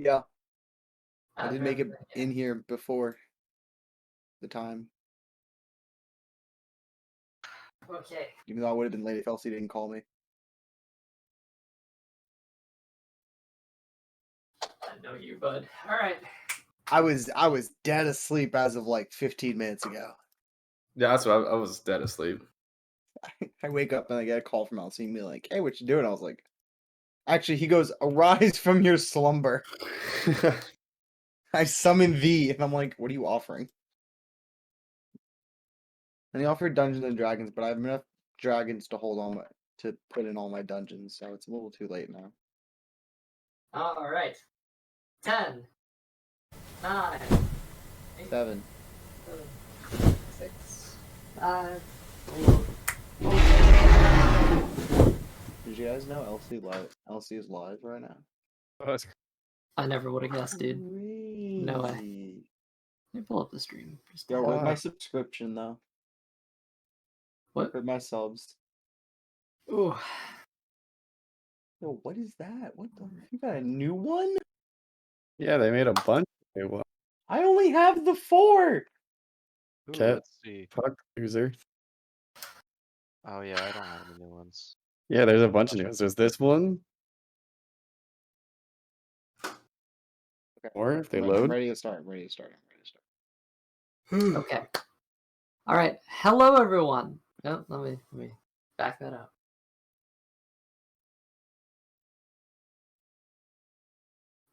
Yeah. I did make it in here before the time. Okay. Even though I would have been late if Elsie didn't call me. I know you, bud. All right. I was dead asleep as of like 15 minutes ago. Yeah, that's what I was dead asleep. I wake up and I get a call from Elsie and be like, "Hey, what you doing?" I was like, "Actually," he goes, "Arise from your slumber. I summon thee." And I'm like, "What are you offering?" And he offered Dungeons and Dragons, but I have enough dragons to to put in all my dungeons, so it's a little too late now. All right. 10, 9, 8, 7, 6, 5, 4. Did you guys know Elsie is live right now? I never would have guessed, dude. Sweet. No way. Let me pull up the stream. Just Yo, where's my subscription though? What? Where's my subs? Ooh. Yo, what is that? What the? You got a new one? Yeah, they made a bunch of new ones. I only have the 4. Ooh, Cat. let's see. Fuck loser. Oh yeah, I don't have any new ones. Yeah, there's a bunch of new ones. There's this one. Okay. Or if they I'm load. ready to start. I'm ready to start. Okay. All right. Hello, everyone. Oh, let me back that up.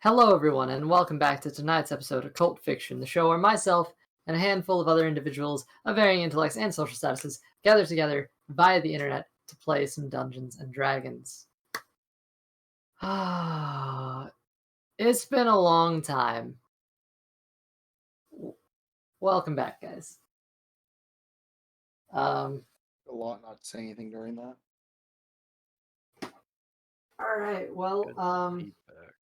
Hello, everyone, and welcome back to tonight's episode of Cult Fiction, the show where myself and a handful of other individuals of varying intellects and social statuses gather together via the internet to play some Dungeons and Dragons. It's been a long time. Welcome back, guys. A lot not to say anything during that. All right. Well, Good feedback.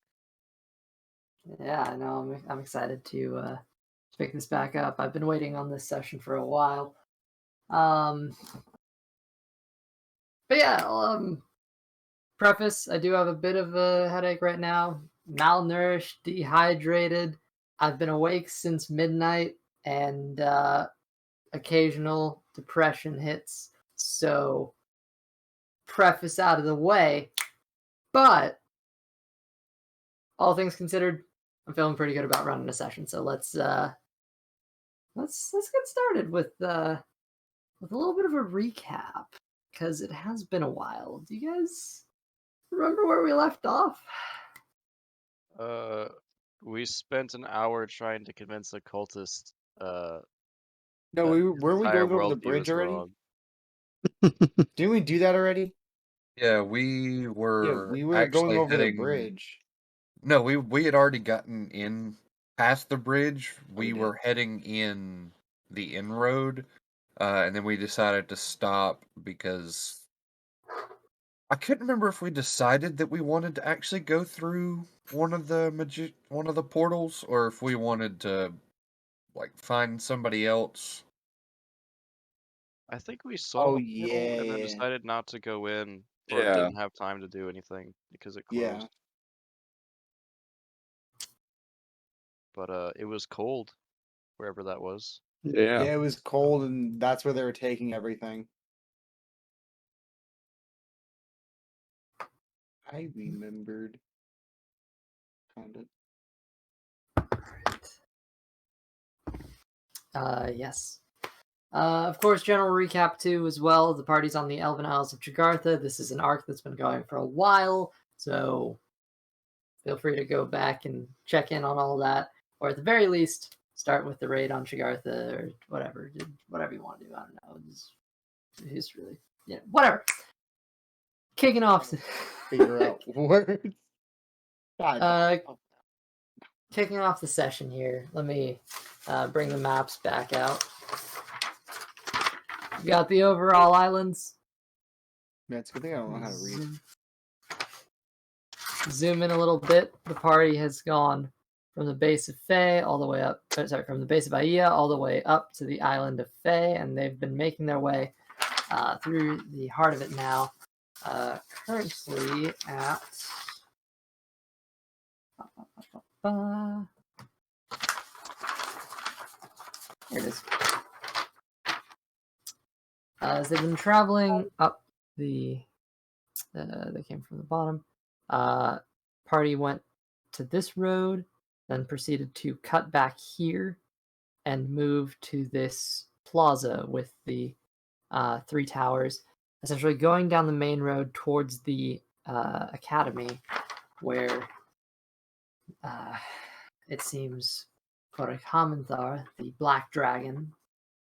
yeah, I know. I'm excited to pick this back up. I've been waiting on this session for a while. But yeah, preface, I do have a bit of a headache right now. Malnourished, dehydrated. I've been awake since midnight, and occasional depression hits. So, preface out of the way. But all things considered, I'm feeling pretty good about running a session. So let's get started with a little bit of a recap, because it has been a while. Do you guys remember where we left off? We spent an hour trying to convince a cultist. No, that weren't we entire going over the worldview bridge is already? wrong. Didn't we do that already? Yeah, we were. Yeah, we were actually going over heading... the bridge. No, we had already gotten in past the bridge. We did. were heading in the inroad, and then we decided to stop because I couldn't remember if we decided that we wanted to actually go through one of the portals, or if we wanted to like find somebody else. I think we saw Oh, the portal and then yeah. decided not to go in, or Yeah. didn't have time to do anything because it closed. Yeah. But it was cold, wherever that was. Yeah. Yeah, it was cold, and that's where they were taking everything. I remembered. Kind of. Yes. Of course, general recap too as well. The party's on the Elven Isles of Jagartha. This is an arc that's been going for a while, so feel free to go back and check in on all that, or at the very least, start with the raid on Jagartha or whatever. Whatever you want to do. I don't know. It's really, yeah, whatever. Kicking off. Figure out words. God. Kicking off the session here. Let me bring the maps back out. We got the overall islands. Man, it's a good thing I don't know how to read. Zoom in a little bit. The party has gone from the base of Fae all the way up. From the base of Aia all the way up to the island of Fae, and they've been making their way through the heart of it now. Currently at ba. Here it is. As they've been traveling up the, they came from the bottom. Party went to this road, then proceeded to cut back here and move to this plaza with the 3 towers, essentially going down the main road towards the academy, where it seems Korikhamanthar, the Black Dragon,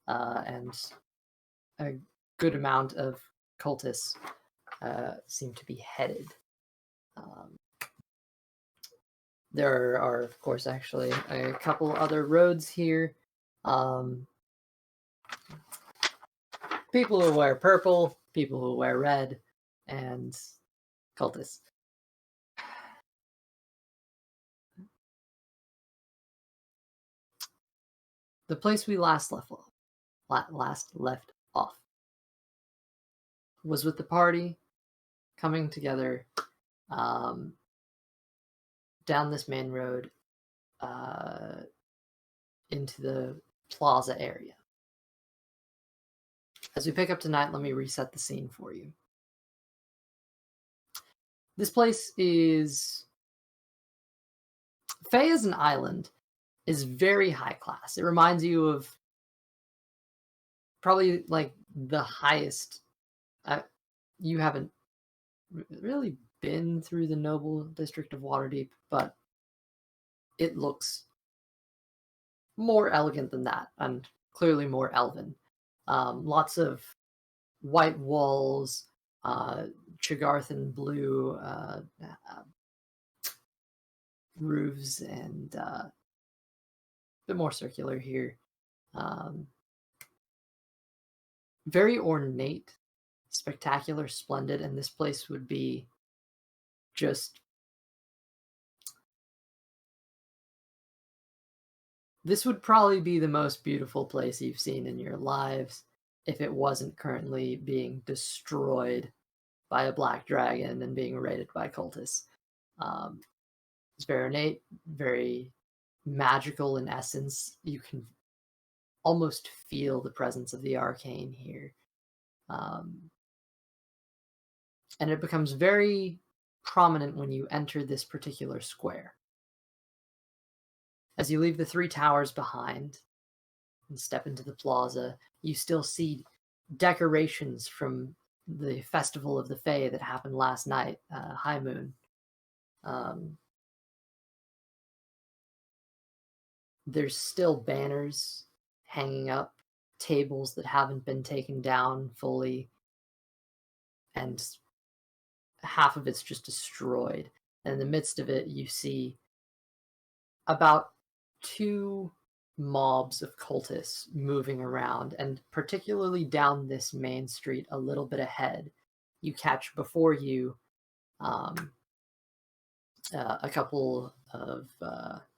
and a good amount of cultists seem to be headed. There are, of course, actually a couple other roads here. People who wear purple, people who wear red, and cultists. The place we last left off was with the party coming together down this main road into the plaza area. As we pick up tonight, let me reset the scene for you. This place is... Faye as an island is very high class. It reminds you of probably like the highest... you haven't really been through the noble district of Waterdeep, but it looks more elegant than that, and clearly more elven. Lots of white walls, Chagarthan blue roofs, and a bit more circular here. Very ornate, spectacular, splendid, and this place would be just... This would probably be the most beautiful place you've seen in your lives if it wasn't currently being destroyed by a black dragon and being raided by cultists. It's very ornate, very magical in essence. You can almost feel the presence of the arcane here. And it becomes very prominent when you enter this particular square. As you leave the 3 towers behind and step into the plaza, you still see decorations from the Festival of the Fae that happened last night, High Moon. There's still banners hanging up, tables that haven't been taken down fully, and half of it's just destroyed. And in the midst of it, you see about 2 mobs of cultists moving around, and particularly down this main street a little bit ahead, you catch before you a couple of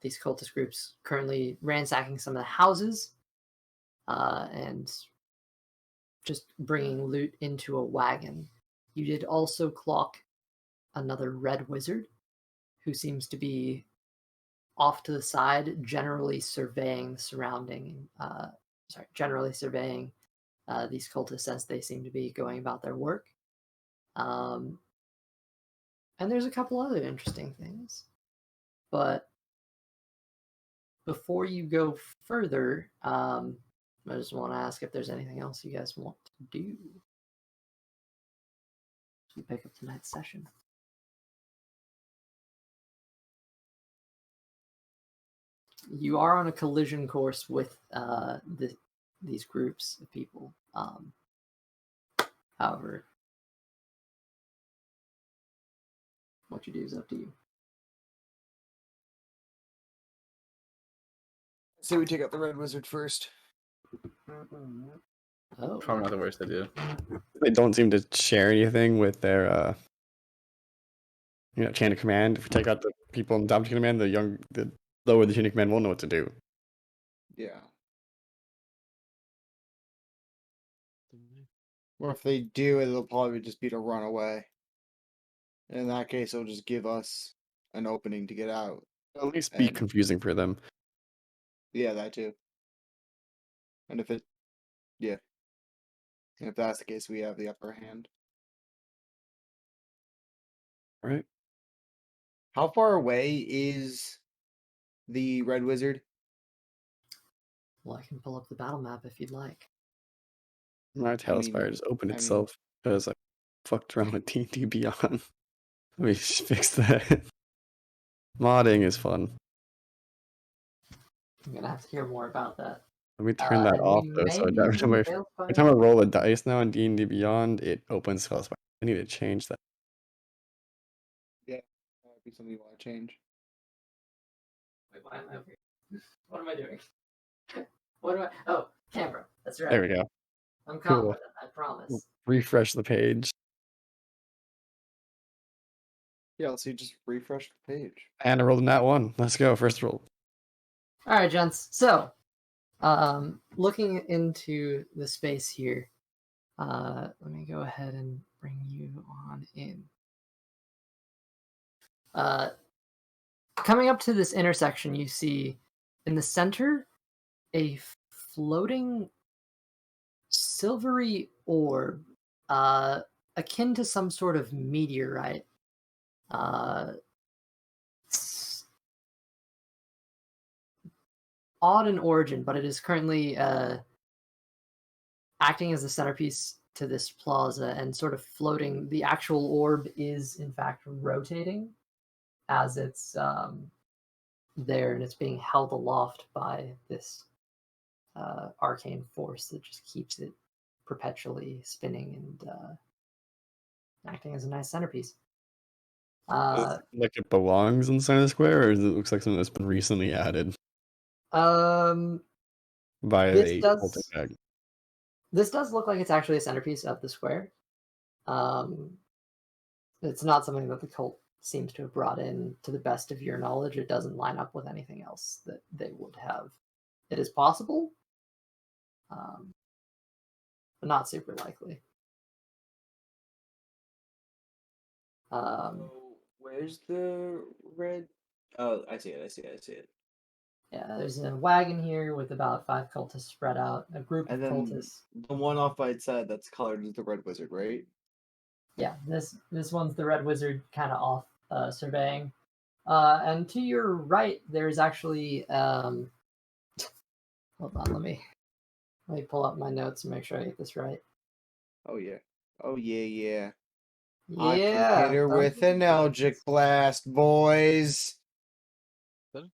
these cultist groups currently ransacking some of the houses and just bringing loot into a wagon. You did also clock another red wizard who seems to be off to the side, generally surveying these cultists as they seem to be going about their work. And there's a couple other interesting things. But before you go further, I just want to ask if there's anything else you guys want to do as we pick up tonight's session. You are on a collision course with these groups of people. However, what you do is up to you. Say we take out the red wizard first. Oh, Probably not the worst idea. They don't seem to share anything with their, chain of command. If we take out the people in the top chain of command, the lower the chain of command won't know what to do. Yeah. Or if they do, it'll probably just be to run away. In that case, it'll just give us an opening to get out At least be And- confusing for them. Yeah, that too. And if that's the case, we have the upper hand. Right? How far away is the Red Wizard? Well, I can pull up the battle map if you'd like. My Tailspire just opened itself because I fucked around with D&D Beyond. Let me just fix that. Modding is fun. I'm gonna have to hear more about that. Let me turn that And off we though. So may be every time using every time I Tailspire. roll a dice now in D&D Beyond, it opens Tailspire. I need to change that. Yeah, that would be something you want to change. Wait, why am I over here? What am I doing? What am I? Oh, camera. That's right. There we go. I'm Cool. confident. I promise. Refresh the page. Yeah, let's see. Just refresh the page. And I rolled a nat 1. Let's go. First roll. All right, gents. So, looking into the space here, let me go ahead and bring you on in. Coming up to this intersection, you see in the center a floating silvery orb, akin to some sort of meteorite. It's odd in origin, but it is currently acting as the centerpiece to this plaza and sort of floating. The actual orb is, in fact, rotating as it's there, and it's being held aloft by this arcane force that just keeps it perpetually spinning and acting as a nice centerpiece. Like it belongs in the center of the square, or does it looks like something that's been recently added Um, by this a does Ultic Bag? this does look like it's actually a centerpiece of the square. It's not something that the cult seems to have brought in. To the best of your knowledge, it doesn't line up with anything else that they would have. It is possible, but not super likely. So, where's the red? Oh, I see it. I see it. I see it. Yeah, there's a wagon here with about 5 cultists spread out, a group And of then cultists. the one off by its side that's colored is the Red Wizard, right? Yeah, this one's the Red Wizard kind of off surveying. And to your right, there's actually hold on, let me pull up my notes and make sure I get this right. Oh yeah. Oh yeah, yeah. Yeah, I can hit her with an Eldritch Blast, boys. What?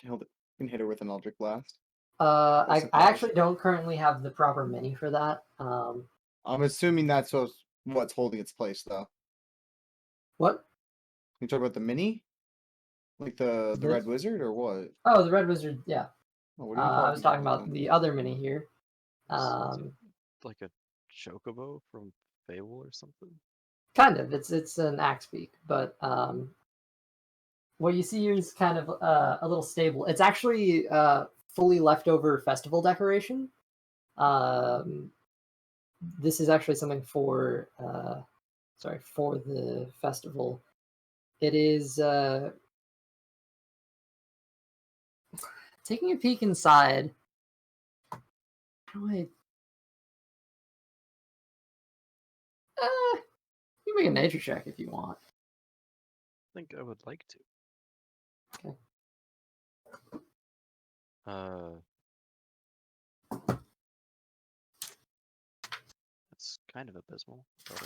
Hold it. You can hit her with an Eldritch Blast. I actually don't currently have the proper mini for that. I'm assuming that's what's holding its place, though. What? You talk about the mini, like the This? Red Wizard, or what? Oh, the Red Wizard. Yeah. Oh, what are you I was talking about then? the other mini here. Is it like a chocobo from Fable or something? Kind of. It's an axe beak, but what you see here is kind of a little stable. It's actually fully leftover festival decoration. This is actually something for for the festival. It is taking a peek inside. How do I? You can make a nature check if you want. I think I would like to. Okay. It's kind of abysmal, but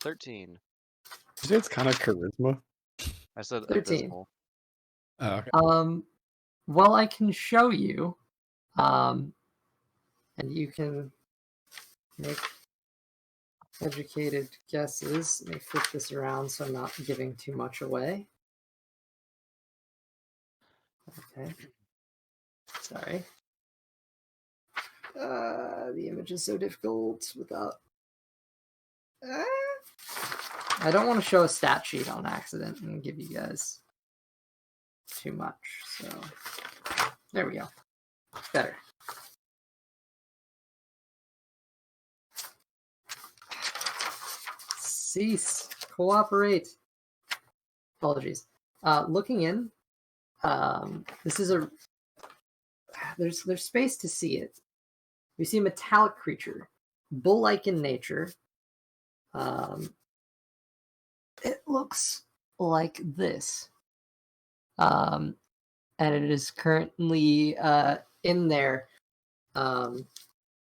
13. You say it's kind of charisma. I said 13. abysmal. Oh, okay. Well, I can show you, and you can make educated guesses. Let me flip this around so I'm not giving too much away. Okay. Sorry. The image is so difficult without. I don't want to show a stat sheet on accident and give you guys too much. So there we go. Better. Cease. Cooperate. Apologies. Looking in, this is a there's space to see it. We see a metallic creature, bull-like in nature. It looks like this, and it is currently in there,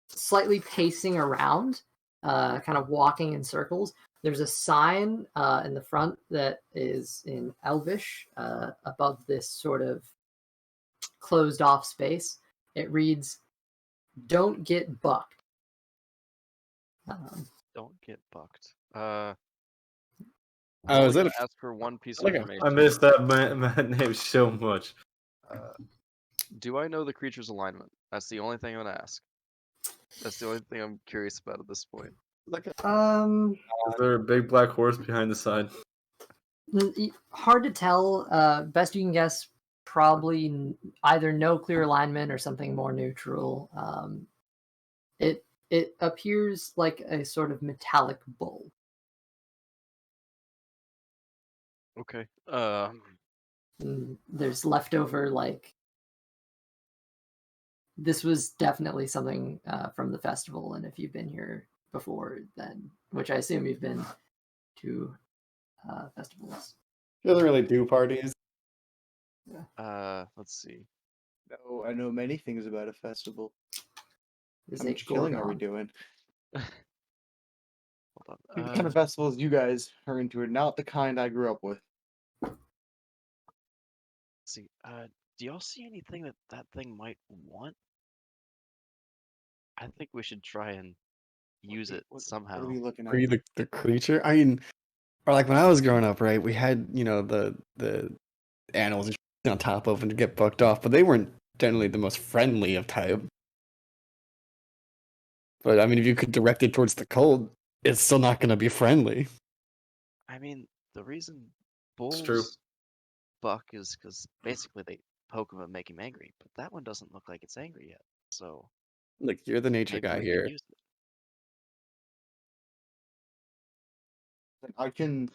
slightly pacing around, kind of walking in circles. There's a sign in the front that is in Elvish above this sort of closed off space. It reads, "Don't get bucked." Don't get bucked. Oh, I'm is that gonna a, ask for one piece of like a- information. I miss that man name so much. Do I know the creature's alignment? That's the only thing I'm gonna ask. That's the only thing I'm curious about at this point. like a, Is there a big black horse behind the side? Hard to tell. Best you can guess, probably either no clear alignment or something more neutral. It appears like a sort of metallic bull. Okay. There's leftover this was definitely something from the festival, and if you've been here before, then which I assume you've been to festivals. He doesn't really do parties. Let's see. No, I know many things about a festival. There's How a much killing are we gorgon. doing? Hold The on. kind of festivals you guys are into are not the kind I grew up with. Let's see. Do y'all see anything that thing might want? I think we should try and use it What somehow. are we looking Are at? you the creature? I mean, or like when I was growing up, right? We had the animals on top of and to get bucked off, but they weren't generally the most friendly of type. But I mean, if you could direct it towards the cold, it's still not going to be friendly. I mean, the reason It's true. bulls buck is because basically they poke him and make him angry. But that one doesn't look like it's angry yet. So Look, you're the nature maybe guy we could here. use it. I can.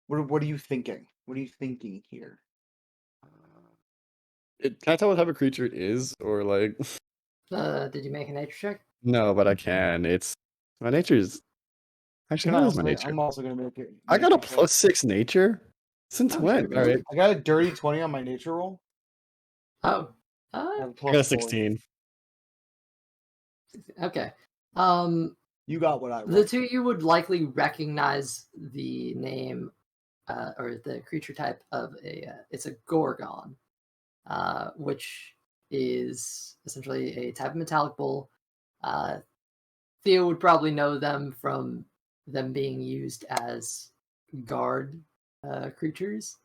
What are you thinking? What are you thinking here? Can I tell what type of creature it is, or like? Did you make a nature check? No, but I can. It's my nature's actually how is my nature? I'm also gonna make it. I got a nature check. +6 nature. Since Oh, when? shit, All really? right, I got a dirty 20 on my nature roll. Oh, I have a I plus got a 4. 16. okay. You got what I The want. two you would likely recognize the name or the creature type of it's a gorgon, which is essentially a type of metallic bull. Theo would probably know them from them being used as guard creatures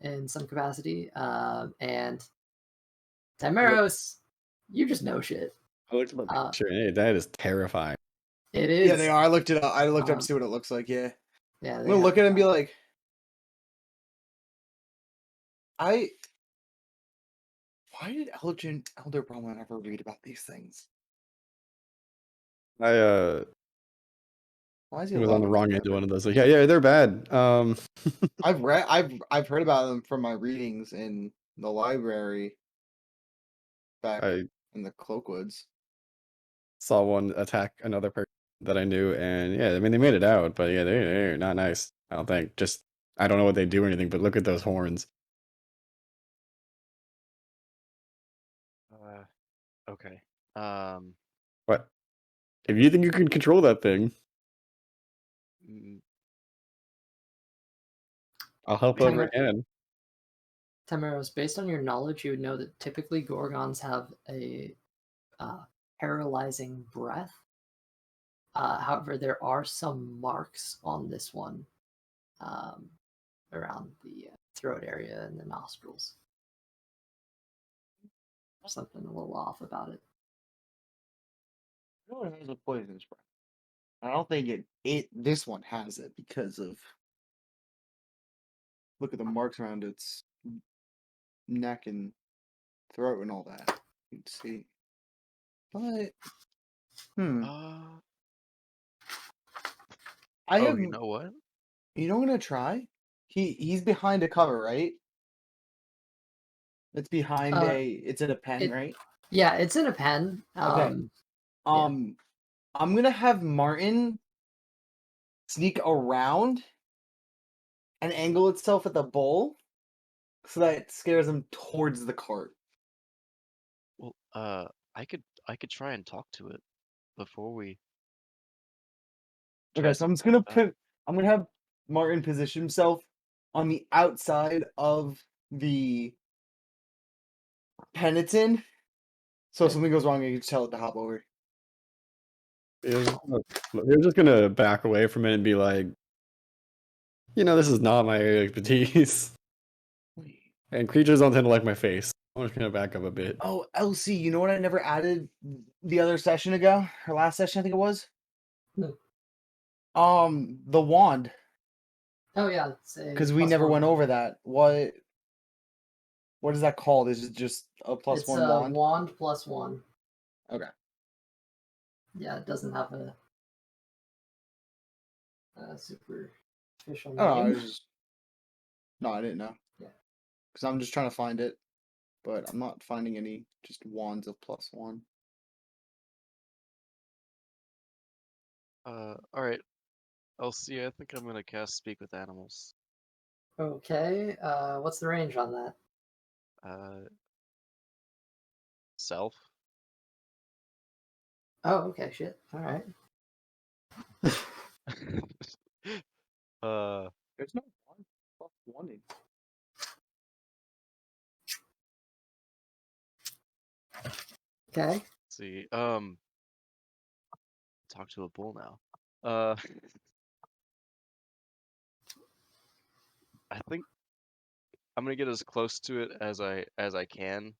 in some capacity. And Timeros, you just know shit. I looked at the picture. Hey, that is terrifying. It is. Yeah, they are. I looked it up. I looked up to Uh-huh. see what it looks like. Yeah, Yeah, I'm they gonna look have- at it and be like, why did Elder Brahman ever read about these things? I Why is he was on the allowed wrong to end of forever? one of those. Like, yeah, they're bad. I've heard about them from my readings in the library back I in the Cloakwoods. saw one attack another person that I knew, and yeah, I mean they made it out, but yeah, they're not nice. I don't think. Just I don't know what they do or anything, but look at those horns. Okay. What? If you think you can control that thing, mm, I'll help Timer- whoever I can. Tamaros, based on your knowledge, you would know that typically gorgons have a paralyzing breath. However, there are some marks on this one around the throat area and the nostrils. Something a little off about it. No one has a poisonous breath. I don't think this one has it because of look at the marks around its neck and throat and all that. You can see. But I have you know what? you know what I'm gonna try? he's behind a cover, right? It's behind it's in a pen, right? Yeah, it's in a pen. Okay. I'm gonna have Martin sneak around and angle itself at the bull so that it scares him towards the cart. Well, I could try and talk to it before we. Okay, so I'm just gonna I'm gonna have Martin position himself on the outside of the pen it's in. So if something goes wrong, you can just tell it to hop over. They're just gonna back away from it and be like, this is not my area of expertise. And creatures don't tend to like my face. I'm just gonna back up a bit. Oh, LC, you know what I never added the other session ago? Or last session, I think it was? No. The wand. Oh yeah, because we never went over that. What is that called? Is it just a plus it's one a wand? wand +1. Okay. Yeah, it doesn't have a superficial Oh, name. no, I didn't know. Yeah. Because I'm just trying to find it, but I'm not finding any just wands of +1. All right. LC, I think I'm gonna cast Speak with Animals. Okay, what's the range on that? Self. Oh, okay, shit. All right. There's no wand +1 in. Okay. Let's see. Talk to a bull now. I think I'm gonna get as close to it as I can,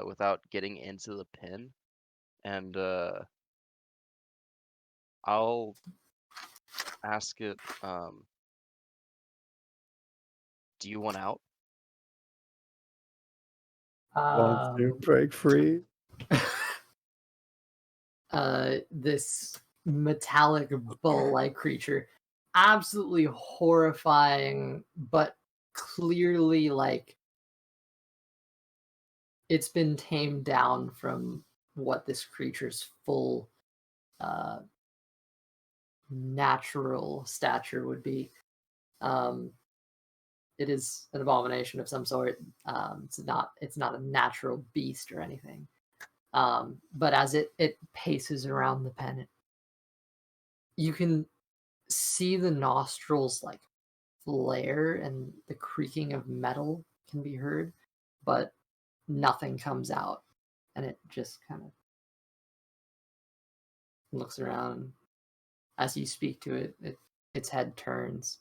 without getting into the pin, and I'll ask it. Do you want out? Wants to break free. This metallic bull-like creature, absolutely horrifying, but clearly like it's been tamed down from what this creature's full natural stature would be. It is an abomination of some sort. It's not a natural beast or anything. But as it paces around the pen, you can see the nostrils like flare and the creaking of metal can be heard, but nothing comes out, and it just kind of looks around. As you speak to it, its head turns,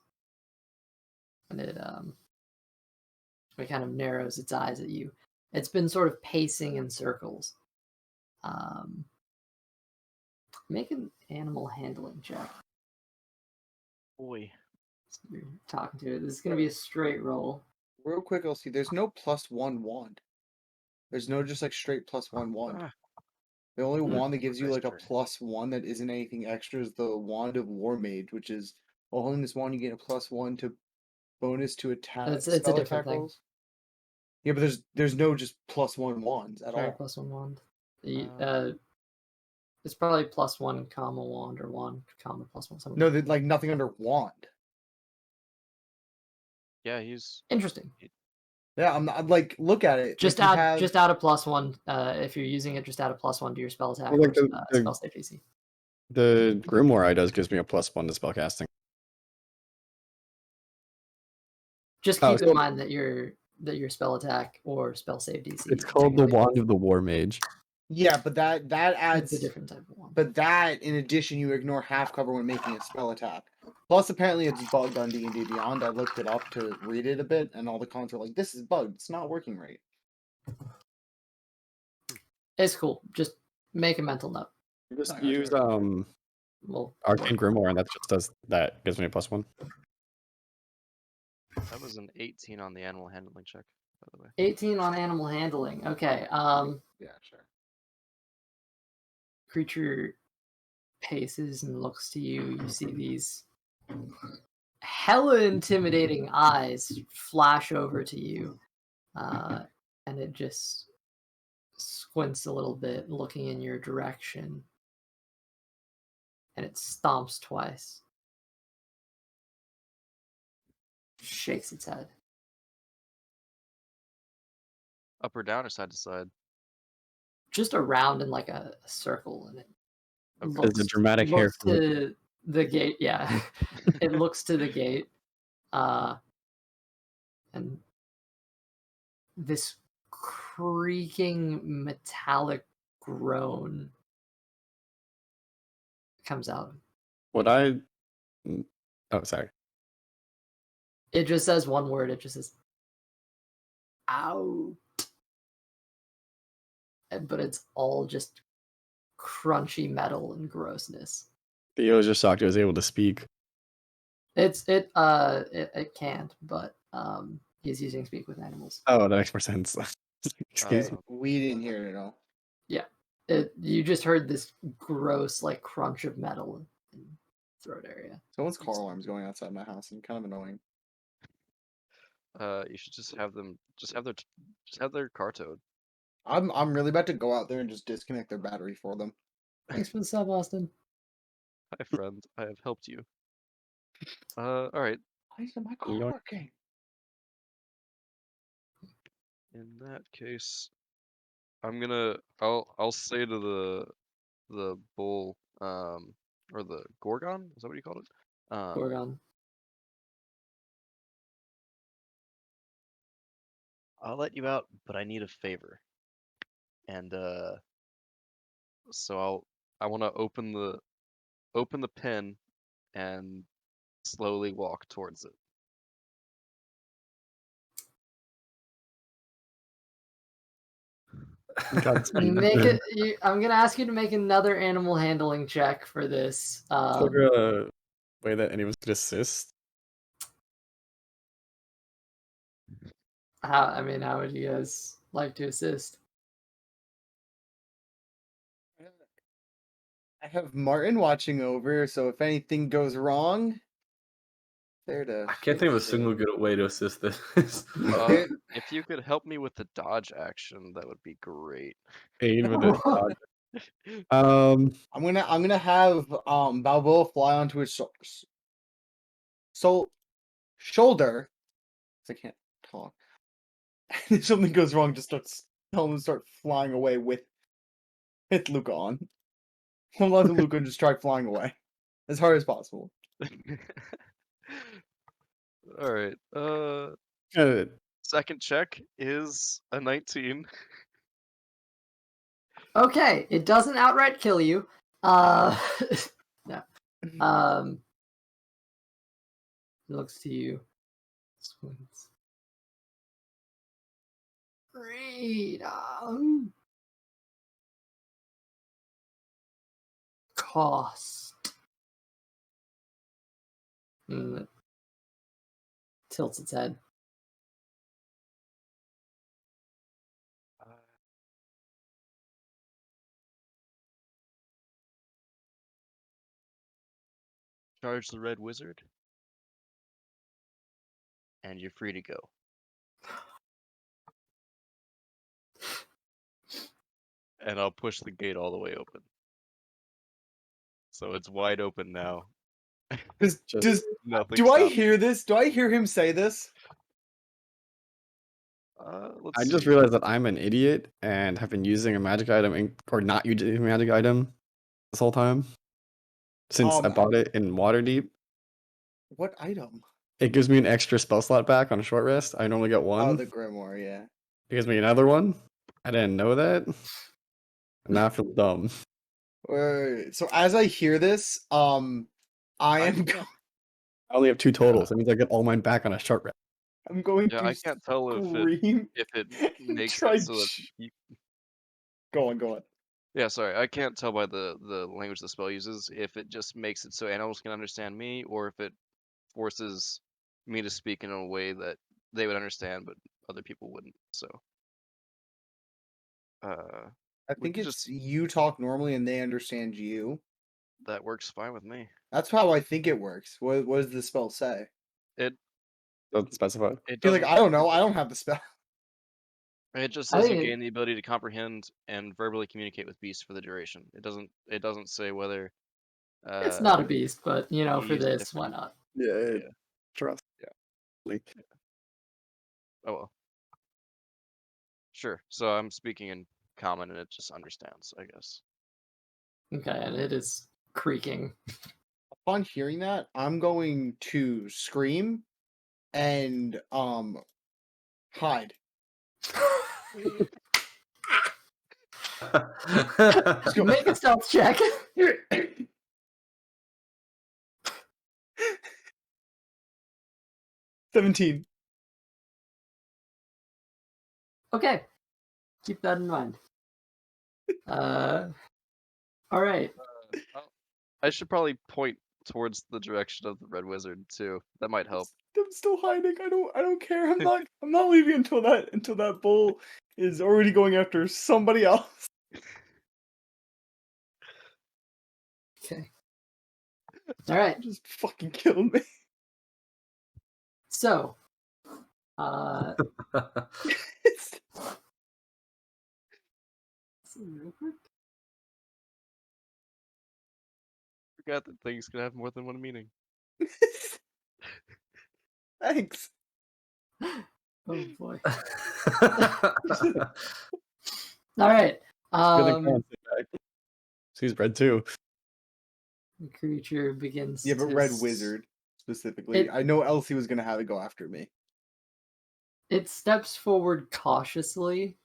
and it kind of narrows its eyes at you. It's been sort of pacing in circles. Make an animal handling check. Boy. You're talking to it. This is going to be a straight roll. Real quick, LC, there's no +1 wand. There's no just like straight +1 wand. The only wand that gives you like a +1 that isn't anything extra is the Wand of War Mage, which is while holding this wand, you get a +1 to bonus to attack. It's a different attack thing. rolls. Yeah, but there's no just +1 wands at Sorry, all. +1 wand. It's probably +1 comma wand or wand comma +1. Something. No, like nothing under wand. Yeah, he's interesting. Yeah, I'm like look at it. Just like add just add a +1. If you're using it, just add a +1 to your spell attack Well, like or the- spell save DC. The Grimoire I does gives me a +1 to spellcasting. Just keep in mind that your spell attack or spell save DC. It's called the Wand of the War Mage. Yeah, but that adds It's a different type of wand. But that, in addition, you ignore half cover when making a spell attack. Plus, apparently, it's bugged on D&D Beyond. I looked it up to read it a bit, and all the cons were like, "This is bugged. It's not working right." It's cool. Just make a mental note. Just use Well, Arcane Grimoire, and that just does that. Gives me a +1. That was an 18 on the animal handling check, by the way. 18 on animal handling. Okay. Yeah, sure. Creature paces and looks to you. You see these hella intimidating eyes flash over to you, and it just squints a little bit, looking in your direction, and it stomps twice, shakes its head. Up or down or side to side? Just around in like a circle, and it Okay. There's a dramatic hair looks flip. to the gate. Yeah, it looks to the gate, and this creaking metallic groan comes out. Would I? Oh, sorry. It just says one word. It just says, "Ow." But it's all just crunchy metal and grossness. Theo was just shocked he was able to speak. It can't, but he's using speak with animals. Oh, that makes more sense. Excuse Okay, me. we didn't hear it at all. Yeah, you just heard this gross like crunch of metal in throat area. Someone's car alarm's going outside my house and kind of annoying. You should just have them just have their car towed. I'm really about to go out there and just disconnect their battery for them. Thanks for the sub, Austin. Hi friend, I have helped you. Alright. Why isn't my car Yoink. working? In that case, I'll say to the bull, or the Gorgon, is that what you called it? Gorgon. I'll let you out, but I need a favor. And so I want to open the pen and slowly walk towards it. Make it. I'm gonna ask you to make another animal handling check for this. Is there a way that anyone could assist? How would you guys like to assist? I have Martin watching over, so if anything goes wrong, there to. I can't think of a fix it. single good way to assist this. If you could help me with the dodge action, that would be great. Aid with it. Um, I'm gonna have Balboa fly onto his shoulder. 'Cause I can't talk. If something goes wrong, just tell him to start flying away with Luca on. Hold on to Luca and just try flying away as hard as possible. Alright, uh, second check is a 19. Okay, it doesn't outright kill you. No. Looks to you. Squints. Freedom. Cost. And it tilts its head. Charge the red wizard, and you're free to go. And I'll push the gate all the way open. So it's wide open now. Nothing Do I stops. hear this? Do I hear him say this? Let's I just see. realized that I'm an idiot and have been using a magic item or not using a magic item this whole time since I bought it in Waterdeep. What item? It gives me an extra spell slot back on a short rest. I normally get one. Oh, the Grimoire, yeah. It gives me another one. I didn't know that. And now I feel dumb. So as I hear this, I am. I only have 2 totals. That means I get all mine back on a short rest. I'm going Yeah, to I can't tell scream if it and makes try it so that Go on. Yeah, sorry, I can't tell by the language the spell uses if it just makes it so animals can understand me, or if it forces me to speak in a way that they would understand, but other people wouldn't. So, I we think could it's you talk normally and they understand you. That works fine with me. That's how I think it works. What does the spell say? It Doesn't specify. it Feel like doesn't. I don't know. I don't have the spell. It just I says you think gain the ability to comprehend and verbally communicate with beasts for the duration. It doesn't say whether it's not a beast, but you for use a this, why different. not? Yeah, Yeah. trust. Yeah. Oh well. Sure. So I'm speaking in common and it just understands, I guess. Okay, and it is creaking. Upon hearing that, I'm going to scream and hide. Let's go. Make a stealth check. 17. Okay, keep that in mind. All right. I should probably point towards the direction of the red wizard too. That might help. I'm still hiding. I don't care. I'm not leaving until that bull is already going after somebody else. Okay. All right. Just fucking kill me. So, see real quick. Forgot that things can have more than one meaning. Thanks. Oh boy. All right. He's red too. The creature begins. Yeah, but to red wizard specifically. I know Elsie was gonna have it go after me. It steps forward cautiously,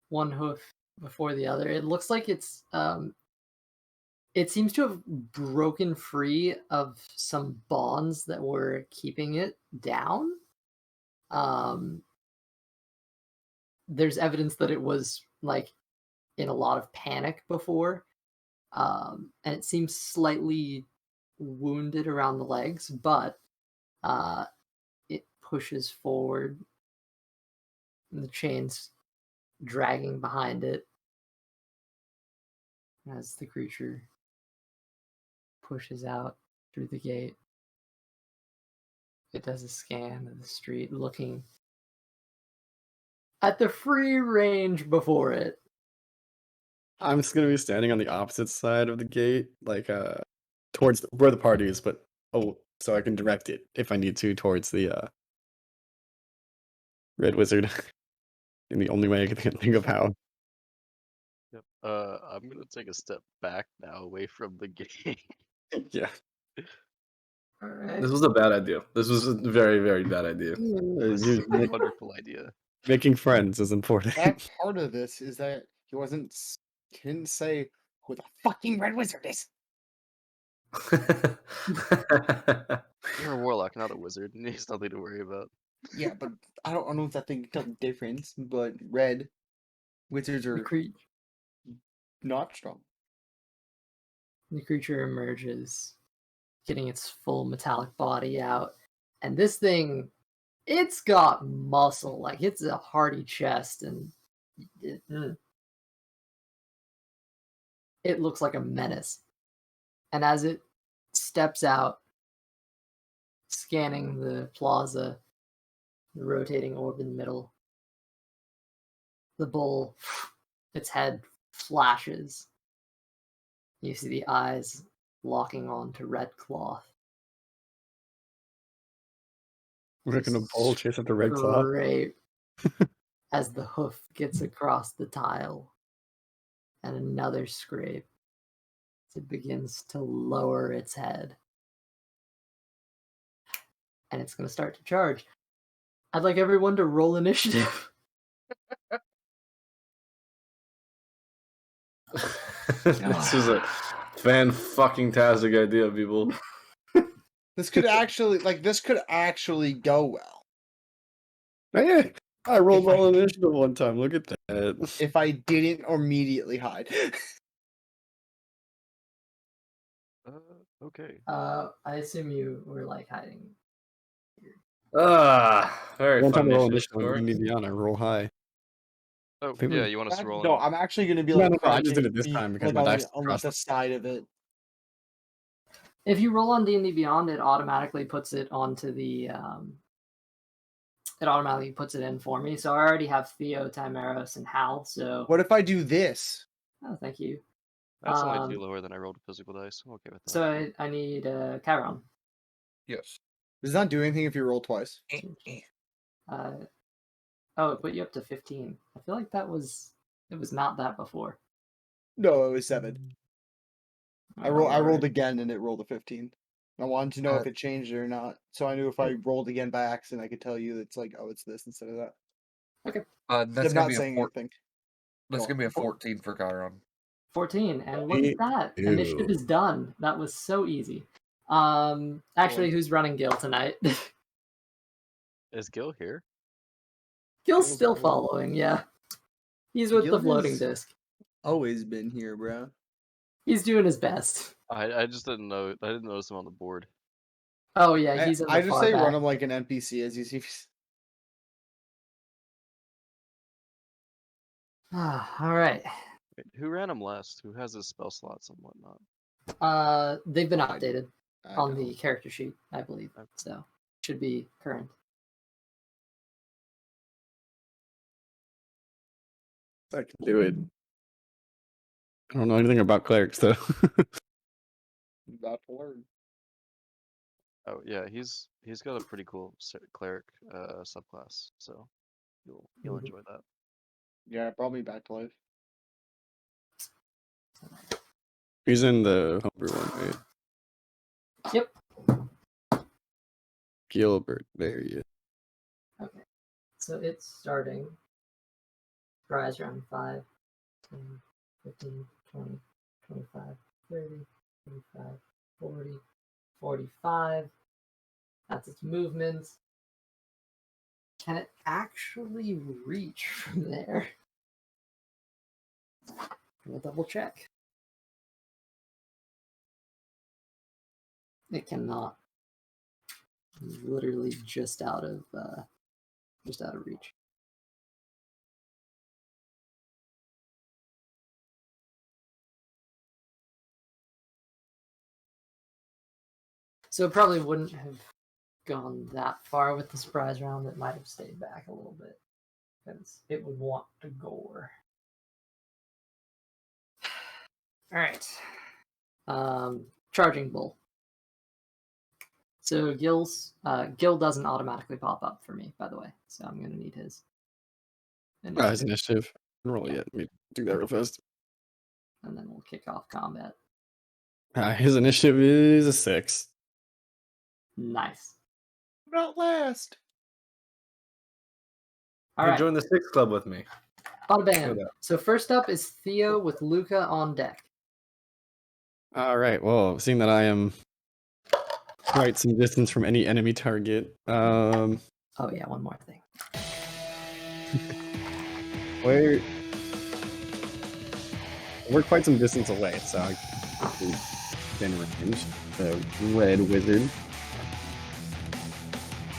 one hoof before the other. It looks like it's it seems to have broken free of some bonds that were keeping it down. There's evidence that it was like in a lot of panic before, and it seems slightly wounded around the legs, but it pushes forward, and the chains dragging behind it as the creature pushes out through the gate. It does a scan of the street, looking at the free range before it. I'm just gonna be standing on the opposite side of the gate, like towards where the party is, but so I can direct it if I need to towards the red wizard. In the only way I can think of how. Yep. I'm gonna take a step back now, away from the gate. Yeah. All right. This was a bad idea. This was a very, very bad idea. This is a wonderful idea. Making friends is important. That part of this is that he didn't say who the fucking red wizard is. You're a warlock, not a wizard. There's nothing to worry about. Yeah, but I don't know if that thing does a difference. But red wizards The, are not strong. the creature emerges, getting its full metallic body out, and this thing, it's got muscle. Like, it's a hardy chest, and it looks like a menace. And as it steps out, scanning the plaza, the rotating orb in the middle, the bull, its head flashes. You see the eyes locking on to red cloth. We're gonna bowl chase after red cloth. Straight as the hoof gets across the tile, and another scrape as it begins to lower its head. And it's going to start to charge. I'd like everyone to roll initiative. This is a fan-fucking-tastic idea, people. This could actually go well. Hey, I rolled If I all did- initiative one time. Look at that. If I didn't immediately hide. Okay. I assume you were like hiding. Very One fun time I roll initiative initiative, score. you need me on. I roll high. Oh, People- yeah, you want us to roll? No, in? I'm actually gonna be No, like no, I just did crouching, it this be, time because like my on dice the crossed the side of it. If you roll on D&D Beyond, it automatically puts it onto the it automatically puts it in for me. So I already have Theo, Timeros, and Hal. So What if I do this? oh, thank you. That's only 2 lower than I rolled a physical dice. I'm okay with that. So I need Chiron. Yes. Does it not do anything if you roll twice? Oh, it put you up to 15. I feel like it was not that before. No, it was 7. I rolled Alright. again and it rolled a 15. I wanted to know if it changed it or not. So I knew if I rolled again by accident, I could tell you it's like, oh, it's this instead of that. Okay. That's I'm gonna not be saying anything. That's Go gonna be a 14 for Chiron. 14, and look at that. Ew. Initiative is done. That was so easy. Actually, who's running Gil tonight? Is Gil here? Gil's Gil's still here. following, yeah. He's with Gil the floating has- disc. Always been here, bro. He's doing his best. I just didn't know. I didn't notice him on the board. Oh yeah, he's in the I just far say back. run him like an NPC as you see. All right. Wait, who ran him last? Who has his spell slots and whatnot? They've been I updated I on know. the character sheet, I believe. So should be current. I can do it. I don't know anything about clerics though. About to learn. Oh yeah, he's got a pretty cool cleric subclass, so you'll Mhm. enjoy that. Yeah, probably back to life. He's in the homebrew one, right? Yep. Gilbert, there he is. Okay. So it's starting. Rise around 5, 10, 15, 20, 25, 30, 35, 40, 45. That's its movement. Can it actually reach from there? We'll double check. It cannot. It's literally just out of reach. So it probably wouldn't have gone that far with the surprise round. It might have stayed back a little bit because it would want to gore. All right. Charging bull. So Gil doesn't automatically pop up for me, by the way. So I'm gonna need his. His initiative. Roll it yet. Let me do that real fast. And then we'll kick off combat. His initiative is a 6. Nice. Not last. All You right. join the Six Club with me. Bada bam. Know that. So first up is Theo with Luca on deck. All right. Well, seeing that I am quite some distance from any enemy target, Oh yeah, one more thing. we're quite some distance away, so I can within range. The red wizard.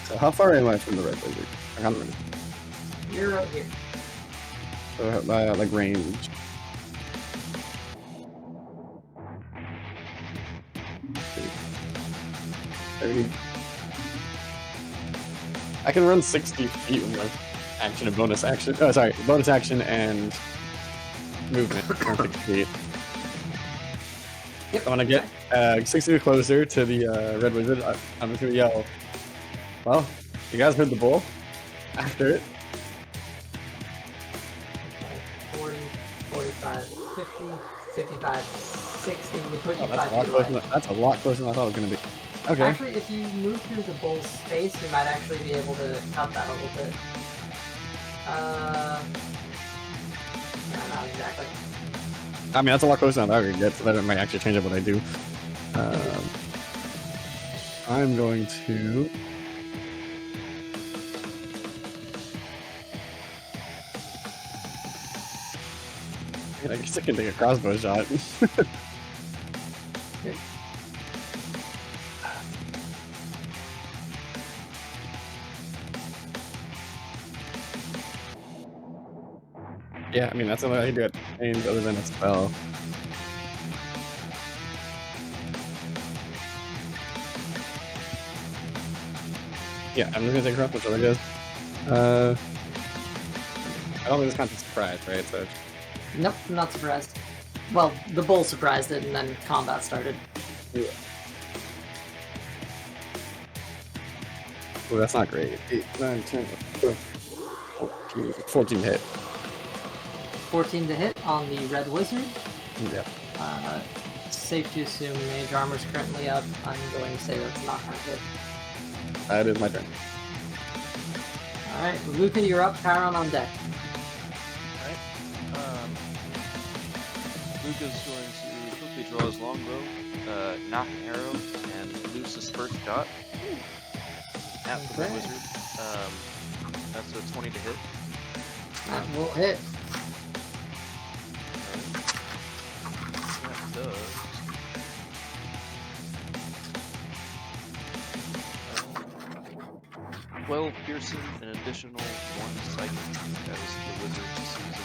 So how far am I from the red wizard? I can't remember. You're right here. So like range. I can run 60 feet with like action and bonus action. Oh, sorry, bonus action and movement. 60 feet. Yep. I want to get 60 feet closer to the red wizard. I'm just gonna yell. Well, you guys heard the bull. After it. 40, 45, 50, 55, 60. We put you Oh, 5 feet away. that's a lot closer than I thought it was gonna be. Okay. Actually, if you move through the bull's space, you might actually be able to cut that a little bit. No, not exactly. I mean, that's a lot closer than I would get, so that might actually change up what I do. I'm going to. I guess I can take a crossbow shot. Good. Yeah, I mean, that's the only way I can do it. Range other than a spell. Yeah, I'm just gonna take her up, which other goes. I don't think this counts as surprise, right? So Nope, I'm not surprised. Well, the bull surprised it, and then combat started. oh, that's not great. 8, 9, 10, 14 hit. 14 to hit on the red wizard. Yeah. Safe to assume mage armor's currently up. I'm going to say that's not going to hit. That is my turn. Alright, Luca, you're up. Chiron on deck. Alright. Luca's going to quickly draw his longbow, knock an arrow, and loose his first shot at the red Okay. wizard. That's a 20 to hit. That will hit. That does. 12 piercing, an additional 1 psychic as the wizard sees a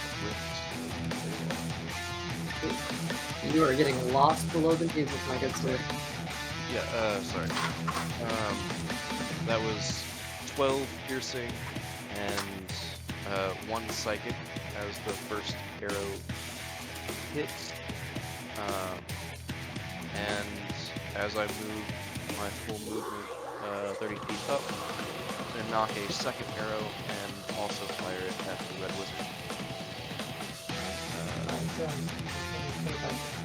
rift. You are getting lost below the music, my good sir. Yeah, sorry. That was 12 piercing and 1 psychic as the first arrow hits. And as I move my full movement 30 feet up, I'm going to knock a second arrow and also fire it at the red wizard.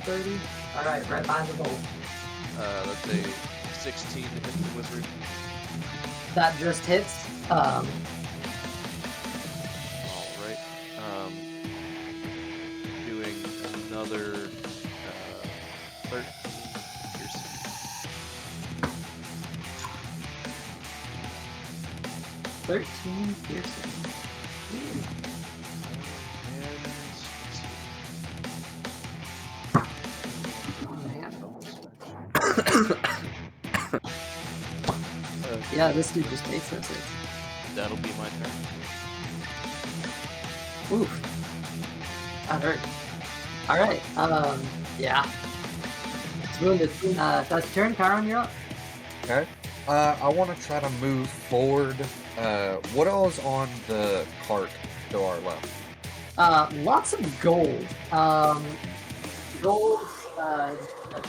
30. Alright, right behind the bowl. That's a 16 to hit the wizard. That just hits. Alright. Doing another 13 piercing. 13 piercing. And Yeah, this dude just takes those hits. that'll be my turn. Oof. That hurt. Alright, yeah. It's wounded. That's your turn. Chiron, you're up. Okay. I want to try to move forward. What all is on the cart to our left? Lots of gold. Gold, a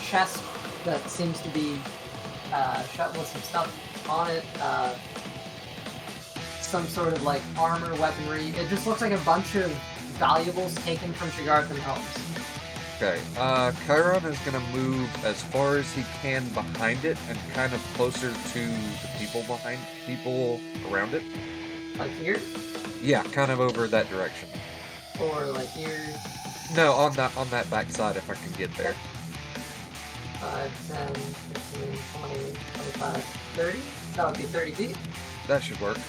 chest that seems to be shut with some stuff on it. Some sort of like armor, weaponry. It just looks like a bunch of valuables taken from Shigarthan homes. Okay. Chiron is gonna move as far as he can behind it and kind of closer to the people around it. Like here? Yeah, kind of over that direction. Or like here? No, on that back side if I can get there. 5, 10, 15, 20, 25, 30? That would be 30 feet. That should work.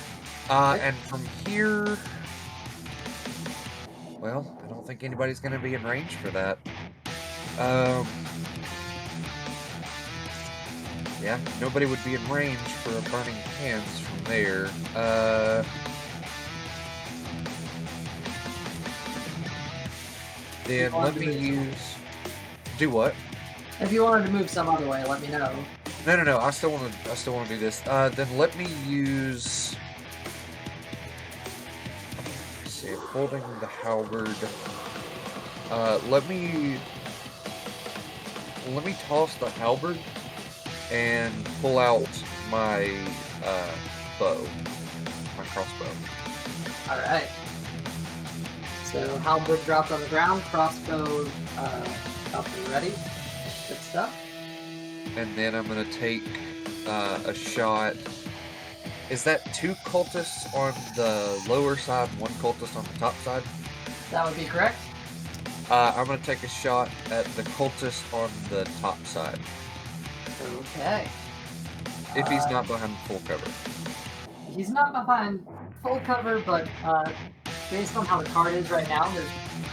And from here, well, I don't think anybody's gonna be in range for that. Yeah, nobody would be in range for a burning hands from there. Then let me use. Do what? If you wanted to move some other way, let me know. No. I still want to do this. Then let me use. Let's see, I'm holding the halberd. Let me toss the halberd and pull out my bow, my crossbow. Alright. So halberd dropped on the ground, crossbow up and ready. Good stuff. And then I'm gonna take a shot. Is that 2 cultists on the lower side, 1 cultist on the top side? That would be correct. I'm gonna take a shot at the cultist on the top side. Okay. If he's not behind full cover. He's not behind full cover, but based on how the card is right now, there's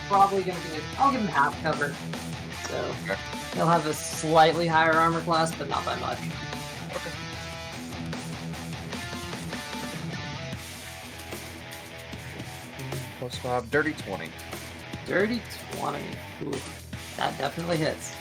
probably going to be. I'll give him half cover. So Okay. he'll have a slightly higher armor class, but not by much. Okay. +5, dirty 20. Dirty 20. Ooh, that definitely hits.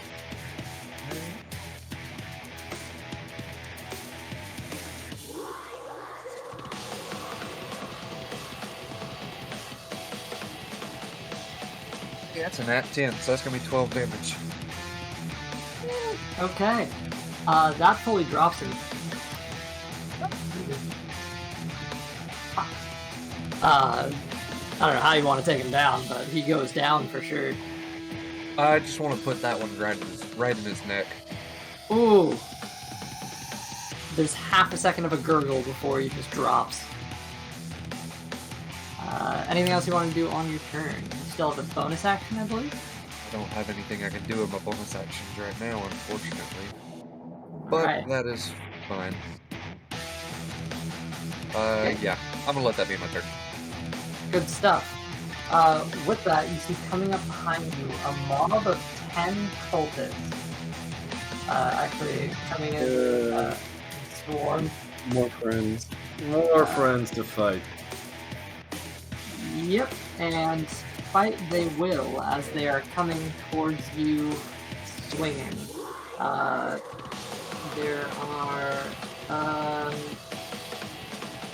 Yeah, that's a nat 10, so that's gonna be 12 damage. Okay. That fully drops him. I don't know how you want to take him down, but he goes down for sure. I just want to put that one right in his neck. Ooh. There's half a second of a gurgle before he just drops. Anything else you want to do on your turn? You still have a bonus action, I believe? I don't have anything I can do in my bonus actions right now, unfortunately. But Alright. that is fine. Okay. Yeah, I'm gonna let that be my turn. Good stuff. With that, you see coming up behind you a mob of 10 cultists. Actually, coming in swarm. More friends. More friends to fight. Yep, and fight they will as they are coming towards you swinging. There are...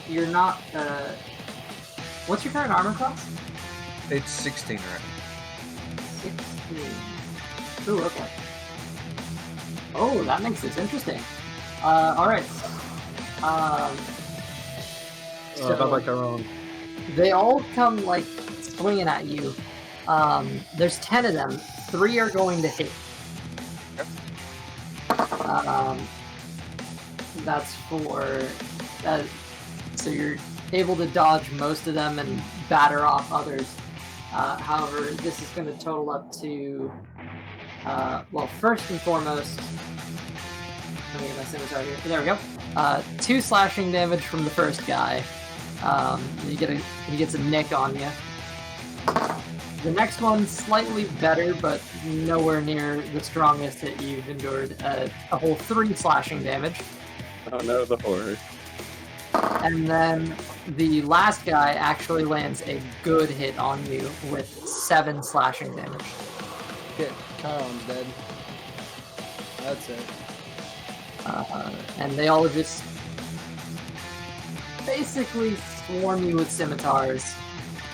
you're not... what's your current armor class? It's 16 right now. 16. Ooh, okay. Oh, that makes this interesting. Alright. About like our own. They all come, like, swinging at you. There's 10 of them. 3 are going to hit. That's for... so you're able to dodge most of them and batter off others. However, this is going to total up to... well, first and foremost... Let me get my scimitar here. There we go. 2 slashing damage from the first guy. He gets a nick on you. The next one's slightly better, but nowhere near the strongest hit you've endured. A whole 3 slashing damage. Oh no, the horror. And then the last guy actually lands a good hit on you with 7 slashing damage. Shit, Chiron's dead. That's it. And they all just basically swarm you with scimitars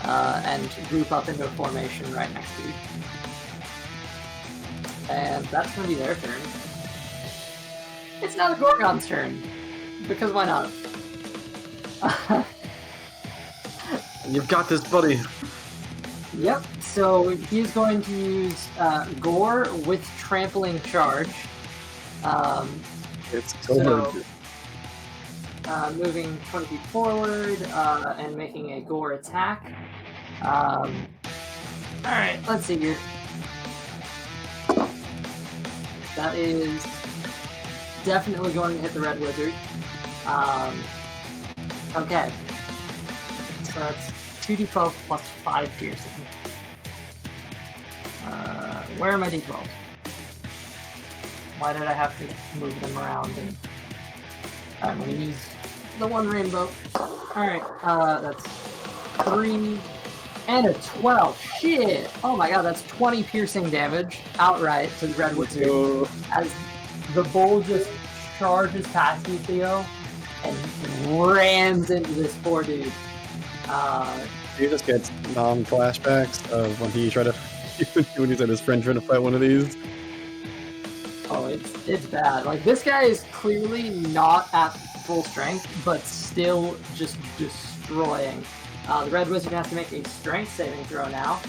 and group up into a formation right next to you. And that's going to be their turn. It's now the Gorgon's turn, because why not? You've got this, buddy. Yep, so he's going to use Gore with Trampling Charge. It's so Moving 20 feet forward and making a Gore attack. Alright, let's see here. That is definitely going to hit the Red Wizard. Okay. So that's 2d12 plus 5 piercing. Where are my d12s? Why did I have to move them around? And I'm going to use the one rainbow. Alright, that's 3 and a 12. Shit! Oh my god, that's 20 piercing damage outright to the Red Wizard. As the bull just charges past you, Theo, and rams into this poor dude. You just get flashbacks of when he tried to when he said his friend tried to fight one of these. Oh, it's bad. Like, this guy is clearly not at full strength, but still just destroying. The Red Wizard has to make a strength saving throw now.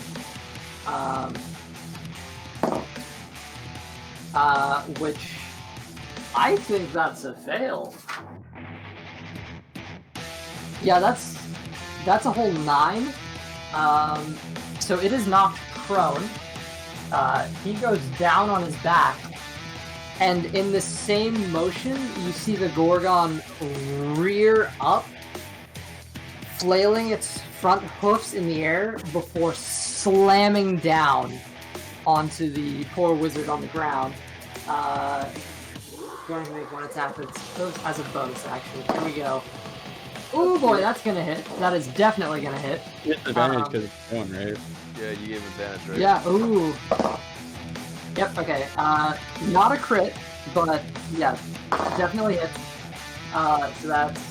Which I think that's a fail. Yeah, that's a whole 9. So it is knocked prone. He goes down on his back. And in the same motion, you see the Gorgon rear up, flailing its front hoofs in the air before slamming down onto the poor wizard on the ground. Going to make one attack as a bonus action. Here we go. Ooh boy, that's gonna hit. That is definitely gonna hit. You get advantage because it's prone, right? Yeah, you gave advantage, right? Yeah, ooh. Yep, okay. Not a crit, but yeah, definitely hits. So that's...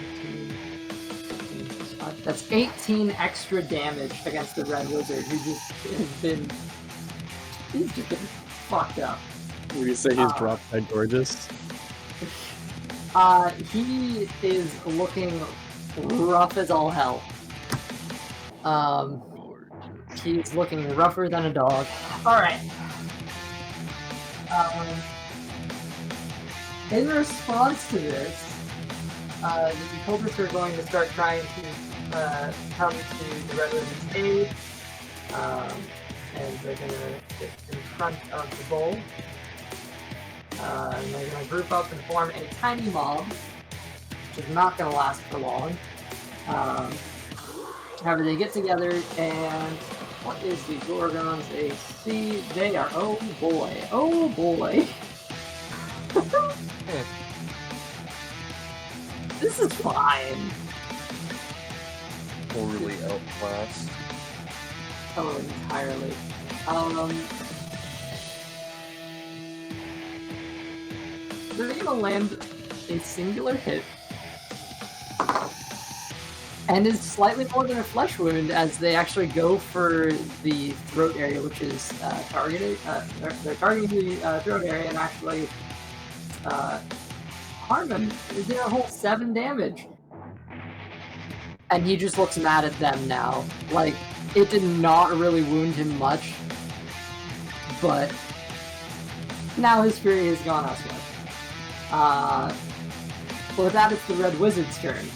15, 15, 5, That's 18 extra damage against the Red Wizard, who just has been... He's just been fucked up. Would you say he's dropped by gorgeous? He is looking rough as all hell. He's looking rougher than a dog. Alright. In response to this, the Beholders are going to start trying to come to the Red Wizard's aid. And they're going to get in front of the bull. And they're going to group up and form a tiny mob, which is not going to last for long. However, they get together, and what is the Gorgon's AC? They are, oh boy. This is fine. Poorly outclassed. Oh, entirely. They're gonna land a singular hit, and is slightly more than a flesh wound as they actually go for the throat area, which is targeted. They're targeting the throat area and actually harm him. They did a whole 7 damage, and he just looks mad at them now. Like, it did not really wound him much, but now his fury has gone elsewhere. With that, it's the Red Wizard's turn.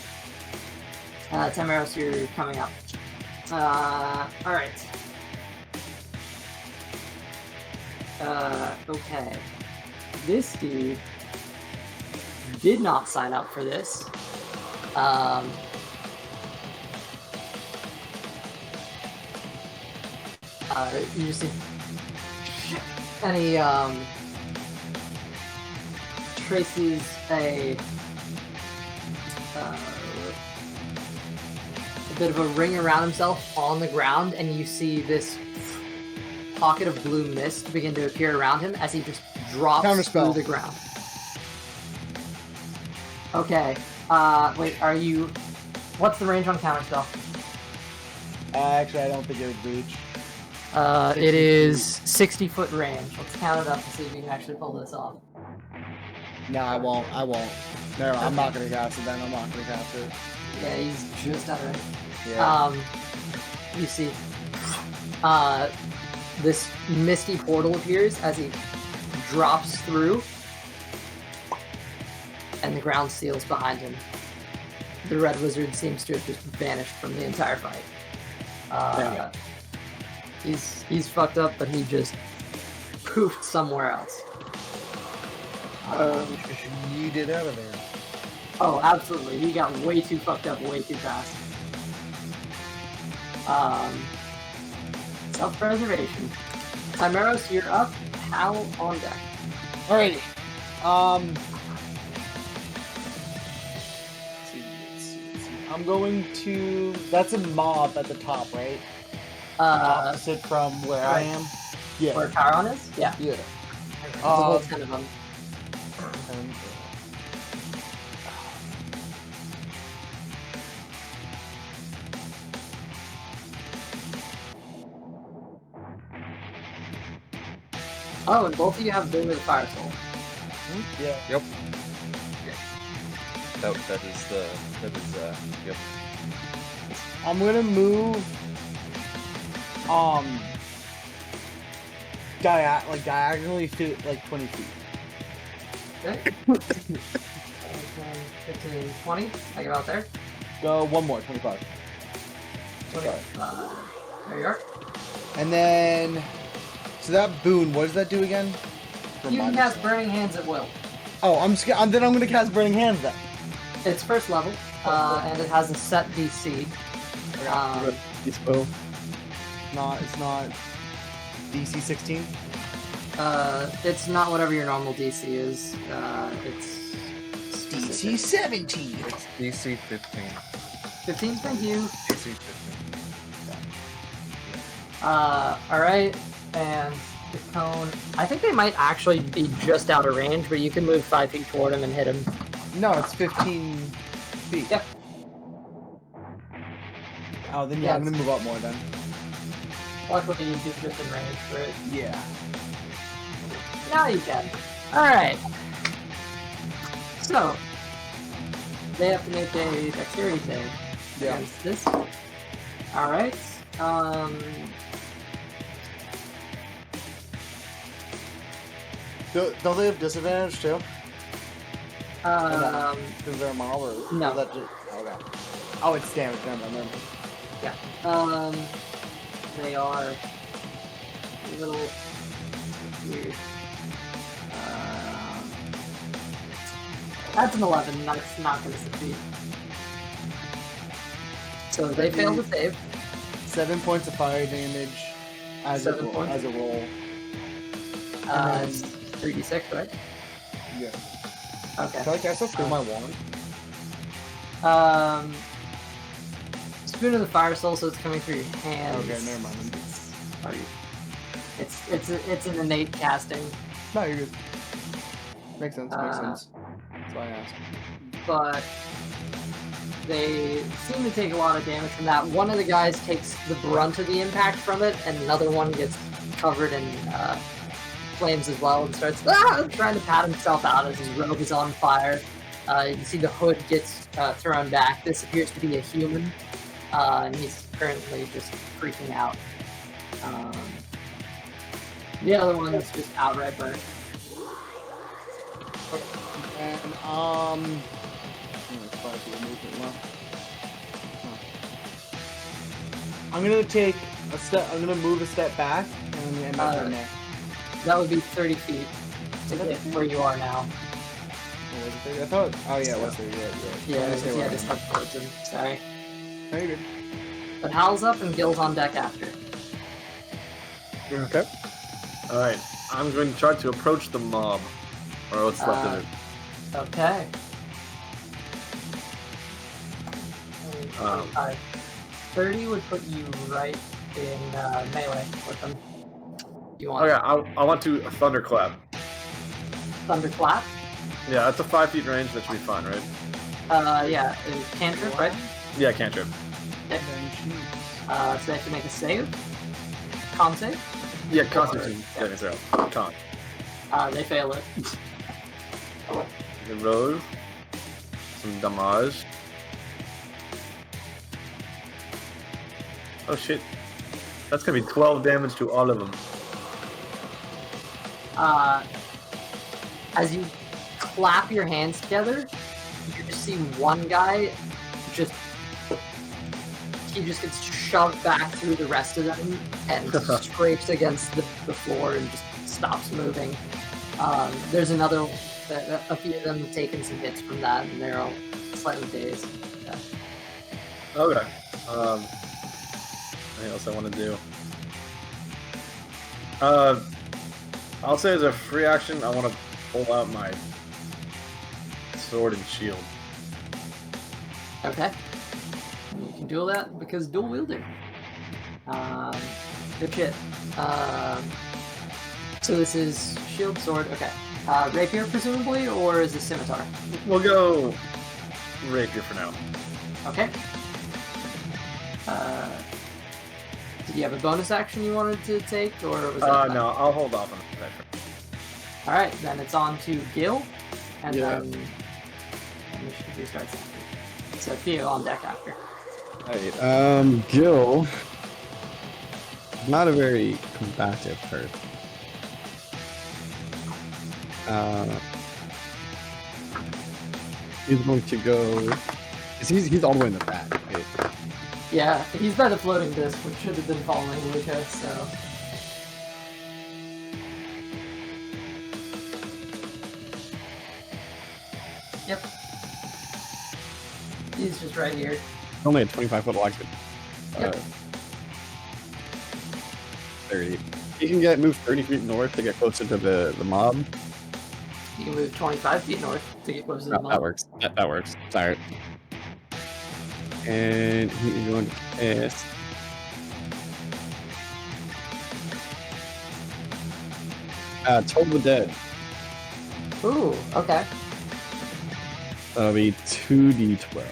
Tamaros, you're coming up. Alright. Okay. This dude did not sign up for this. You just see... And he, traces a bit of a ring around himself on the ground, and you see this pocket of blue mist begin to appear around him as he just drops Counterspell. through the ground. Okay. Wait, are you... What's the range on Counterspell? Actually, I don't think it would reach. It is 60-foot range. Let's count it up to see if you can actually pull this off. No, I won't. No, I'm not gonna cast it then. I'm not gonna cast it. Yeah, he's just out of range. Yeah. You see, this misty portal appears as he drops through, and the ground seals behind him. The Red Wizard seems to have just vanished from the entire fight. He's fucked up, but he just poofed somewhere else. You did out of there. Oh, absolutely. He got way too fucked up way too fast. Self-preservation. Tamaros, you're up. Hal on deck. Alrighty. Let's see. I'm going to... That's a mob at the top, right? Opposite from where I am? Yeah. Where Chiron is? Yeah. Yeah. There's a whole 10 of them. Oh, and both of you have Boom of the Fire Soul. Yeah. Yep. That is yep. I'm gonna move diagonally to like 20 feet. Okay. 15, 20. I get out there. Go one more, 25. 25. There you are. And then so that boon, what does that do again? You can cast Burning Hands at will. Oh, I'm gonna cast Burning Hands then. It's first level, and it has a set DC. Dispo. It's not DC 16. It's not whatever your normal DC is. It's DC 17. It's DC 15. 15. Thank you. DC 15. Alright, and the cone. I think they might actually be just out of range, but you can move 5 feet toward him and hit him. No, it's 15 feet. Yep. Oh, then yeah, I'm Yes. gonna move up more then. Luckily, you do just in range for it. Yeah. Now you can. Alright. So, they have to make a dexterity save Yeah. against this. Alright. Don't they have disadvantage too? Because they're a mob or No. is that just okay? Oh, it's damage. Never mind. They are a little weird. That's an 11. That's not going to succeed. So they fail to save. 7 points of fire damage as a 7 points? roll. It's 3d6, right? Yeah. Okay. Can I still throw my wand? Spoon of the Fire Soul, so it's coming through your hands. Okay, never mind. It's an innate casting, No, you're good. Makes sense. Makes sense. That's why I asked. but they seem to take a lot of damage from that. One of the guys takes the brunt of the impact from it, and another one gets covered in flames as well and starts trying to pat himself out as his robe is on fire. You can see the hood gets thrown back. This appears to be a human, and he's currently just freaking out. The other one is just outright burnt. And there's quite a few movement left. I'm gonna take a step. I'm gonna move a step back, and I'm gonna end up in there. That would be 30 feet to get where you are now. Oh, was it 30? I thought. Oh yeah, it was 30. You're right. Yeah, I'm gonna stay where I just am. stuck towards him. Sorry. No, you're good. But Hal's up and Gil's on deck after. Okay. Alright, I'm going to try to approach the mob. Or what's left of it. Okay. Um, 30 would put you right in melee with them. You want Okay, I want to thunderclap. thunderclap? Yeah, that's a 5 feet range. That should be fine, right? Yeah, it's cantrip, right? Yeah, cantrip. Okay. So they have to make a save. Con save. Yeah, Constitution saving throw. Con. They fail it. It rose. Some damage. Oh shit. That's gonna be 12 damage to all of them. As you clap your hands together, you just see one guy he just gets shoved back through the rest of them and scrapes against the floor and just stops moving. There's a few of them have taken some hits from that and they're all slightly dazed. Yeah. Okay. Anything else I want to do? I'll say as a free action, I want to pull out my sword and shield. Okay. You can duel that because dual wielding. Good shit. So this is shield, sword, okay. Rapier presumably, or is it scimitar? We'll go rapier for now. Okay. Did you have a bonus action you wanted to take, or was that No, I'll hold off on that. Alright, then it's on to Gil, and Yeah. then initiative restarts after. So Theo on deck after. Right. Gil. Not a very combative person. He's going to go. He's all the way in the back. Right? Yeah, he's by the floating disc, which should have been following Lucas, so. Yep. He's just right here. Only a 25-foot log. Yep. 30. You can move 30 feet north to get closer to the mob. You can move 25 feet north to get closer to the That mob. works. That works. Sorry. And he's going to cast. Toll the Dead. Ooh, okay. That'll be 2d12.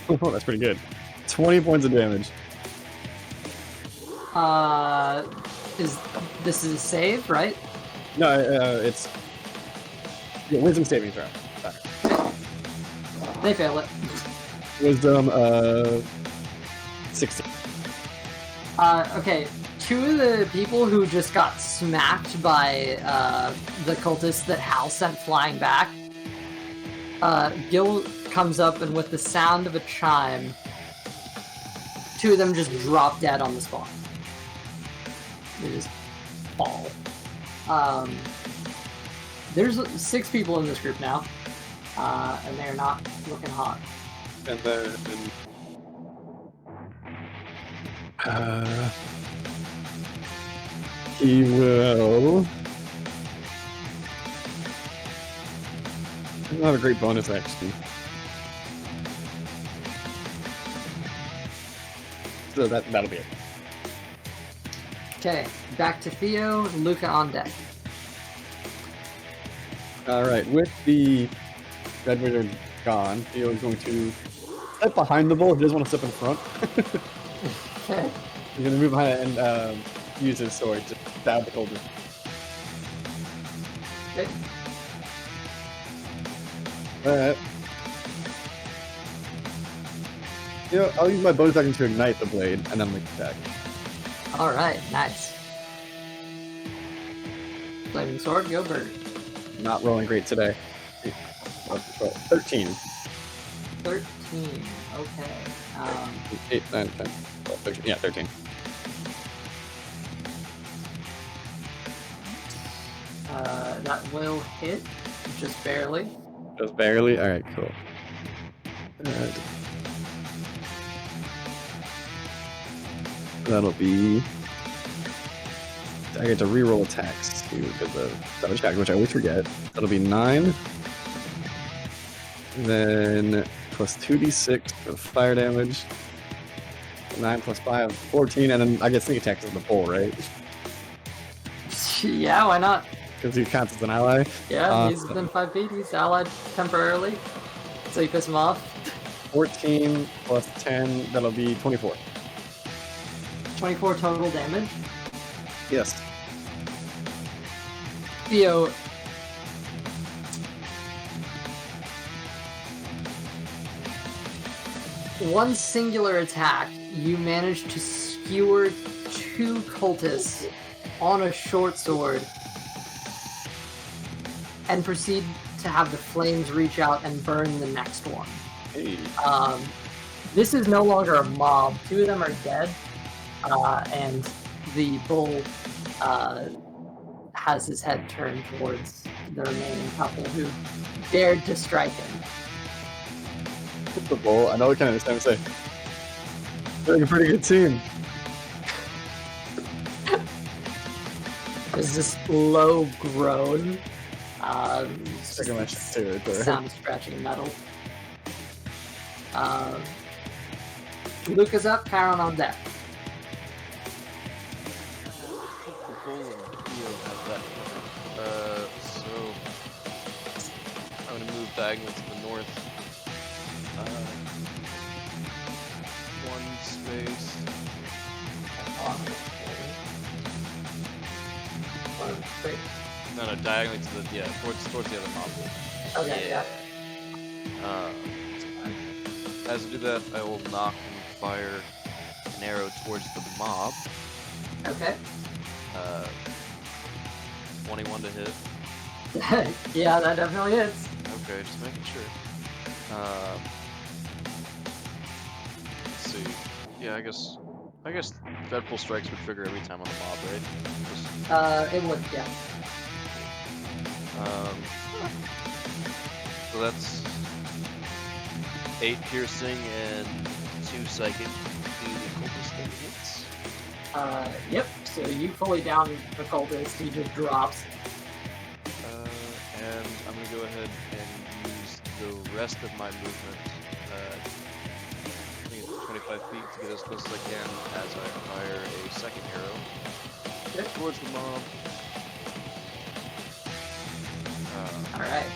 Oh, that's pretty good. 20 points of damage. This is a save, right? No, it's wisdom saving throw. Sorry. They fail it. Wisdom 16. Okay. Two of the people who just got smacked by the cultists that Hal sent flying back, Gil comes up and with the sound of a chime, two of them just drop dead on the spot. They just fall. There's 6 people in this group now, and they're not looking hot. And then he will. I don't have a great bonus action. So that'll be it. Okay, back to Theo, Luca on deck. Alright, with the Red Wizard gone, Theo is going to step behind the bull. He doesn't want to step in front. Okay. He's going to move behind it and use his sword to stab the cultist. Okay. Alright. You know, I'll use my bonus action to ignite the blade, and then make attack. Alright, nice. Flaming sword, go bird. Not rolling great today. 13. 13, okay. 8, 9, 10, 12, 13. Yeah, 13. That will hit, just barely. Just barely? Alright, cool. Alright. That'll be... I get to reroll attacks to get the damage attack, which I always forget. That'll be 9. And then plus 2d6 for fire damage. 9 plus 5, 14, and then I get sneak attacks as the bull, right? Yeah, why not? Because he counts as an ally. Yeah, he's within 5 feet, he's allied temporarily. So you piss him off. 14 plus 10, that'll be 24. 24 total damage. Yes. Theo, one singular attack, you manage to skewer 2 cultists on a short sword and proceed to have the flames reach out and burn the next one. Hey. This is no longer a mob. 2 of them are dead, and the bull has his head turned towards the remaining couple who dared to strike him. The bull, I know we can understand say. They're like a pretty good team. There's this low groan. Second my shit too, right there. Sound scratching metal. Luca's up, Chiron on deck. So I'm gonna move diagonally to the north. 1 space. No, diagonally to the towards the other mob. Okay, yeah. As I do that, I will knock and fire an arrow towards the mob. Okay. 21 to hit. Yeah, that definitely hits. Okay, just making sure. Let's see. Yeah, I guess Dreadful Strikes would trigger every time on the mob, right? It would, yeah. So that's 8 piercing and 2 psychic. The cultist that hits. Yep. So you fully down the cultist, he just drops. And I'm gonna go ahead and use the rest of my movement. I think it's 25 feet to get as close as I can as I fire a second arrow towards the mob. Alright.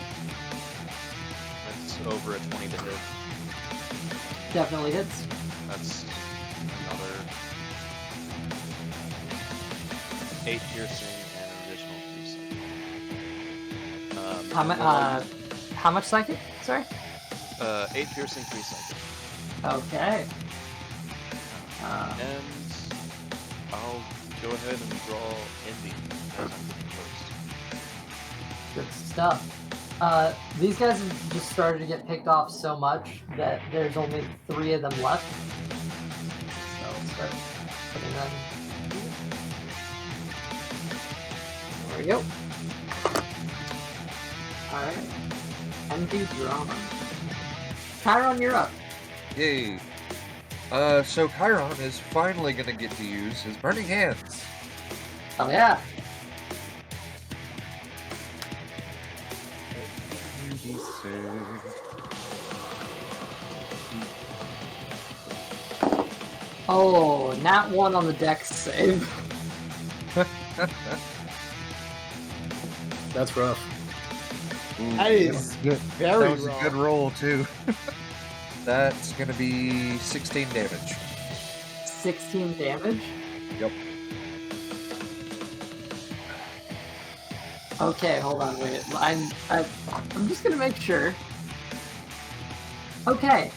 That's over a 20 to hit. Definitely hits. That's another 8 piercing and an additional 3 psychic. How much psychic? Sorry. 8 piercing, 3 psychic. Okay. And I'll go ahead and draw Indy as I'm getting close. Good stuff. These guys have just started to get picked off so much that there's only 3 of them left. So let's start putting them. There we go. Alright. Empty drama. Chiron, you're up. Yay. So Chiron is finally gonna get to use his Burning Hands. Oh yeah. Oh, nat 1 on the dex save. That's rough. That is good. very That was rough. a good roll too. That's gonna be 16 damage. 16 damage? Yep. Okay, hold on, wait. I'm just gonna make sure. Okay.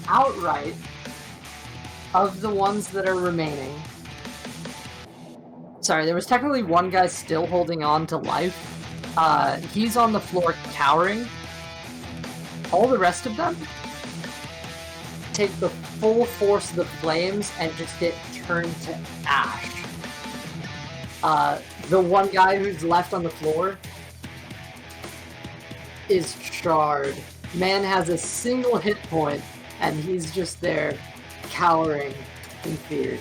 Outright, of the ones that are remaining. Sorry, there was technically one guy still holding on to life. He's on the floor cowering. All the rest of them take the full force of the flames and just get turned to ash. The one guy who's left on the floor is charred. Man has a single hit point, and he's just there, cowering in fear.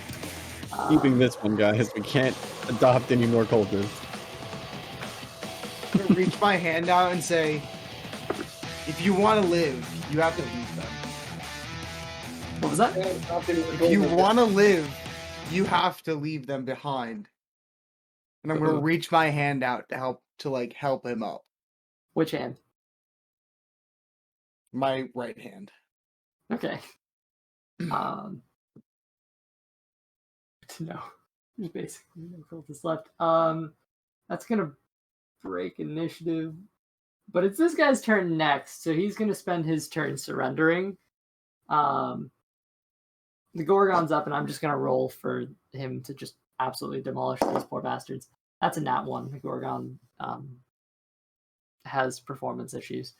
Keeping this one, guys. We can't adopt any more cultists. I'm gonna reach my hand out and say, if you want to live, you have to leave them. What was that? If you want to live, you have to leave them behind. And I'm gonna reach my hand out to help him up. Which hand? My right hand. Okay. No. There's basically no cultists left. That's gonna break initiative. But it's this guy's turn next, so he's gonna spend his turn surrendering. The Gorgon's up, and I'm just gonna roll for him to just absolutely demolish these poor bastards. That's a nat 1. The Gorgon has performance issues.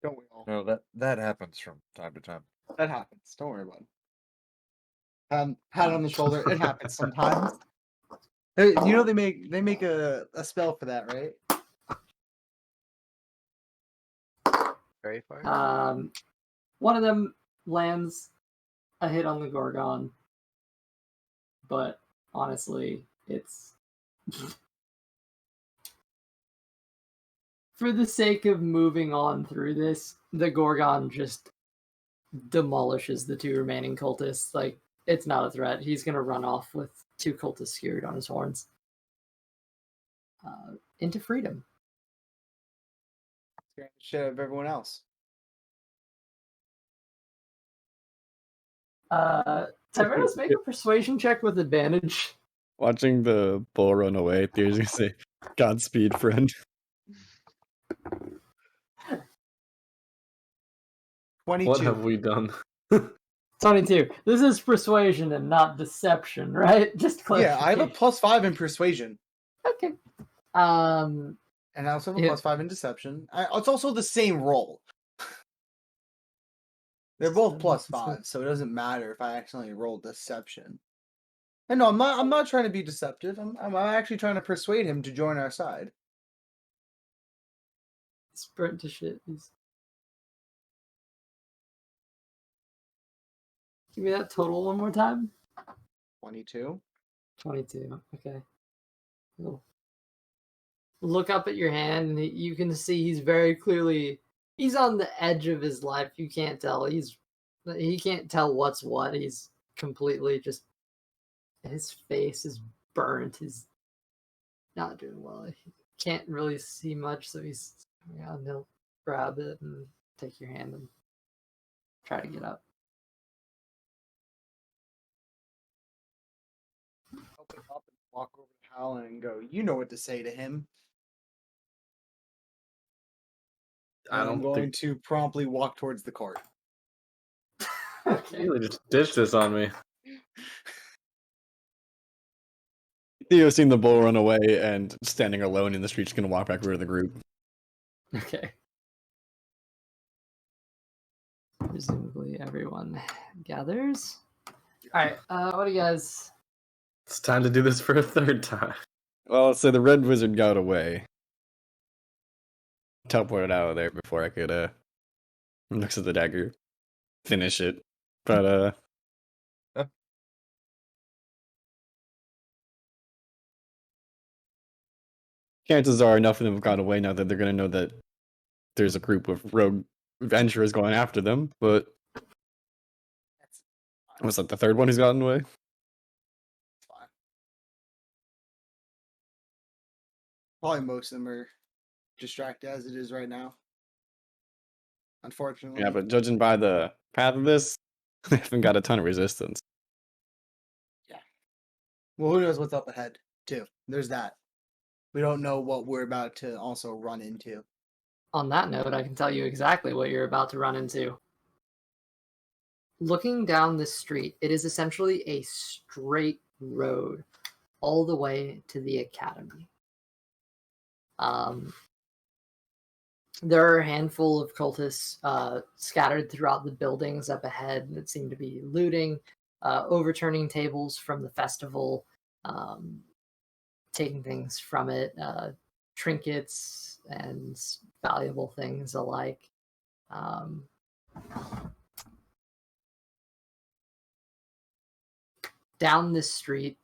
Don't we all? No, that happens from time to time. That happens. Don't worry about it. Pat on the shoulder. It happens sometimes. You know they make a spell for that, right? Very far. One of them lands a hit on the Gorgon, but honestly, it's for the sake of moving on through this, the Gorgon just demolishes the 2 remaining cultists. Like, it's not a threat. He's gonna run off with 2 cultists skewered on his horns. Into freedom. Scaring the shit out of everyone else. Tyrannus, make a persuasion check with advantage. Watching the bull run away, Theo's gonna say, "Godspeed, friend." 22. What have we done? 22. This is persuasion and not deception, right? Just Yeah, I have a clarification. +5 in persuasion. Okay. And I also have a Yeah. +5 in deception. It's also the same roll. They're both +5, so it doesn't matter if I accidentally roll deception. And no, I'm not trying to be deceptive. I'm actually trying to persuade him to join our side. Sprint to shit. Give me that total one more time. 22. 22. Okay. Cool. Look up at your hand, and you can see he's very clearly. He's on the edge of his life. You can't tell. He can't tell what's what. He's completely just. His face is burnt. He's not doing well. He can't really see much, so he's Yeah, and he'll grab it and take your hand and try to get up. Help him up and walk over to Hal and go, you know what to say to him. I And I'm don't going think to promptly walk towards the cart. Okay. you really just ditched this on me. Theo's seen the bull run away and standing alone in the street, just gonna walk back over to the group. Okay. Presumably everyone gathers. Alright, what do you guys... It's time to do this for a third time. Well, so the red wizard got away. Teleported out of there before I could looks at the dagger, finish it. But chances are enough of them have gone away now that they're gonna know that there's a group of rogue adventurers going after them. But was that the third one who's gotten away? Fine. Probably most of them are distracted as it is right now. Unfortunately. Yeah, but judging by the path of this, they haven't got a ton of resistance. Well, who knows what's up ahead, too. There's that. We don't know what we're about to also run into. On that note, I can tell you exactly what you're about to run into. Looking down this street, it is essentially a straight road all the way to the academy. There are a handful of cultists scattered throughout the buildings up ahead that seem to be looting, overturning tables from the festival, taking things from it, trinkets and valuable things alike. Down this street,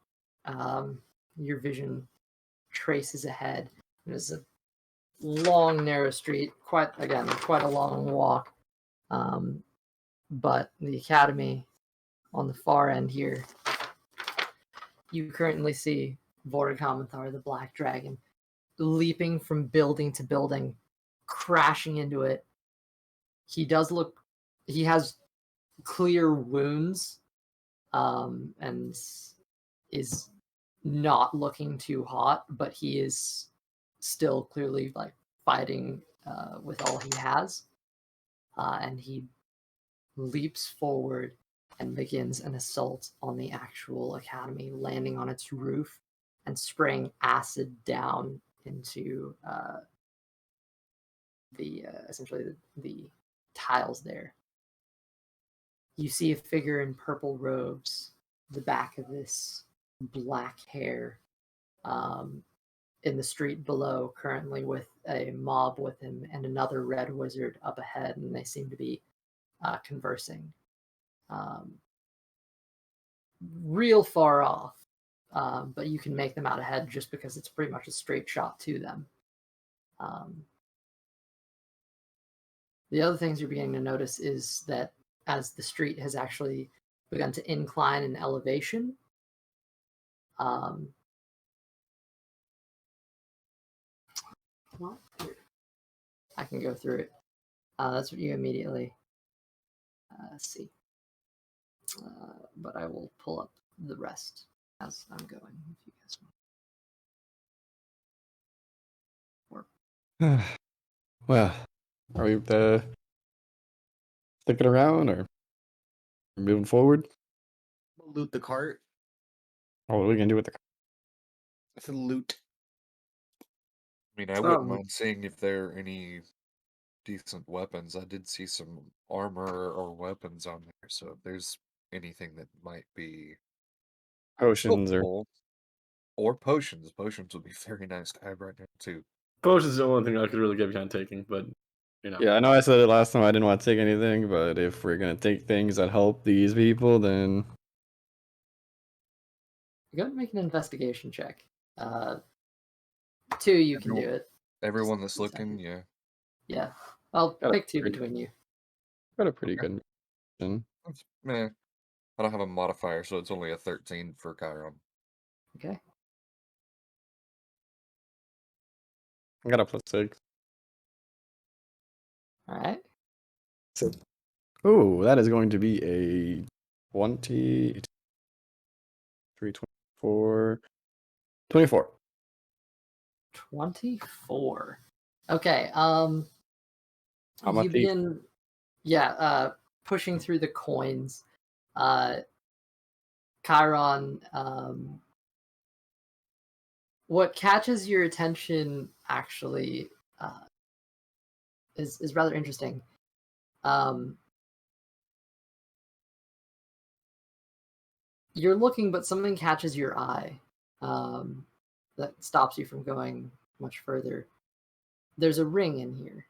your vision traces ahead. There's a long, narrow street, quite a long walk. But the academy on the far end here, you currently see Vortigamathar, the Black Dragon, leaping from building to building, crashing into it. He has clear wounds, and is not looking too hot, but he is still clearly like fighting with all he has. And he leaps forward and begins an assault on the actual academy, landing on its roof and spraying acid down into essentially the tiles there. You see a figure in purple robes, the back of this black hair, in the street below, currently with a mob with him and another red wizard up ahead, and they seem to be conversing. Real far off, but you can make them out ahead just because it's pretty much a straight shot to them. The other things you're beginning to notice is that as the street has actually begun to incline in elevation, I can go through it. That's what you immediately see. But I will pull up the rest as I'm going, if you guys want. Well, are we sticking around or moving forward? We'll loot the cart. Oh, what are we gonna do with the? It's a loot. I mean, I wouldn't mind seeing if there are any decent weapons. I did see some armor or weapons on there, so if there's anything that might be Potions helpful, or potions. Potions would be very nice to have right now too. Potion's the only thing I could really get behind taking, but you know. Yeah, I know I said it last time I didn't want to take anything, but if we're gonna take things that help these people, then You got to make an investigation check. 2, you can do it. Everyone that's Just a second. looking, yeah. Yeah. I'll Got a pick 2 pretty- between you. got a pretty good. Mission. Meh. I don't have a modifier, so it's only a 13 for Chiron. Okay. I got a +6. All right. Oh, that is going to be a 20, 24. 24. Okay. I'm a You thief. begin, pushing through the coins. Chiron, what catches your attention actually is rather interesting. You're looking, but something catches your eye that stops you from going much further. There's a ring in here.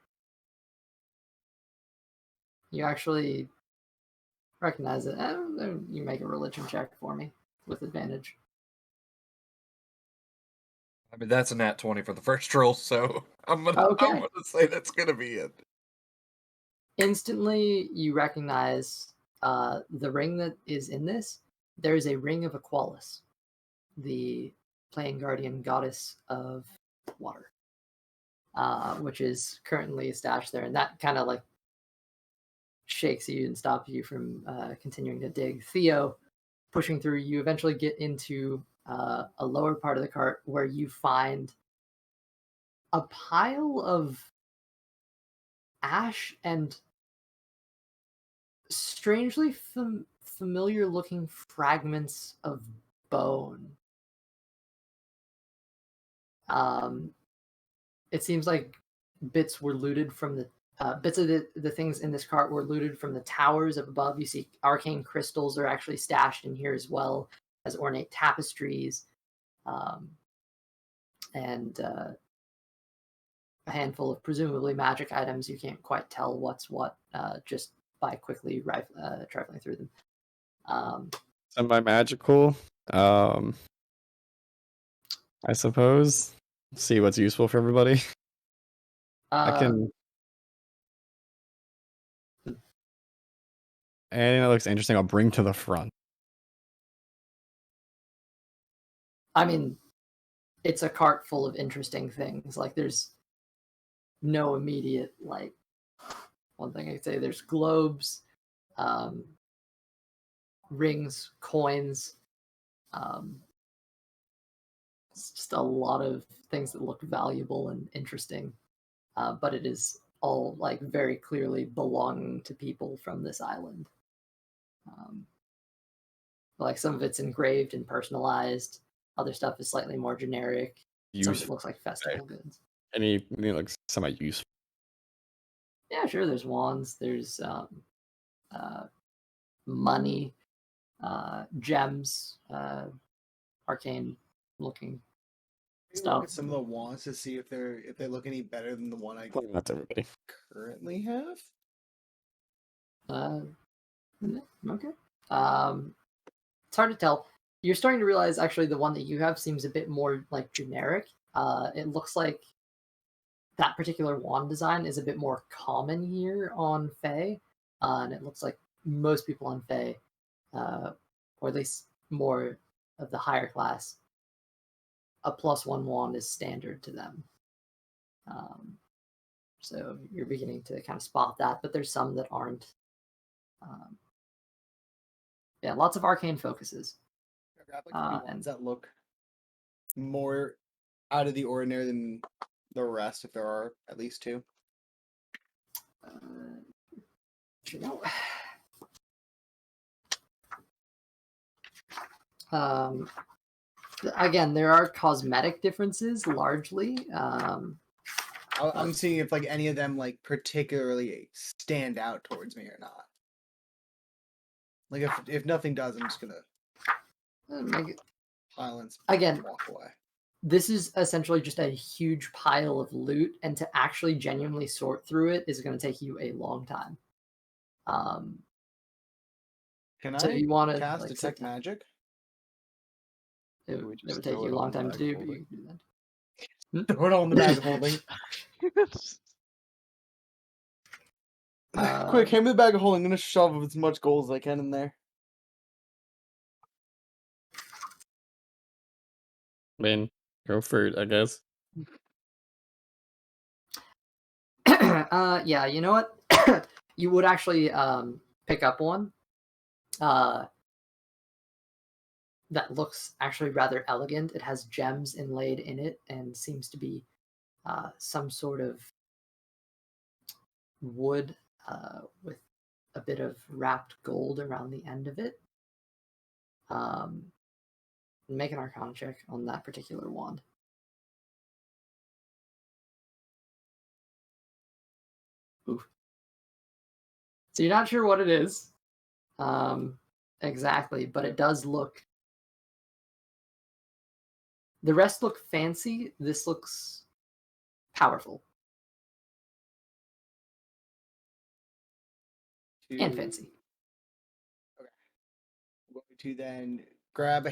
You actually recognize it. You make a religion check for me with advantage. I mean, that's a nat 20 for the first roll, so I'm gonna Okay. say that's gonna be it. Instantly, you recognize the ring that is in this. There is a ring of Aqualis, the playing guardian goddess of water, which is currently stashed there, and that kind of like shakes you and stops you from continuing to dig. Theo, pushing through, you eventually get into a lower part of the cart where you find a pile of ash and strangely familiar looking fragments of bone. It seems like bits were looted from the bits of the things in this cart were looted from the towers up above. You see arcane crystals are actually stashed in here as well as ornate tapestries, and a handful of presumably magic items. You can't quite tell what's what just by quickly trifling through them. Semi-magical. I suppose. See what's useful for everybody. I can. Anything that looks interesting, I'll bring to the front. I mean, it's a cart full of interesting things. Like, there's no immediate, like, one thing I could say, there's globes, rings, coins, it's just a lot of things that look valuable and interesting. But it is all, like, very clearly belonging to people from this island. Like, some of it's engraved and personalized. Other stuff is slightly more generic. Some of it Useful. looks like festival goods. Anything that looks semi-useful. Yeah, sure. There's wands. There's money, gems, arcane looking Maybe look stuff. at some of the wands to see if they look any better than the one I That's everybody. currently have. Okay. It's hard to tell. You're starting to realize actually the one that you have seems a bit more like generic. It looks like that particular wand design is a bit more common here on Fae, and it looks like most people on Fae, or at least more of the higher class, a +1 wand is standard to them. So you're beginning to kind of spot that, but there's some that aren't. Yeah, lots of arcane focuses. Grab like And ones that look more out of the ordinary than the rest, if there are at least two. you know, again, there are cosmetic differences largely. I'm seeing if like any of them like particularly stand out towards me or not. Like if nothing does, I'm just gonna silence Again, and walk away. This is essentially just a huge pile of loot, and to actually genuinely sort through it is going to take you a long time. Can So I you want to cast like detect magic? It We would just take throw you it a long on the time to bag do, of but you holding. can do that. Throw it all in the bag of holding. Quick, hand me the bag of holding. I'm gonna shove as much gold as I can in there. I mean, go for it, I guess. Yeah, you know what? You would actually pick up one that looks actually rather elegant. It has gems inlaid in it and seems to be some sort of wood with a bit of wrapped gold around the end of it. Make an Arcana check on that particular wand. Oof. So you're not sure what it is exactly, but it does look. The rest look fancy. This looks powerful and fancy. Okay. I'm going to then grab,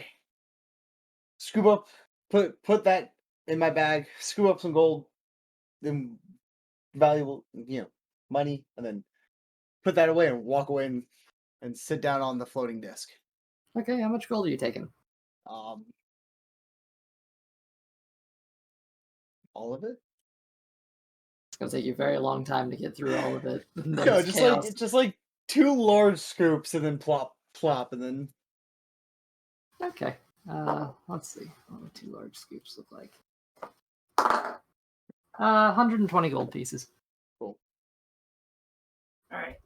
scoop up, put that in my bag, scoop up some gold, then valuable, money, and then put that away and walk away and sit down on the floating disc. Okay, how much gold are you taking? All of it? It's gonna take you a very long time to get through all of it. No, just like 2 large scoops and then plop, and then. Okay. Let's see. What would 2 large scoops look like? 120 gold pieces. Cool. All right.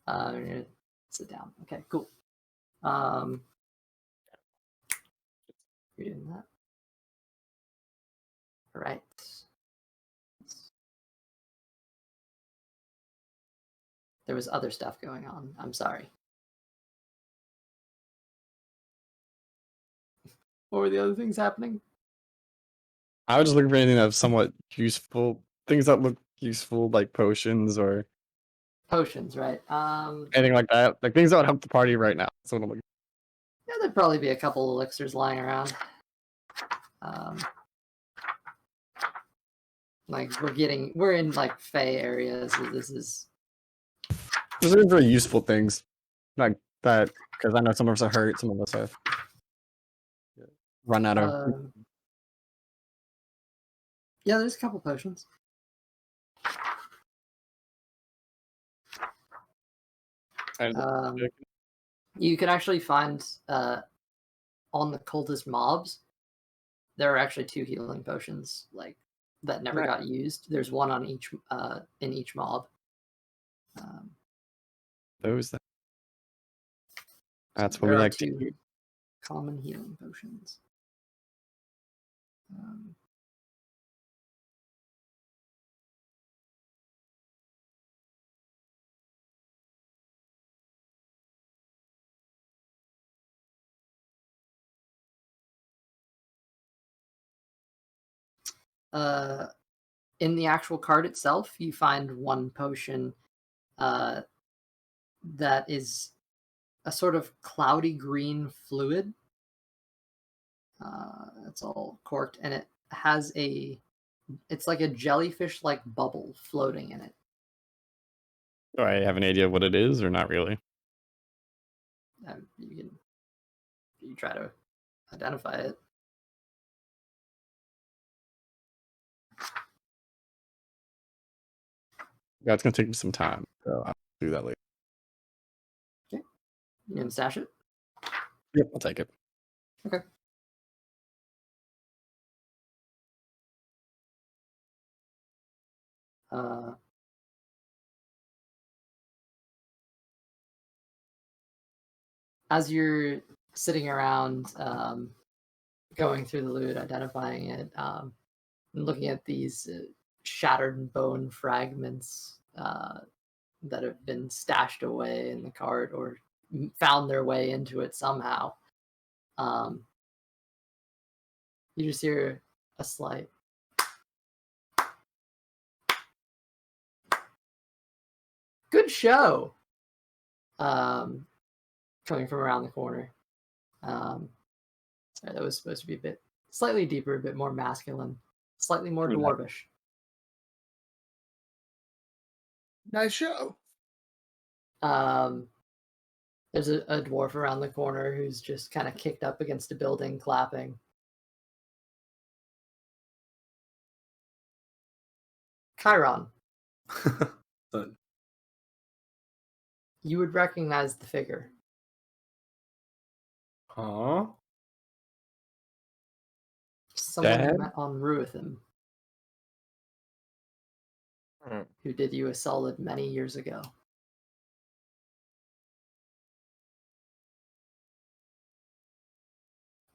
I'm gonna sit down. Okay, cool. You're doing that. All right. There was other stuff going on. I'm sorry. What were the other things happening? I was just looking for anything that's somewhat useful, things that look useful, like potions or Potions, right? anything like that, like things that would help the party right now. That's what I'm looking. Yeah, there'd probably be a couple elixirs lying around. Like we're in like Fey areas. So this is. Just looking for useful things, like that, because I know some of us are hurt, some of us have run out of. Yeah, there's a couple potions. You can actually find on the cultist mobs, there are actually 2 healing potions like that never got used. There's one on each in each mob. That's what we like to do. Common healing potions. In the actual card itself, you find 1 potion that is a sort of cloudy green fluid. It's all corked, and it has it's like a jellyfish-like bubble floating in it. Do I have an idea what it is, or not really? You try to identify it. That's gonna take me some time, so I'll do that later. Okay, you gonna stash it? Yep, I'll take it. Okay. As you're sitting around, going through the loot, identifying it, and looking at these shattered bone fragments that have been stashed away in the cart or found their way into it somehow, you just hear a slight "Good show" coming from around the corner. Sorry, that was supposed to be a bit slightly deeper, a bit more masculine, slightly more dwarvish. Nice show. There's a dwarf around the corner who's just kind of kicked up against a building, clapping. Chiron, But- you would recognize the figure. Huh? Someone you Dad? met en route with him, Hmm. who did you a solid many years ago.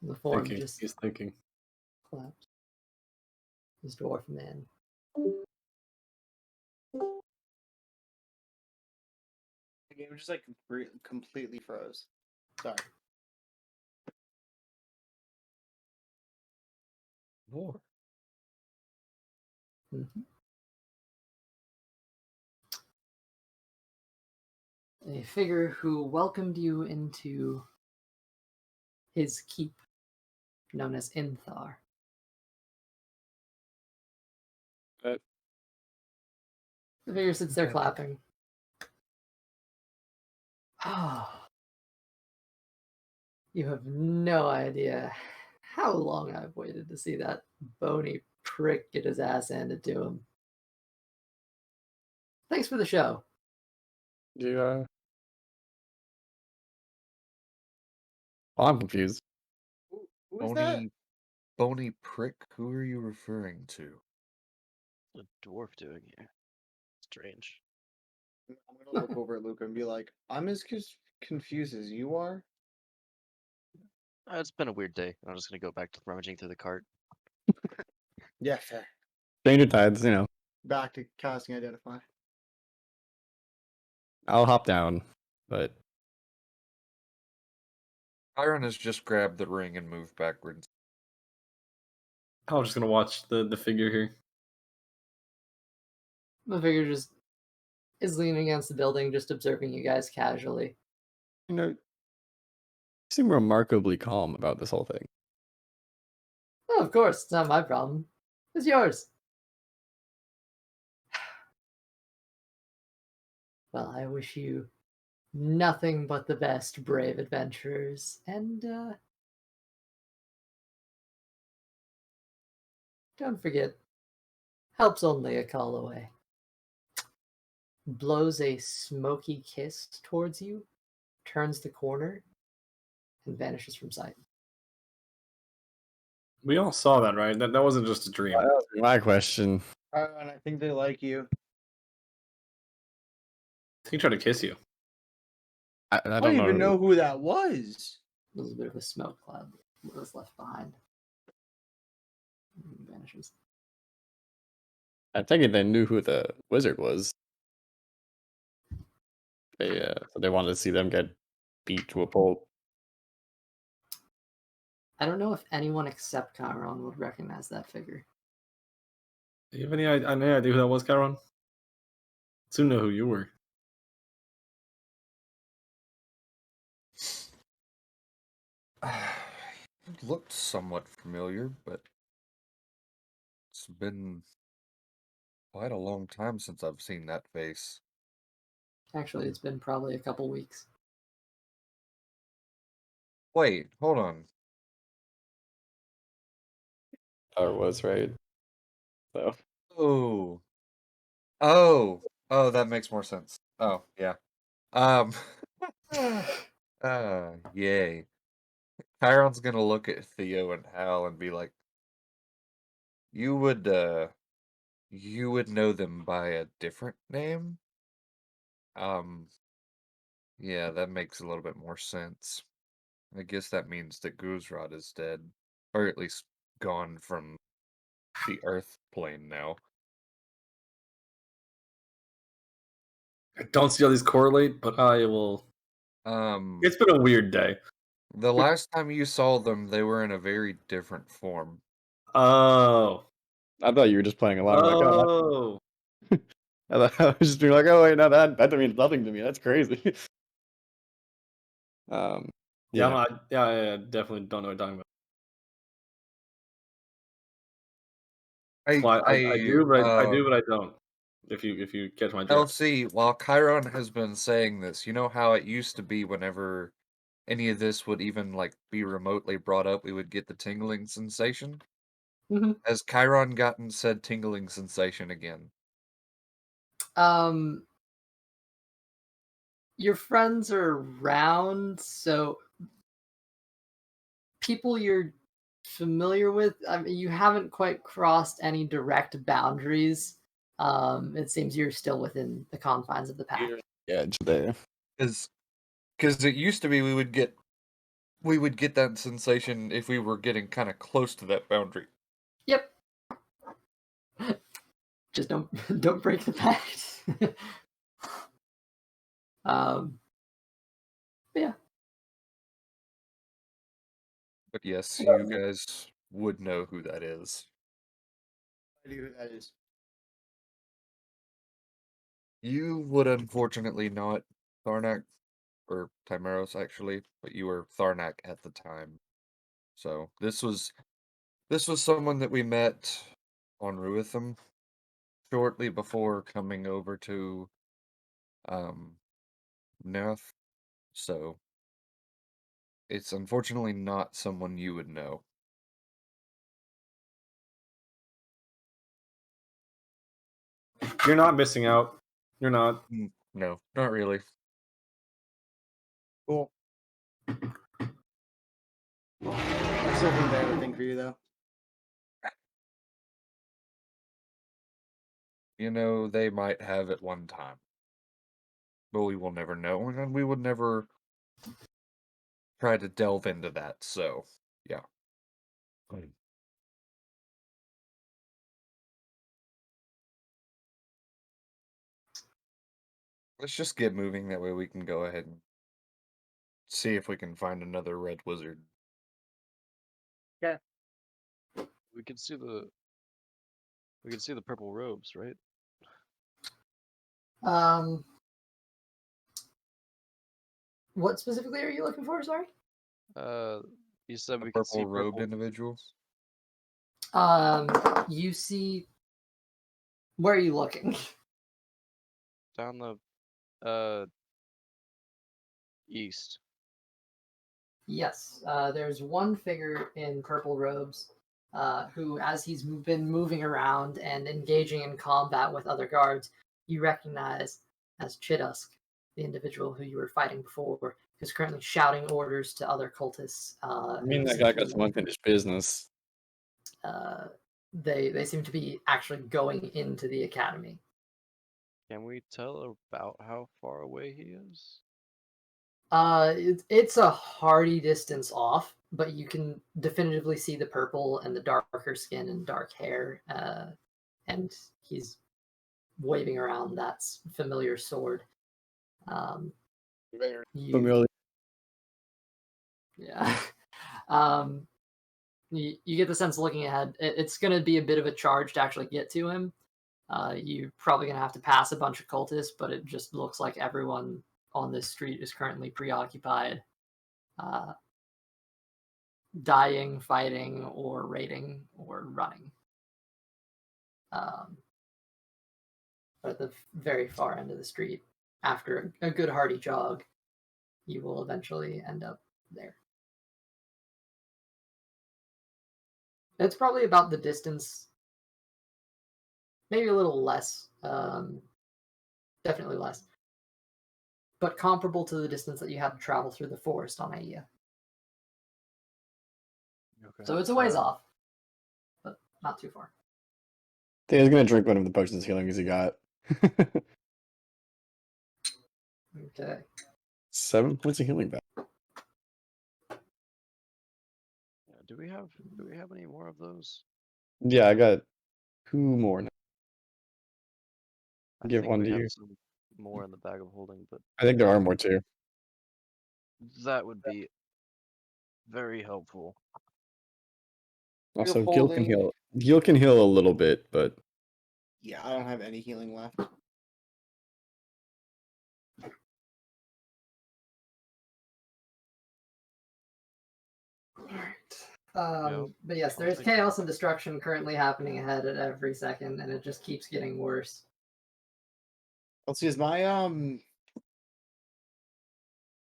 The form Thinking. just He's thinking. collapsed. This dwarf man. The game just like completely froze. Sorry. More. Mhm. A figure who welcomed you into his keep, known as Inthar. But The figure sits there Okay. clapping. You have no idea how long I've waited to see that bony prick get his ass handed to him. Thanks for the show. do you, I'm confused. Who is that? Bony prick? Who are you referring to? What's a dwarf doing here? Strange. I'm gonna look over at Luca and be like, I'm as confused as you are. It's been a weird day. I'm just gonna go back to rummaging through the cart. Yeah, fair. Danger tides, you know. Back to casting identify. I'll hop down, but Chiron has just grabbed the ring and moved backwards. I was just gonna watch the figure here. The figure just is leaning against the building, just observing you guys casually. you know, you seem remarkably calm about this whole thing. Oh, of course, it's not my problem. It's yours. Well, I wish you nothing but the best, brave adventurers, and don't forget, help's only a call away. Blows a smoky kiss towards you, turns the corner, and vanishes from sight. We all saw that, right? That wasn't just a dream. That was my question. And I think they like you. He tried to kiss you. I I don't don't even know. know who that was. There's a bit of a smoke cloud that was left behind. And vanishes. I think they knew who the wizard was. So they wanted to see them get beat to a pulp. I don't know if anyone except Chiron would recognize that figure. Do you have any idea who that was, Chiron? Soon know who you were. It looked somewhat familiar, but it's been quite a long time since I've seen that face. Actually, it's been probably a couple weeks. Wait, hold on. Or was, right? So Oh. Oh, that makes more sense. Oh, yeah. Um yay. Chiron's gonna look at Theo and Hal and be like, you would know them by a different name? Yeah, that makes a little bit more sense. I guess that means that Guzrod is dead. Or at least gone from the Earth plane now. I don't see how these correlate, but I will. It's been a weird day. The last time you saw them, they were in a very different form. Oh. I thought you were just playing along. Like, Oh. I was just being like, oh wait, no, that means nothing to me. That's crazy. Yeah, I definitely don't know what you're talking about. Well, I do, but I don't. If you catch my drift. LC, while Chiron has been saying this, you know how it used to be whenever any of this would even like be remotely brought up, we would get the tingling sensation? Mm-hmm. Has Chiron gotten said tingling sensation again? Your friends are around, so people you're familiar with, I mean, you haven't quite crossed any direct boundaries. It seems you're still within the confines of the pack. You're edge there. Because it used to be we would get that sensation if we were getting kind of close to that boundary. Yep. Just don't break the pact. But yeah. But yes, you guys would know who that is. I do who that is. You would unfortunately not, Tharnak, or Timeros actually, but you were Tharnak at the time. So this was someone that we met on Ruitham shortly before coming over to Neth. So it's unfortunately not someone you would know. You're not missing out. You're not. No, not really. Cool. I still think they have a thing for you, though. You know, they might have at one time. But we will never know, and we would never try to delve into that, so, yeah. Let's just get moving, that way we can go ahead and see if we can find another red wizard. We can see the purple robes, right? What specifically are you looking for? Sorry. You said A we can see purple robed purple. individual? You see. Where are you looking? Down the east. Yes, there's one figure in purple robes who, as he's been moving around and engaging in combat with other guards, you recognize as Chidusk, the individual who you were fighting before, who's currently shouting orders to other cultists. I mean, that guy got some unfinished business. They seem to be actually going into the academy. Can we tell about how far away he is? It's a hardy distance off, but you can definitively see the purple and the darker skin and dark hair, and he's waving around that familiar sword. Very You, familiar. yeah. You get the sense looking ahead, it's going to be a bit of a charge to actually get to him. You're probably going to have to pass a bunch of cultists, but it just looks like everyone on this street is currently preoccupied dying, fighting, or raiding, or running. But at the very far end of the street, after a good hearty jog, you will eventually end up there. It's probably about the distance, maybe a little less, definitely less, but comparable to the distance that you had to travel through the forest on Aia. Okay. So it's a ways off, but not too far. I think he's gonna drink one of the potions of healing as he got. Okay. 7 points of healing back. Yeah, do we have any more of those? Yeah, I got 2 more now. I Give think one we to have you. some more in the bag of holding, but I think there are more too. that would be very helpful. Also, Gil can holding- heal. Gil can heal a little bit, but Yeah, I don't have any healing left. But yes, there's chaos and destruction currently happening ahead at every second, and it just keeps getting worse. Let's see, is my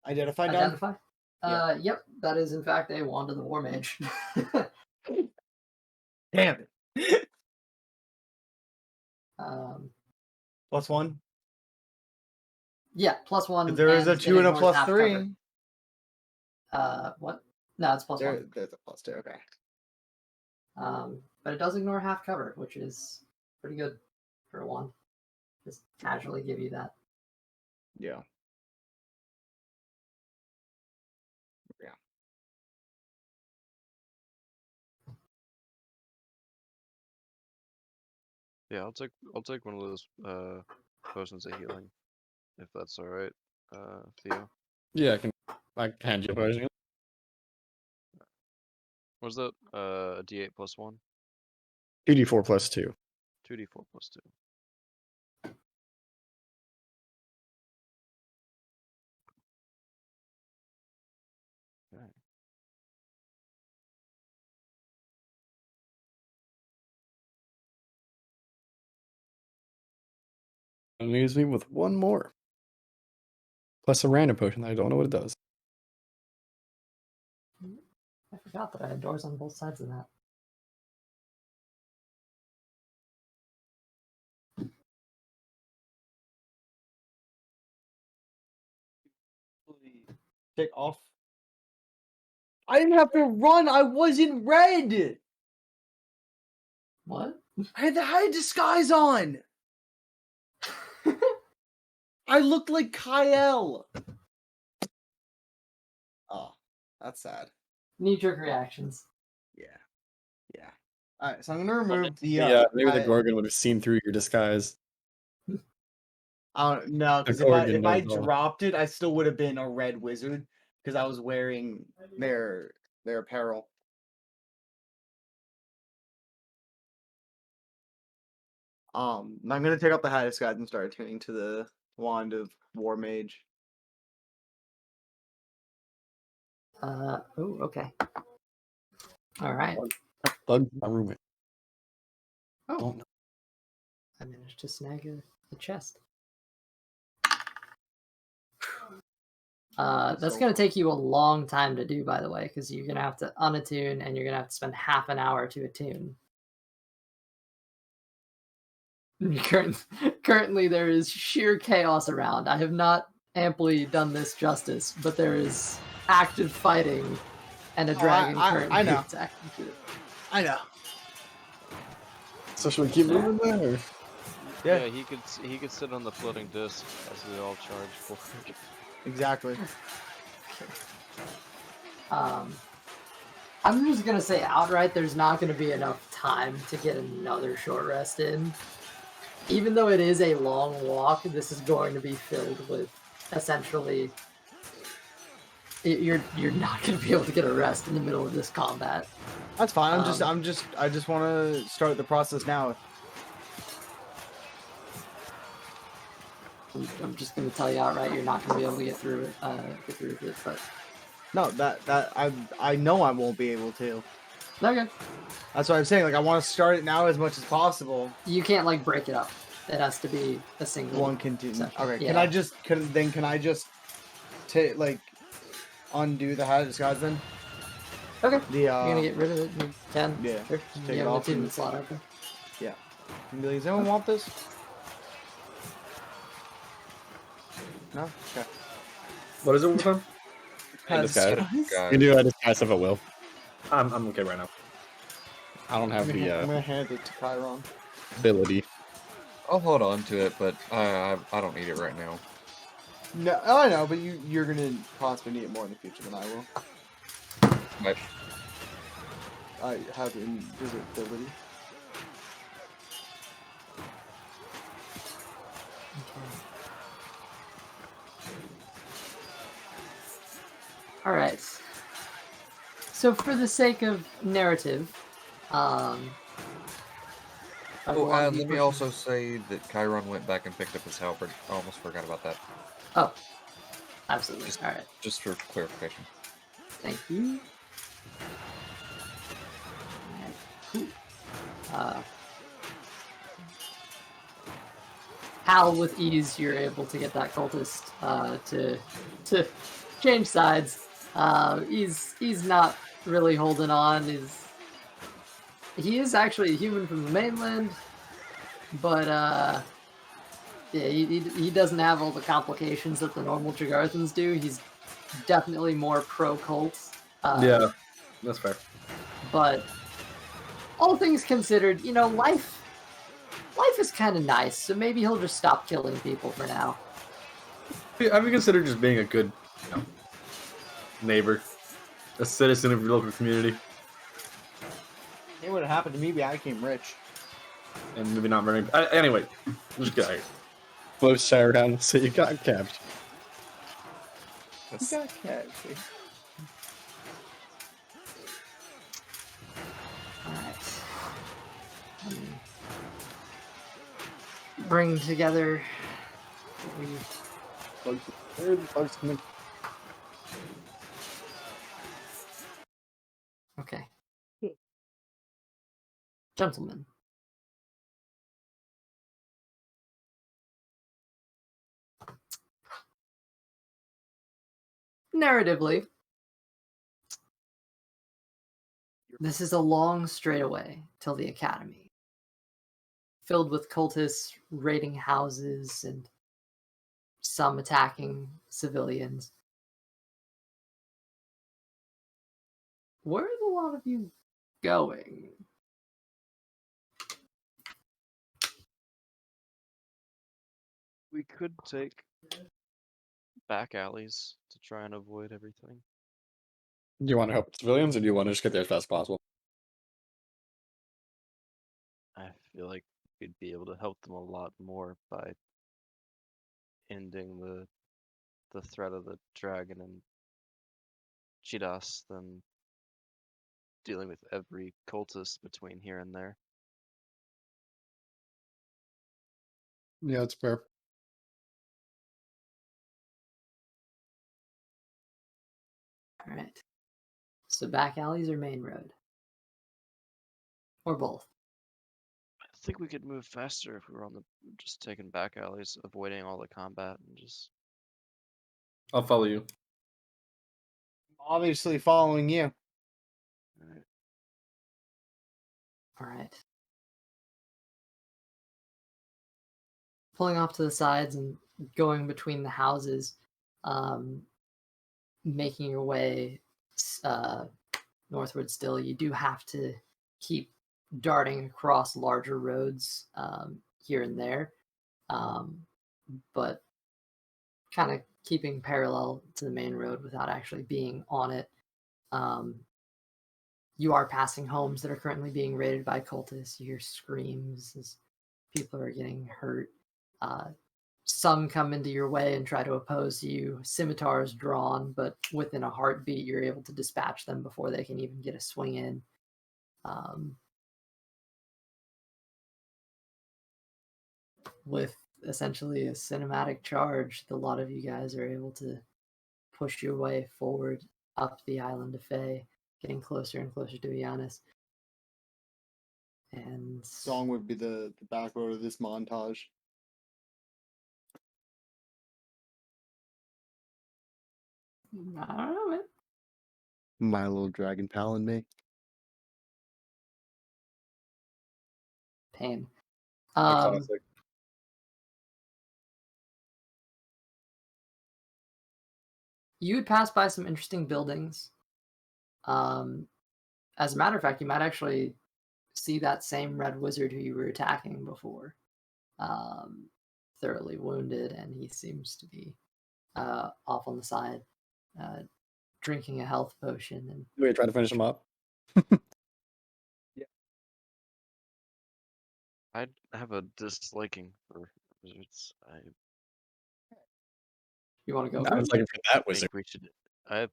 identify done? Identify? Yep, that is in fact a Wand of the War Mage. Damn it. +1. Yeah, +1. There is a and 2 and a ignores half +3. cover. What? No, it's +1. There's a +2. Okay. But it does ignore half cover, which is pretty good for a 1. Just casually give you that. Yeah. Yeah. Yeah, I'll take one of those potions of healing, if that's all right, Theo. Yeah, I can hand you a potion. What was that? A D8 +1, 2d4 plus 2. 2d4 +2. Okay. It leaves me with one more. Plus a random potion that I don't know what it does. I forgot that I had doors on both sides of that. Take off. I didn't have to run. I was in red. What? I had the high disguise on. I looked like Kyle. Oh, that's sad. Knee-jerk reactions. Yeah. Yeah. All right, so I'm gonna remove the. Yeah, maybe the high- Gorgon would have seen through your disguise. No, because The if Gorgon I knows all. dropped it, I still would have been a red wizard because I was wearing their apparel. I'm gonna take out the high disguise and start turning to the wand of War Mage. Oh, okay. All right. Bug my roommate. Oh, Don't know. I managed to snag a chest. That's So going to take you a long time to do, by the way, because you're going to have to unattune and you're going to have to spend half an hour to attune. Currently, there is sheer chaos around. I have not amply done this justice, but there is active fighting and a dragon currently I know. attacking you. I know. So should we keep moving there? Or? Yeah. Yeah, he could sit on the floating disc as we all charge forward. Exactly. I'm just gonna say outright, there's not gonna be enough time to get another short rest in. Even though it is a long walk, this is going to be filled with essentially. You're not gonna be able to get a rest in the middle of this combat. That's fine. I just want to start the process now. I'm just gonna tell you outright, you're not gonna be able to get through it. But No, that I know I won't be able to. okay, That's what I'm saying. Like I want to start it now as much as possible. you can't like break it up. It has to be a single One continue. session. Okay. Yeah. Can I just take like undo the high disguise then? Okay. The You're gonna get rid of it. You can. yeah, Sure. take You it have off the and- 2-minute slot open. yeah. And be like, does anyone want this? No. Okay. What is it with him? High disguise. disguise? You can do a disguise if it will. I'm okay right now. I don't have I'm the gonna hand it to Chiron. ability. I'll hold on to it, but I don't need it right now. No, I know, but you're gonna possibly need it more in the future than I will. But I have invisibility. All right. So for the sake of narrative, let me also say that Chiron went back and picked up his halberd. I almost forgot about that. Oh, absolutely. Just- All right. Just for clarification. Thank you. Cool. Hal, with ease, you're able to get that cultist to change sides. He's not really holding on. He is actually a human from the mainland, but Yeah, he doesn't have all the complications that the normal Jagarthans do. He's definitely more pro-cult. Yeah, that's fair. But all things considered, you know, life is kind of nice, so maybe he'll just stop killing people for now. Have you considered just being a good, neighbor, a citizen of your local community, It would have happened to me, but I became rich. and maybe not murdering? Anyway, let's get out of here. Blows Shire down, so you got capped. You got catch. Alright. Bring together. Where are the bugs coming? Okay. Gentlemen. Narratively, this is a long straightaway till the academy, filled with cultists raiding houses and some attacking civilians. Where are a lot of you going? We could take back alleys to try and avoid everything. Do you want to help civilians, or do you want to just get there as fast as possible? I feel like we'd be able to help them a lot more by ending the threat of the dragon and Chidas than dealing with every cultist between here and there. Yeah, that's fair. All right. So back alleys or main road? Or both? I think we could move faster if we were on the just taking back alleys, avoiding all the combat, and just. I'll follow you. Obviously following you. Alright. All right. Pulling off to the sides and going between the houses, making your way northward still, you do have to keep darting across larger roads here and there, but kind of keeping parallel to the main road without actually being on it. You are passing homes that are currently being raided by cultists. You hear screams as people are getting hurt. Some come into your way and try to oppose you. Scimitars drawn, but within a heartbeat, you're able to dispatch them before they can even get a swing in. With essentially a cinematic charge, a lot of you guys are able to push your way forward up the island of Fae, getting closer and closer to Giannis. And Song would be the back road of this montage. I don't know, man. My little dragon pal and me. Pain. A classic. You would pass by some interesting buildings. As a matter of fact, you might actually see that same red wizard who you were attacking before, thoroughly wounded, and he seems to be off on the side, drinking a health potion. And We try to finish him up. I have a disliking for wizards. you want to go? I For was it? looking for that I wizard. think we should. I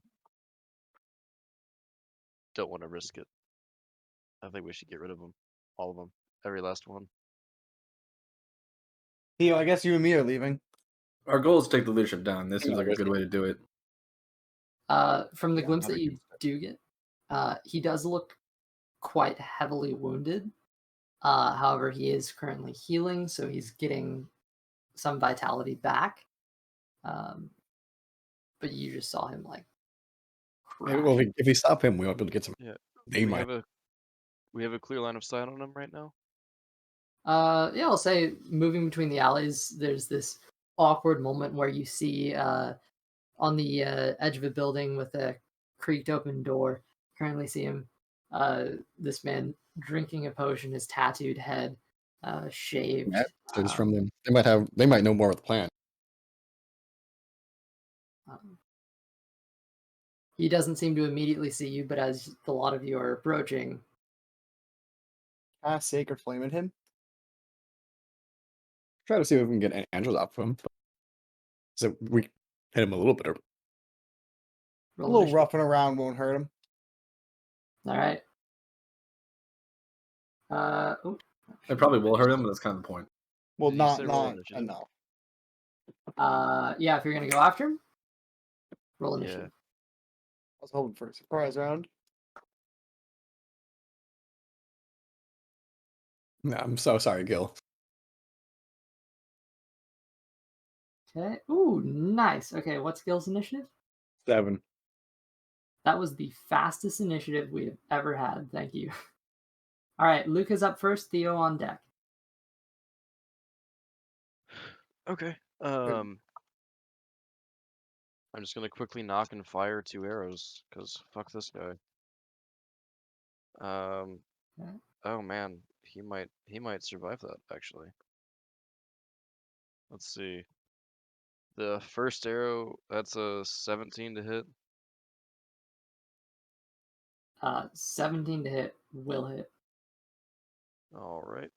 don't want to risk it. I think we should get rid of them, all of them, every last one. Theo, I guess you and me are leaving. Our goal is to take the leadership down. This seems Yeah, like a with good you. way to do it. From the Yeah, glimpse I'm that you do get, he does look quite heavily wounded. However, he is currently healing, so he's getting some vitality back. But you just saw him like crash. Well, if we stop him, we might be able to get some. Yeah. They we might. have a clear line of sight on them right now. Yeah, I'll say moving between the alleys, there's this awkward moment where you see on the edge of a building with a creaked open door. Currently see him, this man drinking a potion, his tattooed head, shaved. Messages from them. They might know more of the plan. He doesn't seem to immediately see you, but as a lot of you are approaching, Cast Sacred Flame at him. Try to see if we can get any angels off of him. So we hit him a little bit. A roll little initiative. roughing around won't hurt him. All right. It probably will hurt him, but that's kind of the point. Well, Did you not say roll not initiative? enough. Yeah, if you're gonna go after him, roll Yeah. initiative. I was hoping for a surprise round. No, I'm so sorry, Gil. Okay. Ooh, nice. Okay, what's Gil's initiative? 7. That was the fastest initiative we've ever had. Thank you. All right, Luca's up first. Theo on deck. Okay. I'm just gonna quickly knock and fire 2 arrows, cause fuck this guy. Okay. Oh man, he might survive that actually. Let's see. The first arrow, that's a 17 to hit. 17 to hit will hit. All right.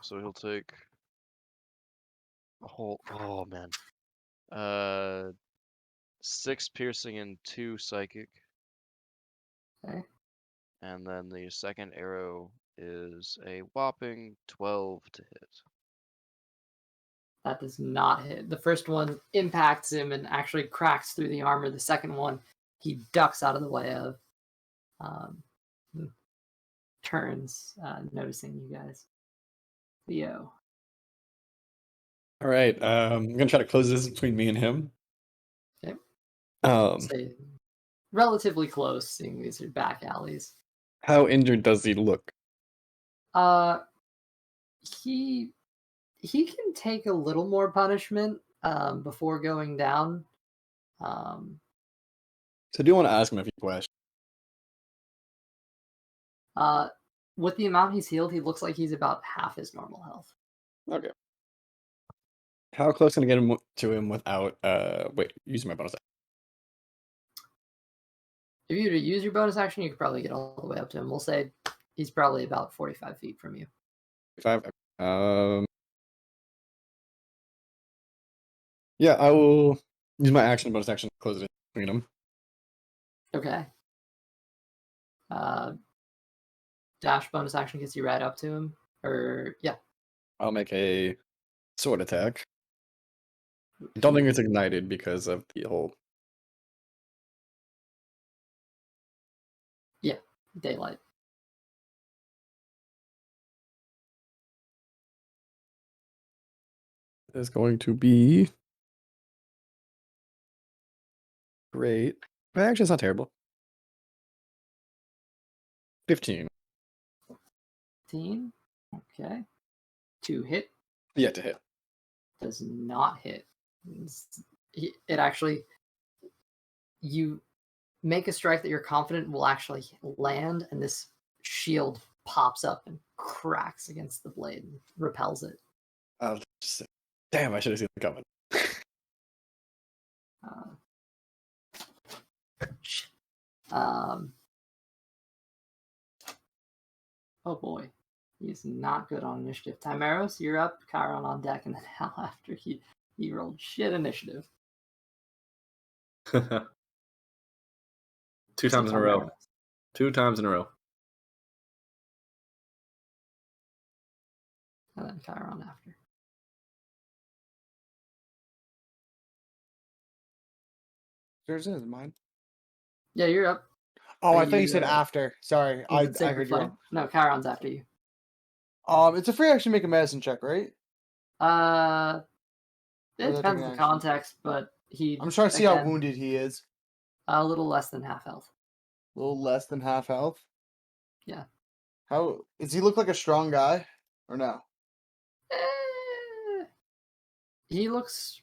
So he'll take a whole. Oh man. 6 piercing and 2 psychic. Okay. And then the second arrow is a whopping 12 to hit. That does not hit. The first one impacts him and actually cracks through the armor. The second one, he ducks out of the way of. Turns, noticing you guys. Theo. All right. I'm gonna try to close this between me and him. Okay. Um, Say relatively close, seeing these are back alleys. how injured does he look? He can take a little more punishment before going down. So I do want to ask him a few questions. With the amount he's healed, he looks like he's about half his normal health. Okay. How close can I get him to him without using my bonus? If you were to use your bonus action, you could probably get all the way up to him. We'll say he's probably about 45 feet from you. 5. Yeah, I will use my bonus action to close it between them. Okay. Dash bonus action gets you right up to him. Or, yeah. I'll make a sword attack. I don't think it's ignited because of the whole. Yeah, daylight. Is going to be great. But actually, it's not terrible. 15. 15. Okay. 2 hit. Yeah, to hit. Does not hit. It actually, you make a strike that you're confident will actually land, and this shield pops up and cracks against the blade and repels it. Damn, I should have seen it coming. Oh boy, he's not good on initiative. Timeros, you're up. Chiron on deck, and then Hal after he rolled shit initiative. 2 times in a row. 2 times in a row. And then Chiron after. Yours is mine. Yeah, you're up. Oh, Are I thought you you, said after. Sorry, Was I it Sacred heard you Flame? wrong. No, Chiron's after you. It's a free action to make a medicine check, right? It Or is that depends on taking the action? context, but he. I'm trying to see how again, wounded he is. A little less than half health. A little less than half health. Yeah. How does he look like a strong guy? or no? He looks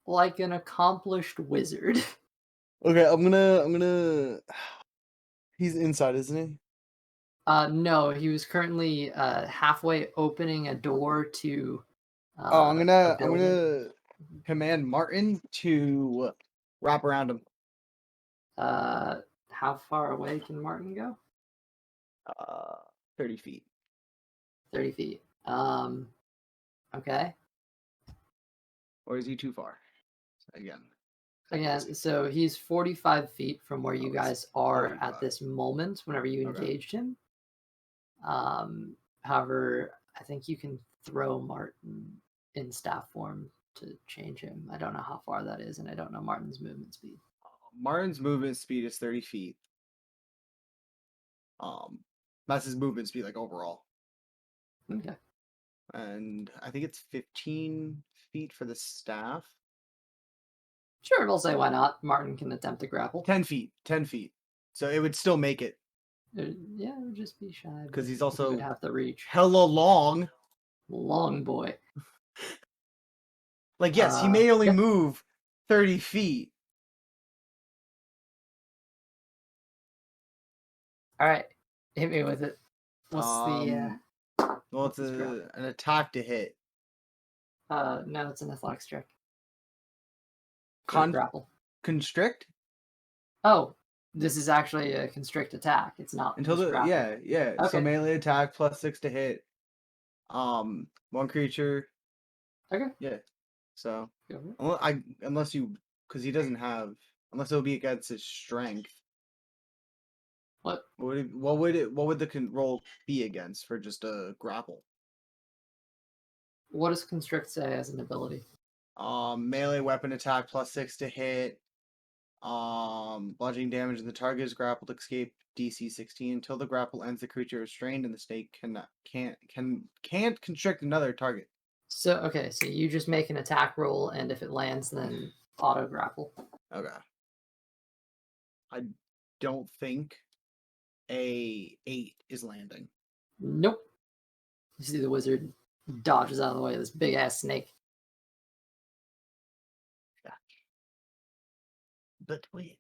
like an accomplished wizard. Okay, I'm gonna. He's inside, isn't he? No, he was currently halfway opening a door to Oh, I'm a building. gonna command Martin to wrap around him. How far away can Martin go? 30 feet. 30 feet. Okay. Or is he too far? Again. Again, so he's 45 feet from where you it's guys are 45. at this moment whenever you Okay. engaged him. However, I think you can throw Martin in staff form to change him. I don't know how far that is, and I don't know Martin's movement speed. Martin's movement speed is 30 feet. That's his movement speed, like overall. Okay. And I think it's 15 feet for the staff. Sure, we'll say why not. Martin can attempt to grapple. 10 feet. 10 feet. So it would still make it. Yeah, it would just be shy. Because but he's he also would have to reach. hella long. Long boy. Like, yes, he may only Yep. move 30 feet. All right, hit me with it. What's the? Well, what's it's his grapple? an attack to hit. No, it's an athletics check. For Con grapple. constrict Oh, this is actually a constrict attack. It's not until just the grapple. yeah. So Okay. melee attack +6 to hit. One creature. Okay. Yeah. So Go for it. unless you, because he doesn't have, unless it'll be against his strength. What? What would the roll be against for just a grapple? What does constrict say as an ability? Melee weapon attack +6 to hit. Bludgeoning damage and the target is grappled, escape DC 16 until the grapple ends. The creature is restrained and the snake can't constrict another target. So okay, so you just make an attack roll, and if it lands, then auto grapple. Okay. I don't think a 8 is landing. Nope. You see the wizard dodges out of the way of this big ass snake. But wait.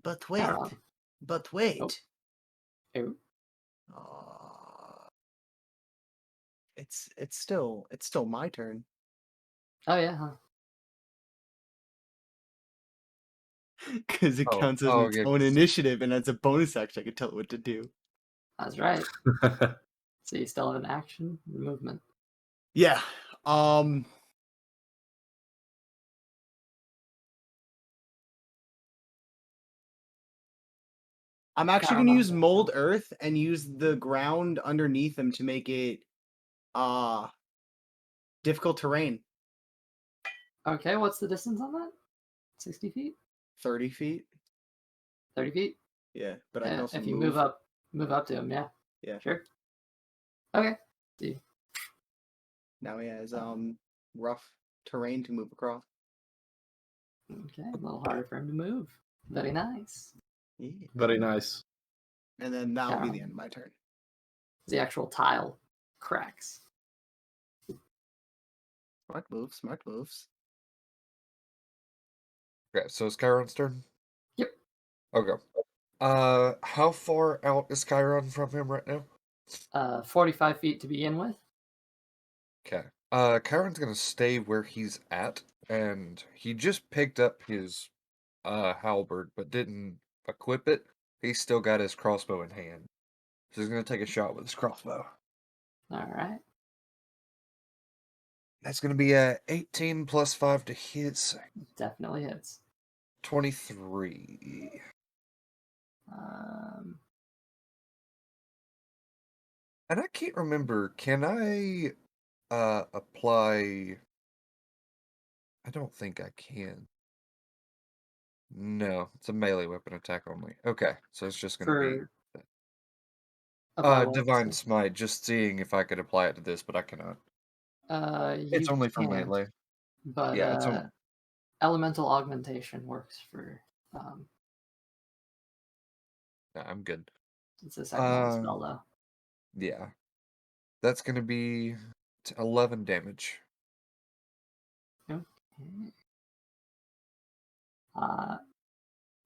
But Hold on. But wait. Oh. It's still my turn. Oh yeah, huh? Because it counts as its yeah, own initiative, and as a bonus action, I can tell it what to do. That's right. So you still have an action movement. Yeah. I'm actually going to use mold earth and use the ground underneath them to make it difficult terrain. Okay, what's the distance on that? 60 feet? 30 feet. 30 feet? Yeah, but I can also if you move up to him, yeah. Yeah. Sure. Okay. See. Now he has rough terrain to move across. Okay, a little harder for him to move. Very nice. Yeah. Very nice. And then that'll be the end of my turn. The actual tile cracks. Smart moves, smart moves. Okay, so it's Chiron's turn? Yep. Okay. How far out is Chiron from him right now? 45 feet to begin with. Okay. Chiron's gonna stay where he's at, and he just picked up his halberd, but didn't equip it. He's still got his crossbow in hand. So he's gonna take a shot with his crossbow. All right. That's gonna be a 18 plus 5 to hit, so Definitely hits. 23. And I can't remember, can I apply... I don't think I can. No, it's a melee weapon attack only. Okay, so it's just gonna be apply what, Divine so- Smite, just seeing if I could apply it to this, but I cannot. It's you only for can't, melee. but Yeah, it's only... elemental augmentation works for. Nah, I'm good. It's a second level spell though. Yeah. That's going to be 11 damage. Okay.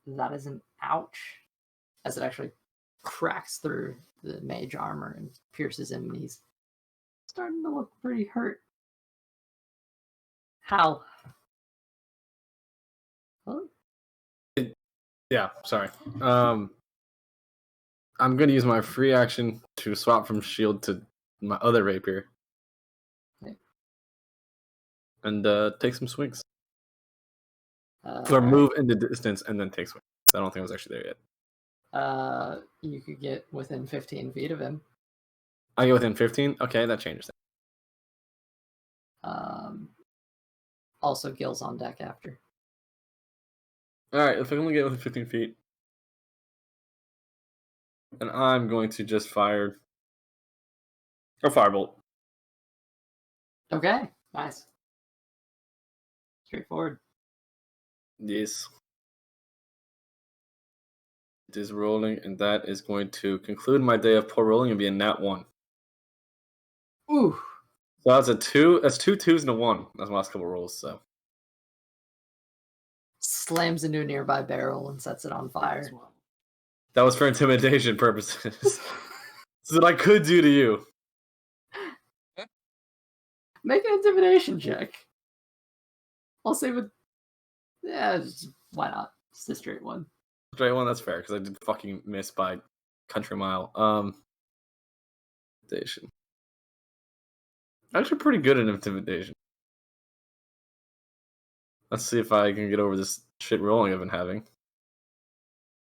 That is an ouch, as it actually cracks through the mage armor and pierces him, and he's starting to look pretty hurt. How? Huh? Yeah, sorry. I'm gonna use my free action to swap from shield to my other rapier. Okay. And take some swings. Or Alright. move into distance and then take swings. I don't think I was actually there yet. You could get within 15 feet of him. I get within 15? Okay, that changes. Also, Gil's on deck after. Alright, if I only get within 15 feet. And I'm going to just fire a firebolt. Okay, nice. Straightforward. Yes. It is rolling, and that is going to conclude my day of poor rolling and be a nat 1. Ooh. So that's a 2. That's 2 2s and a 1. That's my last couple rolls, so. Slams into a nearby barrel and sets it on fire. That was for intimidation purposes. That's what I could do to you. Make an intimidation check. I'll say with... Yeah, why not? It's a straight one. Straight one, that's fair, because I did fucking miss by country mile. Intimidation. Actually pretty good at intimidation. Let's see if I can get over this shit rolling I've been having.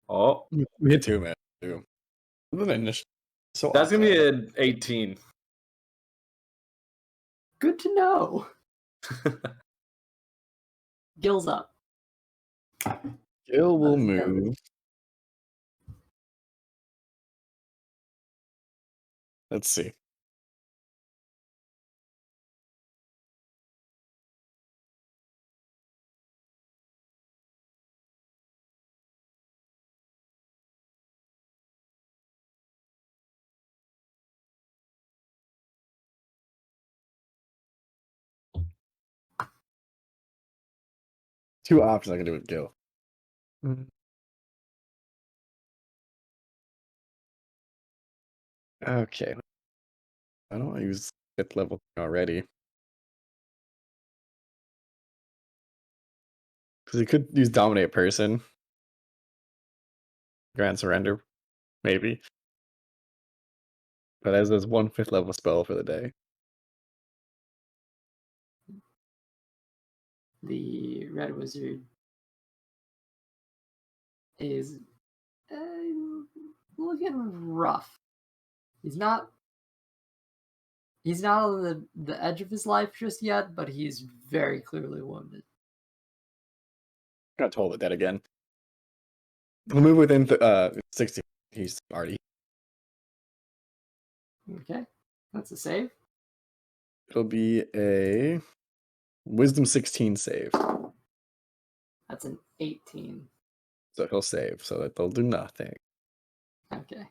Oh. Me too, man. Too. So That's gonna be an 18. Good to know. Gil's up. Gil will move. Let's see. Two options I can do with Gil. Okay. I don't want to use 5th level already. Because he could use Dominate Person. Grand Surrender. Maybe. But as there's one 5th level spell for the day. The red wizard is looking rough. He's not on the edge of his life just yet, but he's very clearly wounded. I'm gonna toll it dead again. We'll move within 60. He's already. Okay, that's a save. It'll be a Wisdom 16 save. That's an 18. So he'll save, so that they'll do nothing. Okay.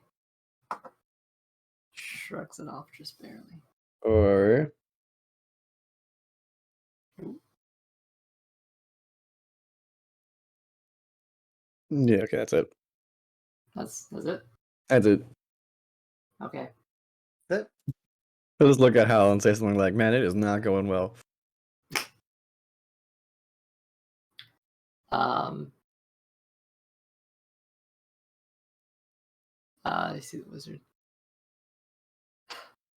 Shrugs it off just barely. Or yeah, okay, that's it. That's it. That's it. Okay. He'll just look at Hal and say something like, "Man, it is not going well." I see the wizard.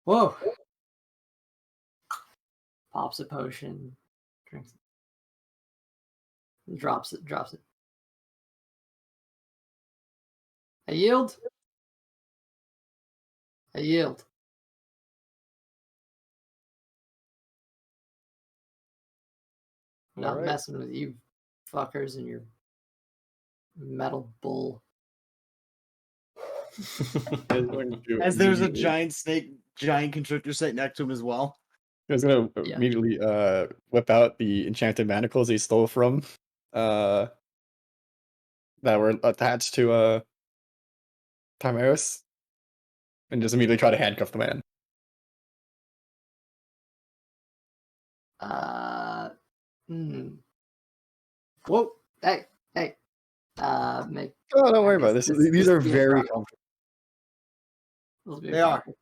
Whoa! Pops a potion, drinks it, drops it. I yield. I'm not Alright. messing with you fuckers and your metal bull. As there's a giant snake, giant constrictor sitting next to him as well. He was gonna Yeah. immediately whip out the enchanted manacles he stole from that were attached to Timaris and just immediately try to handcuff the man. Hmm. Whoa! Hey! Make. Oh, don't I worry about guess it. These are be a very problem. comfortable. This will be a They are. problem.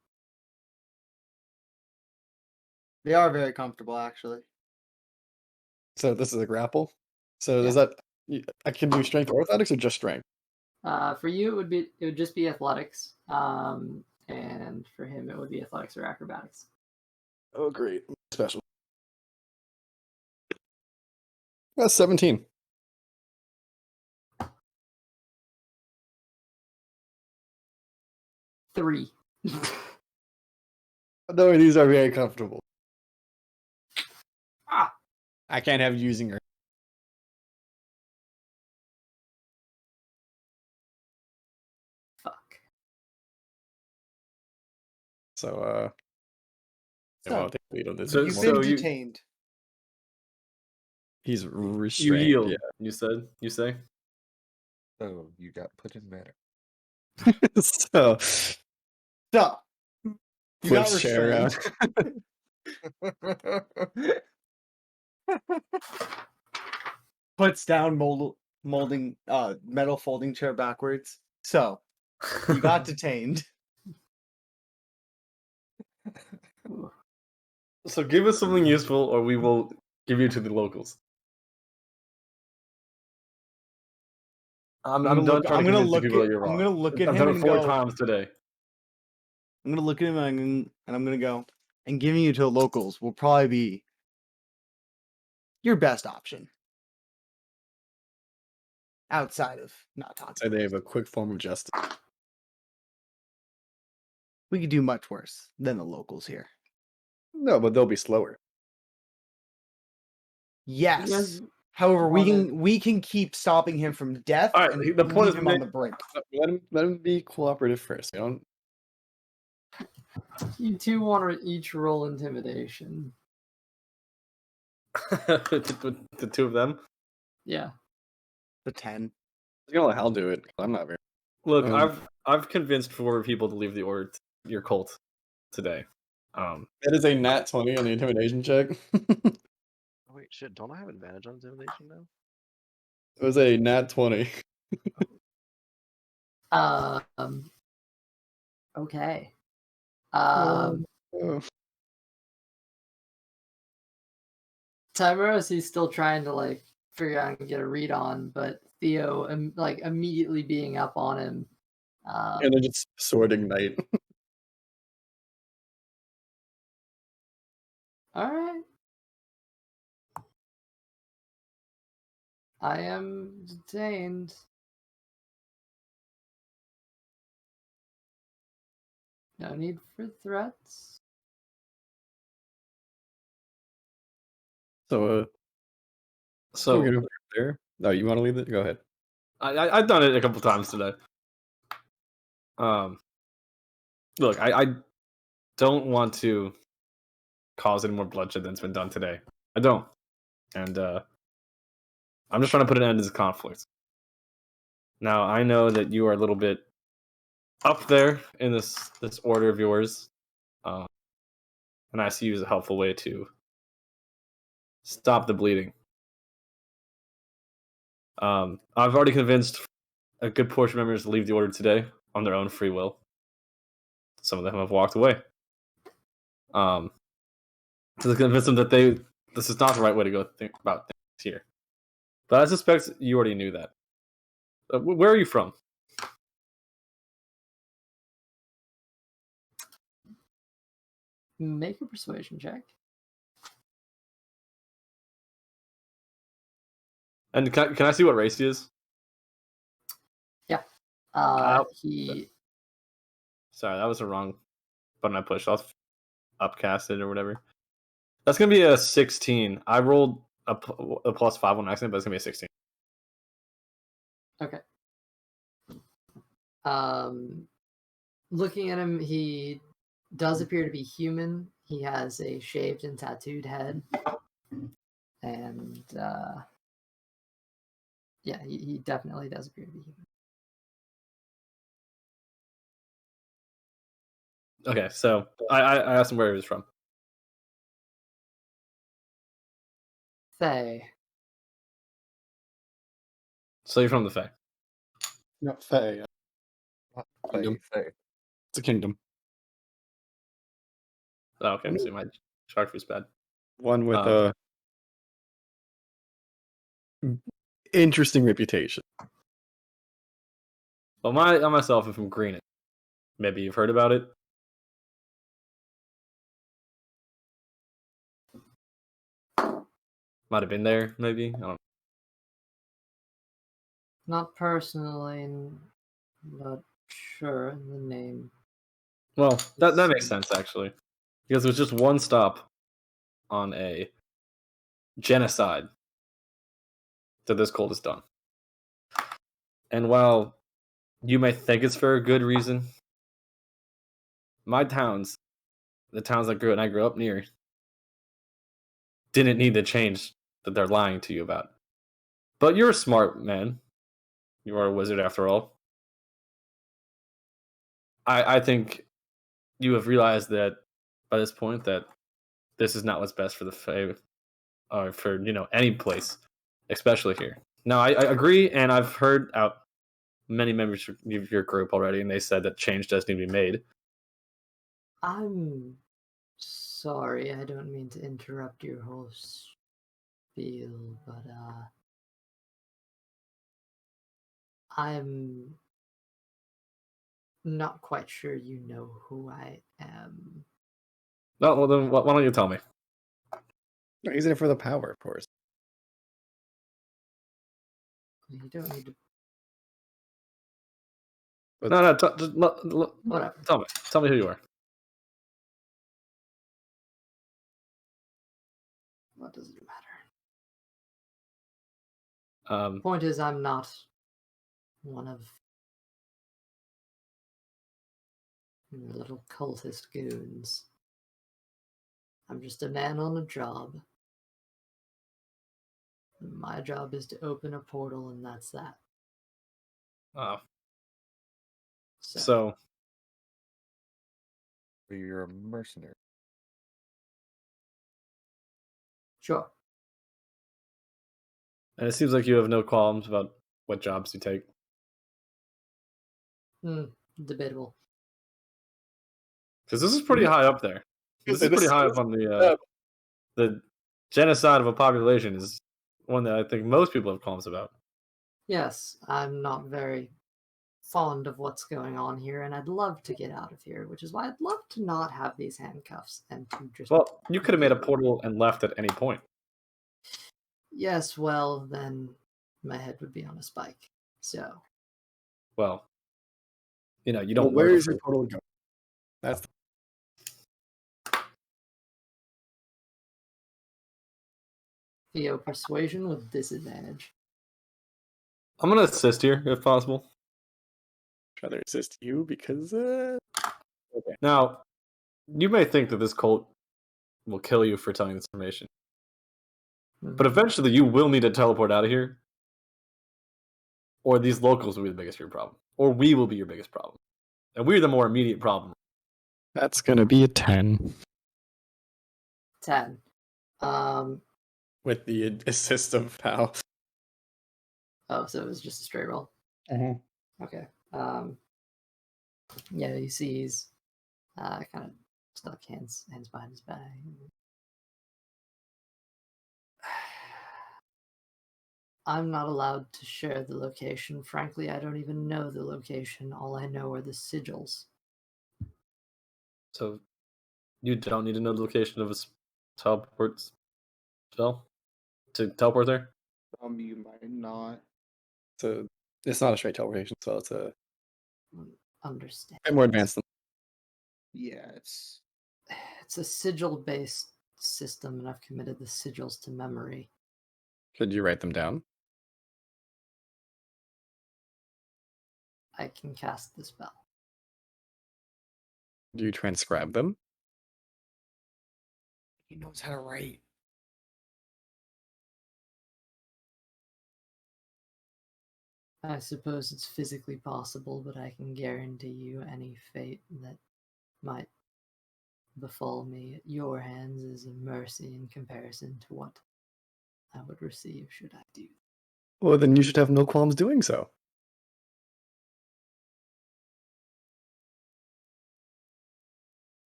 They are very comfortable, actually. So this is a grapple. So does Yeah. that I can do strength or athletics or just strength? For you, it would just be athletics. And for him, it would be athletics or acrobatics. Oh, great. Special. That's 17. Three. No, these are very comfortable. Ah! I can't have you using her. Fuck. So, So, well, I'll take the lead on this. So- You've More- been detained. He's You restrained. yield. Yeah. You say. Oh, you got put in matter. So, So, you got flips chair around. restrained. Puts down molding metal folding chair backwards. So, you got detained. So give us something useful, or we will give you to the locals. I'm gonna done look- trying I'm to gonna convince the look people at- that you're I'm wrong. gonna look at I've him done it and 4 go- times today. I'm gonna look at him and I'm gonna go. And giving you to the locals will probably be your best option. Outside of not talking. Say they have a quick form of justice. We could do much worse than the locals here. No, but they'll be slower. Yes. guys However, wanna- we can keep stopping him from death All right, and the point leave is him on that- the brink. Let him be cooperative first. You know? You two want to each roll intimidation. the 2 of them. Yeah. The 10. I'm gonna let Hal do it. I'm not very. Look, Um, I've convinced 4 people to leave the order. Your cult today. That is a nat 20 on the intimidation check. It Oh, wait, shit! Don't I have advantage on intimidation now? was a nat 20. Okay. Oh. Tymeros, he's still trying to like figure out and get a read on, but Theo, like immediately being up on him. And then just sword ignite. All right. I am detained. No need for threats. So, So we're gonna there. No, you want to leave it? Go ahead. I've done it a couple times today. Look, I don't want to cause any more bloodshed than's been done today. I don't, and I'm just trying to put an end to this conflict. Now I know that you are a little bit up there in this order of yours, and I see you as a helpful way to stop the bleeding. I've already convinced a good portion of members to leave the order today on their own free will. Some of them have walked away. To convince them that this is not the right way to go think about things here. But I suspect you already knew that. Where are you from? Make a persuasion check. And can I see what race he is? He Sorry, that was a wrong button I pushed. I'll upcast it or whatever. That's gonna be a 16. I rolled a +5 on accident, but it's gonna be a 16. okay. Looking at him, he does appear to be human. He has a shaved and tattooed head, and yeah, he definitely does appear to be human. Okay, so I asked him where he was from. Faye. So you're from the Fae. Not Fae. Kingdom. Faye. It's a kingdom. Oh, okay, so my geography's bad. One with a interesting reputation. Well, I myself am from Greenwich. Maybe you've heard about it. Might have been there, maybe. I don't know. Not personally, but sure, the name. Well, that makes sense actually, because it was just one stop on a genocide that this cult has done. And while you may think it's for a good reason, my towns, the towns I grew up near, didn't need the change that they're lying to you about. But you're a smart man. You are a wizard after all. I think you have realized that by this point that this is not what's best for the Fae, or for any place, especially here. Now, I agree, and I've heard out many members of your group already, and they said that change does need to be made. I'm sorry, I don't mean to interrupt your whole spiel, but I'm not quite sure you know who I am. Well, then why don't you tell me? No, using it for the power, of course. You don't need to. No, just Whatever. Tell me who you are. What does it matter? Um, Point is, I'm not one of your little cultist goons. I'm just a man on a job. My job is to open a portal, and that's that. oh, So, so You're a mercenary. sure. and it seems like you have no qualms about what jobs you take. Debatable. Because this is pretty high up there. This is pretty high up on the genocide of a population is one that I think most people have qualms about. Yes, I'm not very fond of what's going on here, and I'd love to get out of here, which is why I'd love to not have these handcuffs and to just. Well, you could have made a portal and left at any point. Yes, well, then my head would be on a spike. So, Well, you Well, don't. where work is for- your portal going? That's the Theo persuasion with disadvantage. I'm gonna assist here if possible. try to assist you because Now, you may think that this cult will kill you for telling this information, but eventually you will need to teleport out of here, or these locals will be the biggest your problem, or we will be your biggest problem, and we're the more immediate problem. that's gonna be a 10 10. with the assist of Pal. Oh, so it was just a straight roll. Okay. Yeah, you see he's kind of stuck hands behind his back. I'm not allowed to share the location. Frankly, I don't even know the location. All I know are the sigils. So you don't need to know the location of a teleport spell to teleport there. You might not. So it's not a straight teleportation, so it's a Understand. bit more advanced than. Yeah, it's It's a sigil-based system, and I've committed the sigils to memory. Could you write them down? I can cast the spell. Do you transcribe them? he knows how to write. I suppose it's physically possible, but I can guarantee you any fate that might befall me at your hands is a mercy in comparison to what I would receive should I do. Well, then you should have no qualms doing so.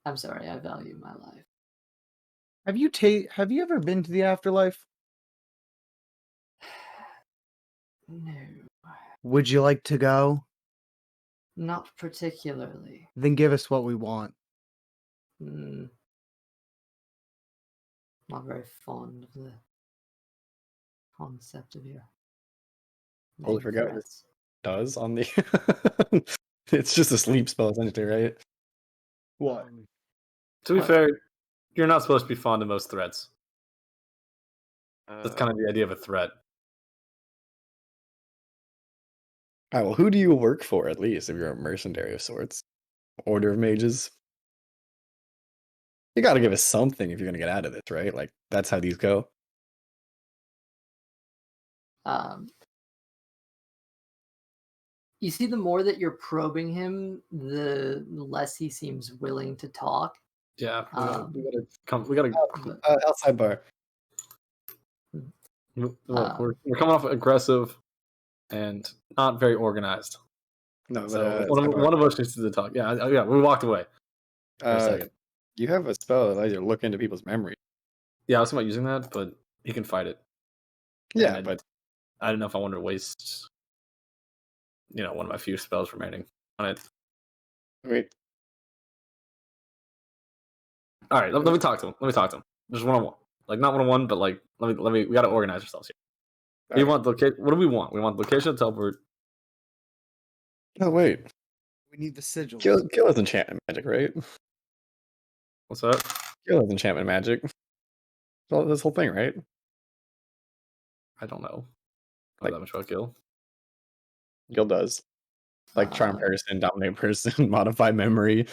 I'm sorry, I value my life. Have you ever been to the afterlife? No, Would you like to go? not particularly. Then give us what we want. Mm, not very fond of the concept of your Totally vain forgot this threats. does on the. It's just a sleep spell, essentially, right? What? To be What? fair, you're not supposed to be fond of most threats. That's kind Uh, of the idea of a threat. All right, well, who do you work for, at least, if you're a mercenary of sorts? Order of Mages? You gotta give us something if you're gonna get out of this, right? Like, that's how these go. You see, the more that you're probing him, the less he seems willing to talk. Yeah, Um, we gotta. Outside bar. Look, um, we're coming off aggressive and not very organized. No, but So outside bar. one of us needs to talk. Yeah, we walked away for a second. You have a spell that allows you to look into people's memory. Yeah, I was thinking about using that, but he can fight it. Yeah, And but I don't know if I want to waste, one of my few spells remaining on it. wait. All right, let me talk to him. Just one on one, like not one on one, but like let me. We got to organize ourselves here. We want location. What do we want? We want location teleport. Oh wait, We need the sigils. kill is enchantment magic, right? What's that? Kill is enchantment magic. Well, this whole thing, right? I don't know. Like- That much about kill. Guild does. Like charm person, dominate person, modify memory.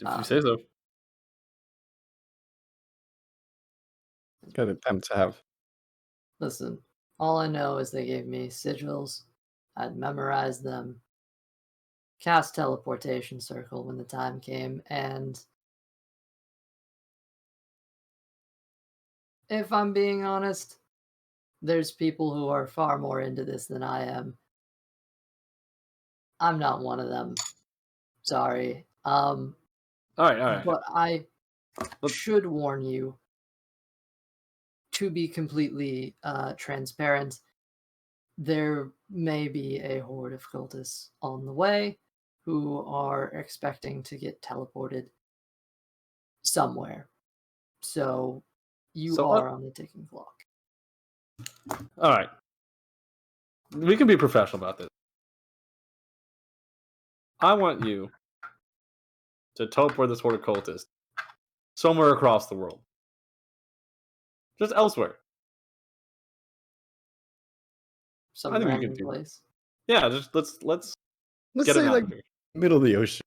If you say so. Good attempt to have. Listen, all I know is they gave me sigils. I'd memorized them, cast teleportation circle when the time came, and if I'm being honest, there's people who are far more into this than I am. I'm not one of them. Sorry. All right. But I should warn you, to be completely transparent, there may be a horde of cultists on the way who are expecting to get teleported somewhere. So you are on the ticking clock. All right. We can be professional about this. I want you to teleport this horde of cultists somewhere across the world. Just elsewhere. Some I think we random can do that. place. Yeah, just let's Let's get say him out like of here. middle of the ocean.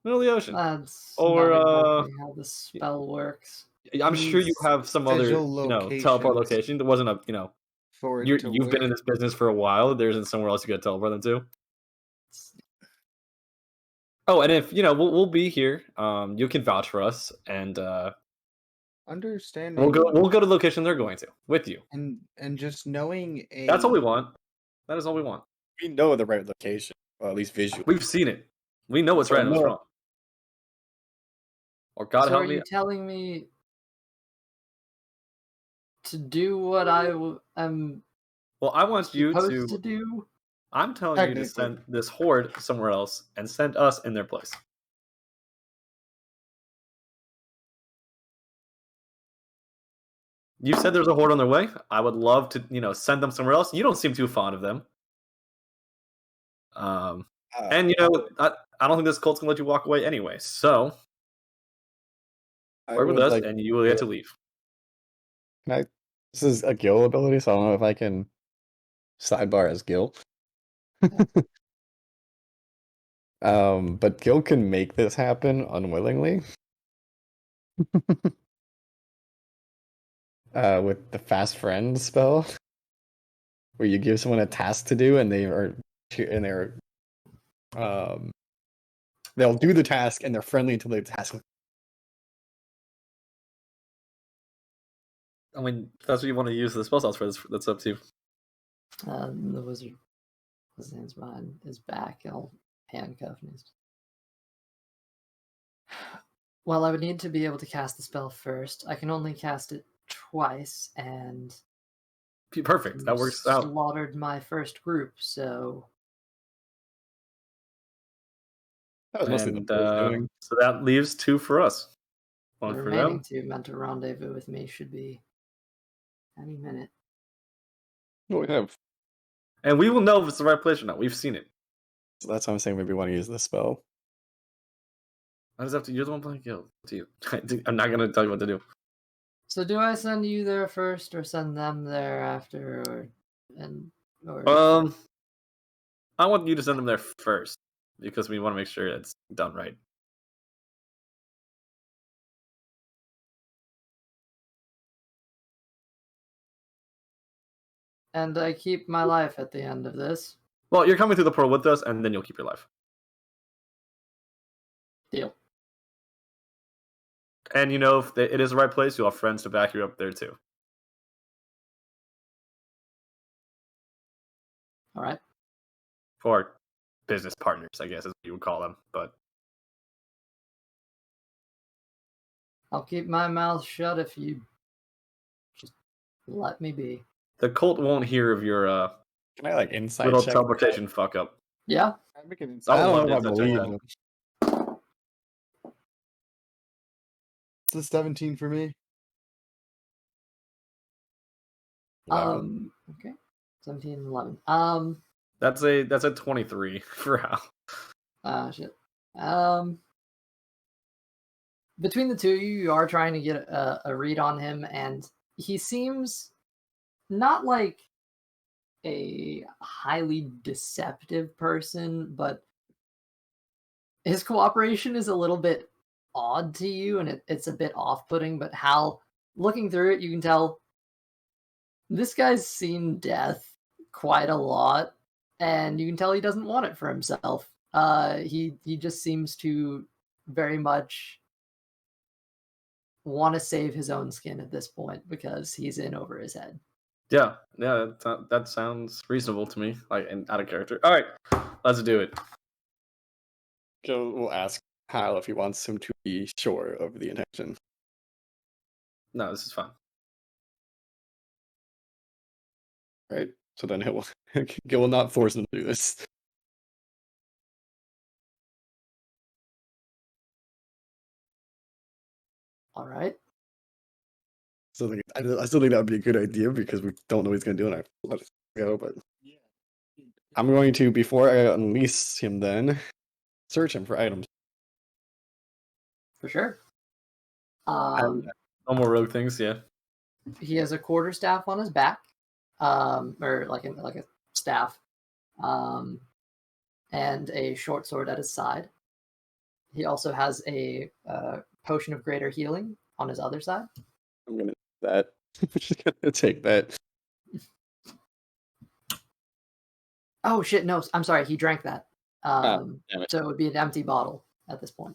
Middle of the ocean. That's Or, not exactly how the spell works. I'm sure you have some other, sigil teleport locations. location. There wasn't a, For it to you've been in work. this business for a while. There isn't somewhere else you could teleport them to. Oh, and if we'll be here. You can vouch for us, and Understanding. we'll go to the location they're going to with you. And just knowing a. That's all we want. That is all we want. We know the right location, or at least visually. We've seen it. We know what's So right and what's no- wrong. Or God So help are me. you telling me to do what I am Well, I want you supposed to. to do? I'm telling you to Technically. send this horde somewhere else and send us in their place. You said there's a horde on their way. I would love to, send them somewhere else. You don't seem too fond of them. And I don't think this cult's gonna let you walk away anyway. So I work with would us, like and you will get to leave. This is a Gil ability, so I don't know if I can sidebar as Gil. But Gil can make this happen unwillingly. with the fast friend spell, where you give someone a task to do, and they're they'll do the task and they're friendly until the task. I mean, if that's what you want to use the spell slots for, that's up to you. The wizard, his hands behind his back. I'll handcuff him. Well, I would need to be able to cast the spell first. I can only cast it twice, and Perfect. That works out. Slaughtered my first group, so That was mostly And the doing. so that leaves 2 for us. the One for remaining them. 2 meant to rendezvous with me should be any minute. What we have. And we will know if it's the right place or not. We've seen it. So that's why I'm saying maybe we want to use this spell. I just have to. You're the one playing guild. Up to you. I'm not gonna tell you what to do. So do I send you there first, or send them there after, or? I want you to send them there first because we want to make sure it's done right. And I keep my life at the end of this. Well, you're coming through the portal with us, and then you'll keep your life. Deal. And you know, if it is the right place, you'll have friends to back you up there too. All right. Or business partners, I guess is what you would call them. But I'll keep my mouth shut if you just let me be. the cult won't hear of your Can I insight little check? teleportation fuck up. Yeah. I don't know if I believe them. It's a 17 for me. Okay. 17 and 11. That's a 23 for Hal. Shit. Between the two of you are trying to get a read on him, and he seems not like a highly deceptive person, but his cooperation is a little bit odd to you, and it's a bit off-putting. But Hal, looking through it, you can tell this guy's seen death quite a lot, and you can tell he doesn't want it for himself. He just seems to very much want to save his own skin at this point because he's in over his head. Yeah, that sounds reasonable to me, like and out of character. All right, let's do it. We'll ask Hal if he wants him to be sure of the intention. No, this is fine. Right? So then he will not force him to do this. All right. So I still think that would be a good idea because we don't know what he's going to do, and I let it go. But I'm going to, before I unleash him, then search him for items. For sure. No more rogue things, yeah. He has a quarterstaff on his back, or like a staff, and a short sword at his side. He also has a potion of greater healing on his other side. I'm going to do that. I'm just going to take that. Oh shit! No, I'm sorry. He drank that. Damn it. So it would be an empty bottle at this point,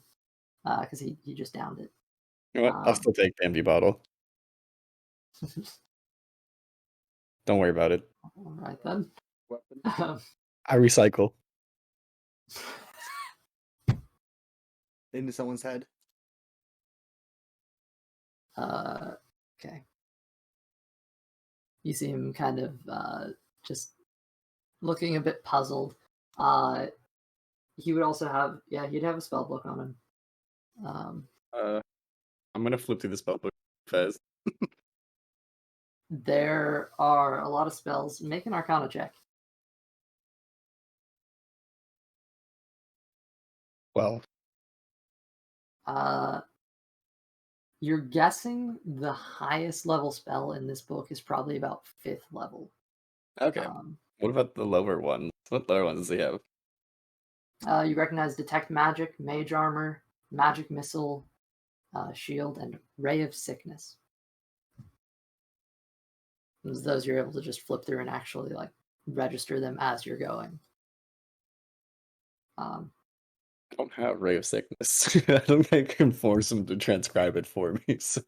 because he just downed it. You know what? I'll still take the empty bottle. Don't worry about it. All right then. I recycle. Into someone's head. Okay. You see him kind of just looking a bit puzzled. He would also have, he'd have a spell book on him. I'm gonna flip through the spell book fast. There are a lot of spells. Make an Arcana check. Well, You're guessing the highest level spell in this book is probably about 5th level. okay. What about the lower ones? What lower ones does he have? You recognize Detect Magic, Mage Armor, Magic Missile, Shield, and Ray of Sickness. Those you're able to just flip through and actually like register them as you're going. I don't have Ray of Sickness. I don't think I can force him to transcribe it for me. So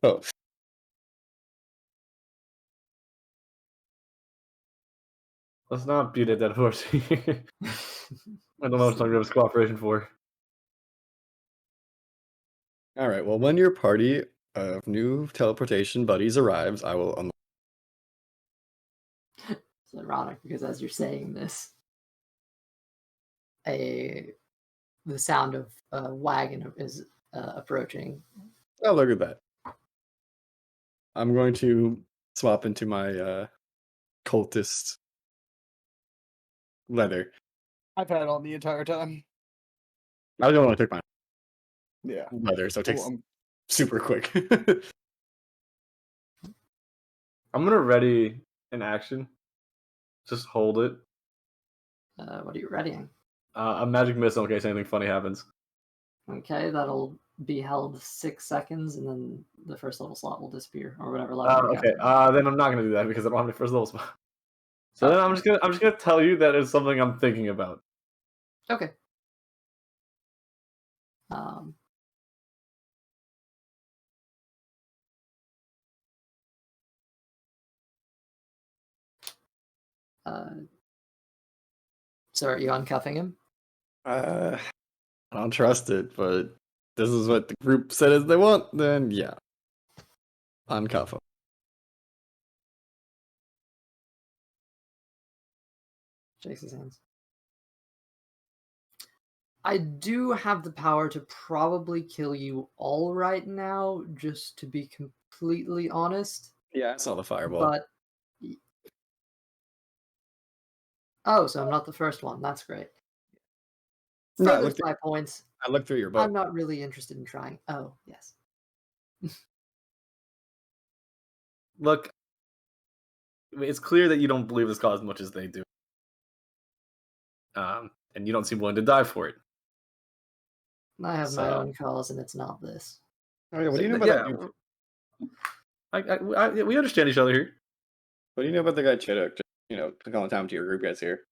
Let's not beat a dead horse here. I don't know what Sungrip's cooperation for. all right. Well, when your party of new teleportation buddies arrives, I will unlock. It's ironic because as you're saying this, the sound of a wagon is approaching. Oh, look at that. I'm going to swap into my cultist leather. I've had it on the entire time. I don't want to take my Yeah. leather, so it takes Cool, super quick. I'm gonna ready an action. Just hold it. What are you readying? A magic missile in case anything funny happens. Okay, that'll be held 6 seconds, and then the first level slot will disappear, or whatever level. Okay. Then I'm not gonna do that because I don't have any first level spot. So then I'm just gonna tell you that it's something I'm thinking about. Okay. So are you uncuffing him? I don't trust it, but this is what the group said is they want, then yeah. Uncuff him. Shakes his hands. I do have the power to probably kill you all right now, just to be completely honest. Yeah, I saw the fireball. But oh, so I'm not the first one. That's great. No, I Furthers looked my points. I looked through your book. I'm not really interested in trying. Oh, yes. Look, I mean, it's clear that you don't believe this cause as much as they do. And you don't seem willing to die for it. I have my So- own cause, and it's not this. Oh, yeah, what do you know So, about that dude? we understand each other here. What do you know about the guy Chiddock? Calling time to your group guys here.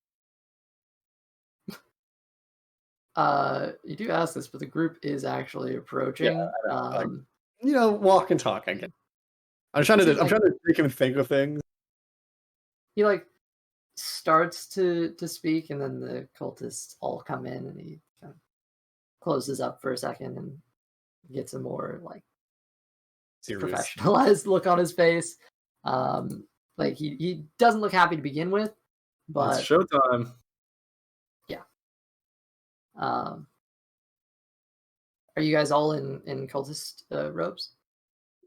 You do ask this, but the group is actually approaching. I know, walk and talk. I get. I'm trying Seems to make him think of things. He like starts to speak, and then the cultists all come in, and he kind of closes up for a second and gets a more like Serious. professionalized look on his face. Like he doesn't look happy to begin with, but It's showtime. are you guys all in cultist robes?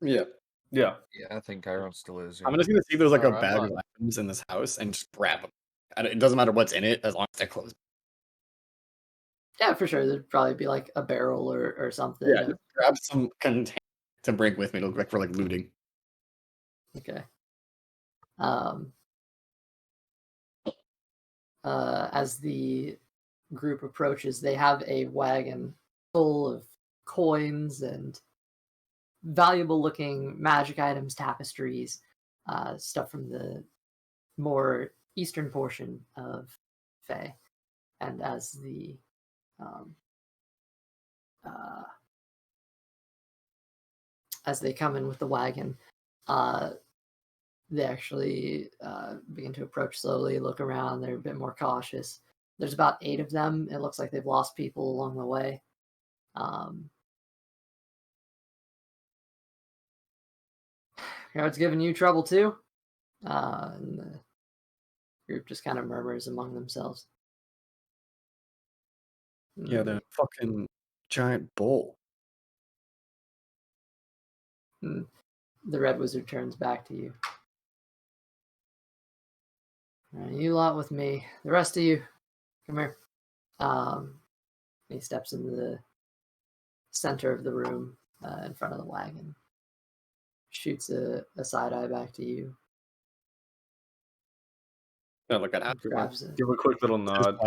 Yeah. Yeah. Yeah, I think Chiron still is. I'm just gonna see there's like a Alright, bag I'm of items in this house and just grab them. And it doesn't matter what's in it as long as they're closed. Yeah, for sure. There'd probably be like a barrel or something. Yeah, just grab some container to bring with me to look like for like looting. Okay. As the group approaches, they have a wagon full of coins and valuable-looking magic items, tapestries, stuff from the more eastern portion of Fae. And as the as they come in with the wagon, they actually begin to approach slowly, look around. They're a bit more cautious. There's about 8 of them. It looks like they've lost people along the way. Guard's giving you trouble too. And the group just kind of murmurs among themselves. Yeah, the fucking giant bull. The Red Wizard turns back to you. You lot with me. The rest of you, come here. He steps into the center of the room in front of the wagon. Shoots a side eye back to you. No, look at that. Grabs it. Give a quick little nod.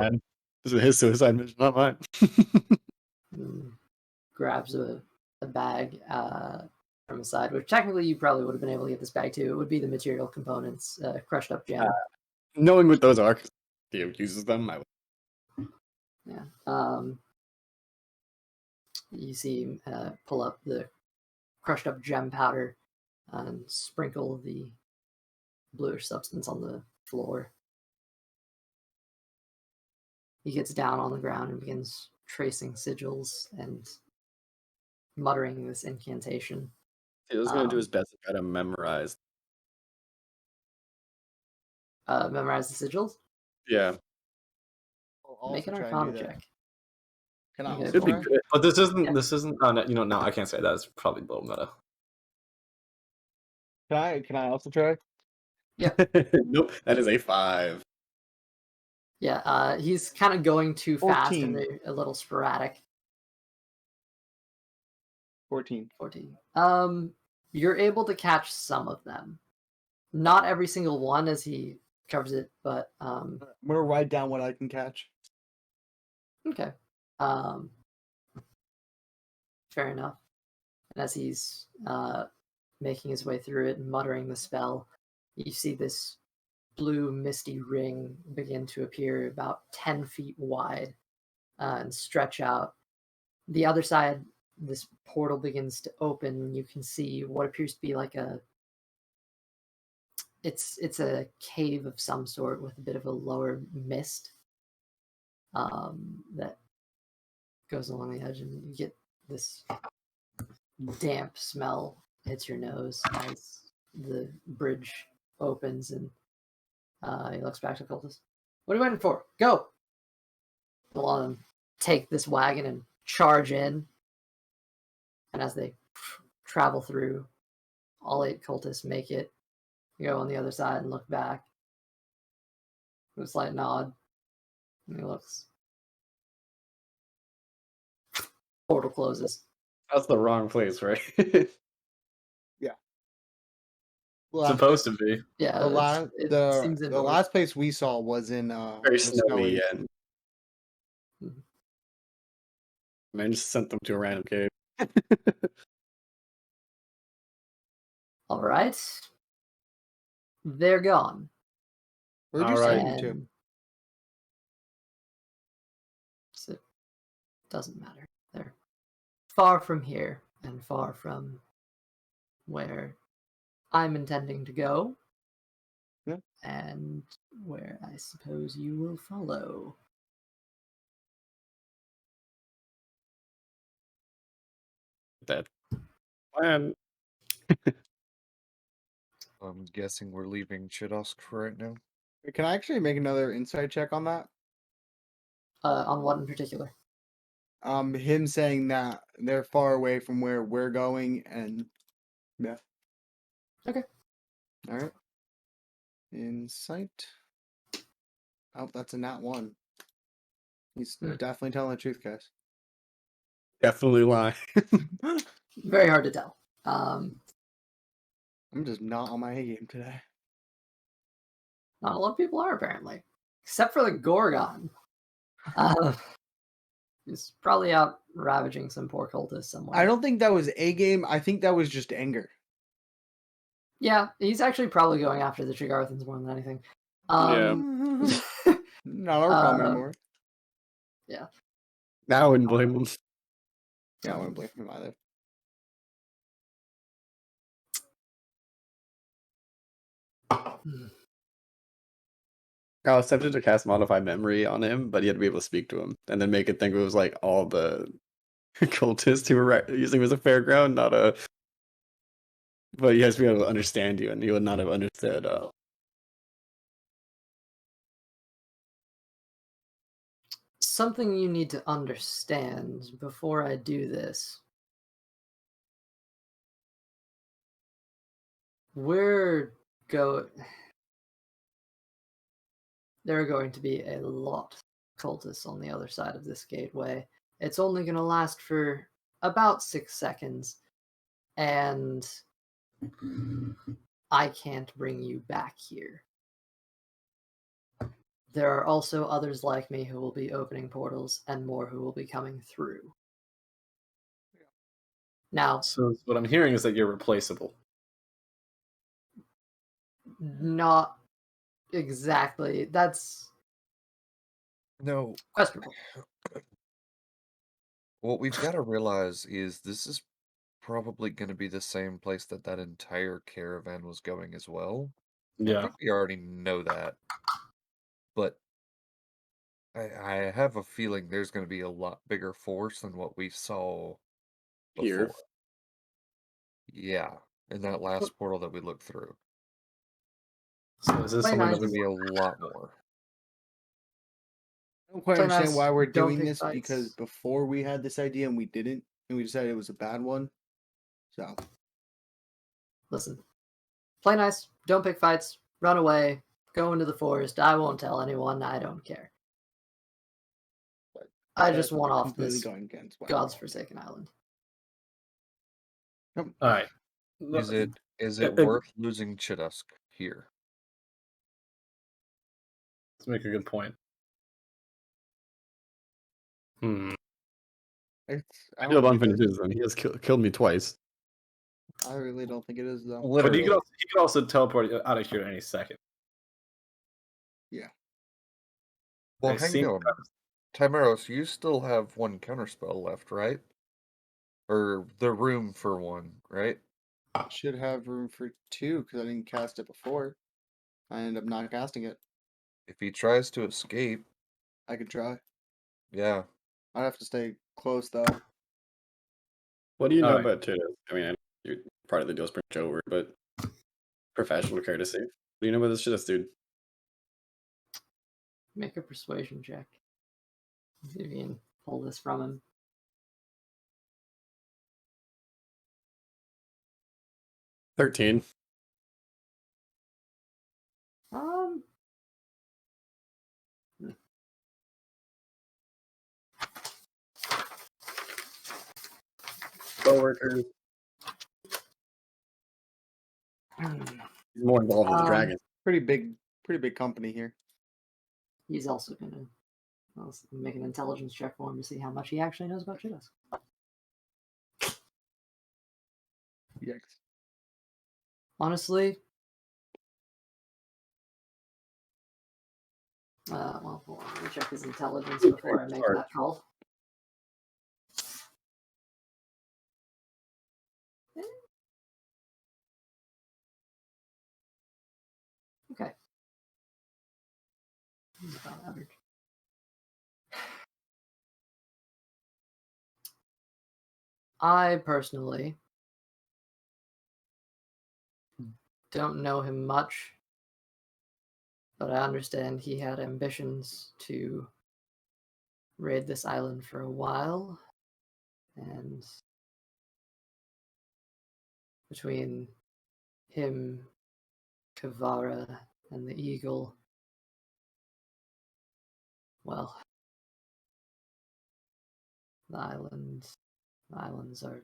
This is his suicide mission, not mine. Grabs a bag, from his side, which technically you probably would have been able to get this bag too. It would be the material components, crushed up gem. Knowing what those are, 'cause he uses them, I would. Yeah. You see him pull up the crushed up gem powder and sprinkle the bluish substance on the floor. He gets down on the ground and begins tracing sigils and muttering this incantation. He was going to do his best to try to memorize. Memorize the sigils? Yeah. I'll Make an also try and Arcana do that. check. Can I Okay, also Should be try? good. But this isn't. Yeah. This isn't. Oh, no, no, I can't say that. It's probably a little meta. Can I also try? Nope, that is a 5. Yeah, he's kind of going too fast and 14. they're a little sporadic. 14. 14. You're able to catch some of them. Not every single one as he covers it, but I'm gonna write down what I can catch. okay. Fair enough. And as he's making his way through it and muttering the spell, you see this blue misty ring begin to appear about 10 feet wide and stretch out. The other side, this portal begins to open. You can see what appears to be like it's a cave of some sort with a bit of a lower mist that goes along the edge, and you get this damp smell hits your nose as the bridge opens, and he looks back to the cultist. What are you waiting for? Go! One of them take this wagon and charge in, and as they travel through, all 8 cultists make it. You go on the other side and look back. With a slight nod, and he looks. Portal closes. That's the wrong place, right? Supposed to be. Yeah, The seems the indoors. last place we saw was in Very the snowy, and Mhm. man just sent them to a random cave. All right, they're gone. Where'd you All send right. them to? And so it doesn't matter. They're far from here and far from where I'm intending to go. Yeah. And where I suppose you will follow. That plan. I'm guessing we're leaving Chidosk right now. Can I actually make another insight check on that? On what in particular? Him saying that they're far away from where we're going, and yeah. Okay. All right. Insight. Oh, that's a nat 1. He's Hmm. definitely telling the truth, guys. Definitely lie. Very hard to tell. I'm just not on my A game today. Not a lot of people are, apparently. Except for the Gorgon. He's probably out ravaging some poor cultist somewhere. I don't think that was A game. I think that was just anger. Yeah, he's actually probably going after the Trigarthans more than anything. Not our problem anymore. Yeah. Now I wouldn't blame them. Yeah, I wouldn't blame him either. I was tempted to cast Modify Memory on him, but he had to be able to speak to him, and then make it think it was like all the cultists who were using him as a fairground, not a. But he has to be able to understand you, and he would not have understood. Something you need to understand before I do this. There are going to be a lot of cultists on the other side of this gateway. It's only going to last for about 6 seconds, and I can't bring you back here. There are also others like me who will be opening portals, and more who will be coming through. Now, So what I'm hearing is that you're replaceable. not exactly. That's No, questionable. what we've got to realize is this is probably going to be the same place that that entire caravan was going as well. I Yeah. think we already know that, but I have a feeling there's going to be a lot bigger force than what we saw Here. before. Yeah, in that last portal that we looked through. So is this Play something nice. that There's we going to be a lot more. I don't quite Play understand nice, why we're don't doing pick this because fights. before we had this idea and we didn't, and we decided it was a bad one. So Listen, play nice, don't pick fights, run away, go into the forest. I won't tell anyone. I don't care. I just that's want off completely this going against what God's Forsaken Island. All right. Is it Uh, worth losing Chidusk here? Let's make a good point. It's, I I do have don't think it unfinished is. business, and he has killed me twice. I really don't think it is though. But Literally. he could also teleport out of here at any second. Well, I've hang seen- on. Timeros, you still have one counterspell left, right? Or the room for one, right? Should have room for 2 because I didn't cast it before. I ended up not casting it. If he tries to escape, I could try. yeah. I'd have to stay close though. What do you know Alright. about Chidas? I mean, you're part of the deal's pretty much over, but professional courtesy. What do you know about this Chidas dude? Make a persuasion check. See if you can pull this from him. 13. Co-workers. He's more involved with the dragon. Pretty big company here. He's also gonna make an intelligence check for him to see how much he actually knows about Chidas. Yikes. Honestly, well, hold on. Let me check his intelligence before I make that call. Okay. He's about average. I personally don't know him much, but I understand he had ambitions to raid this island for a while, and between him, Kavara, and the Eagle, well, the islands are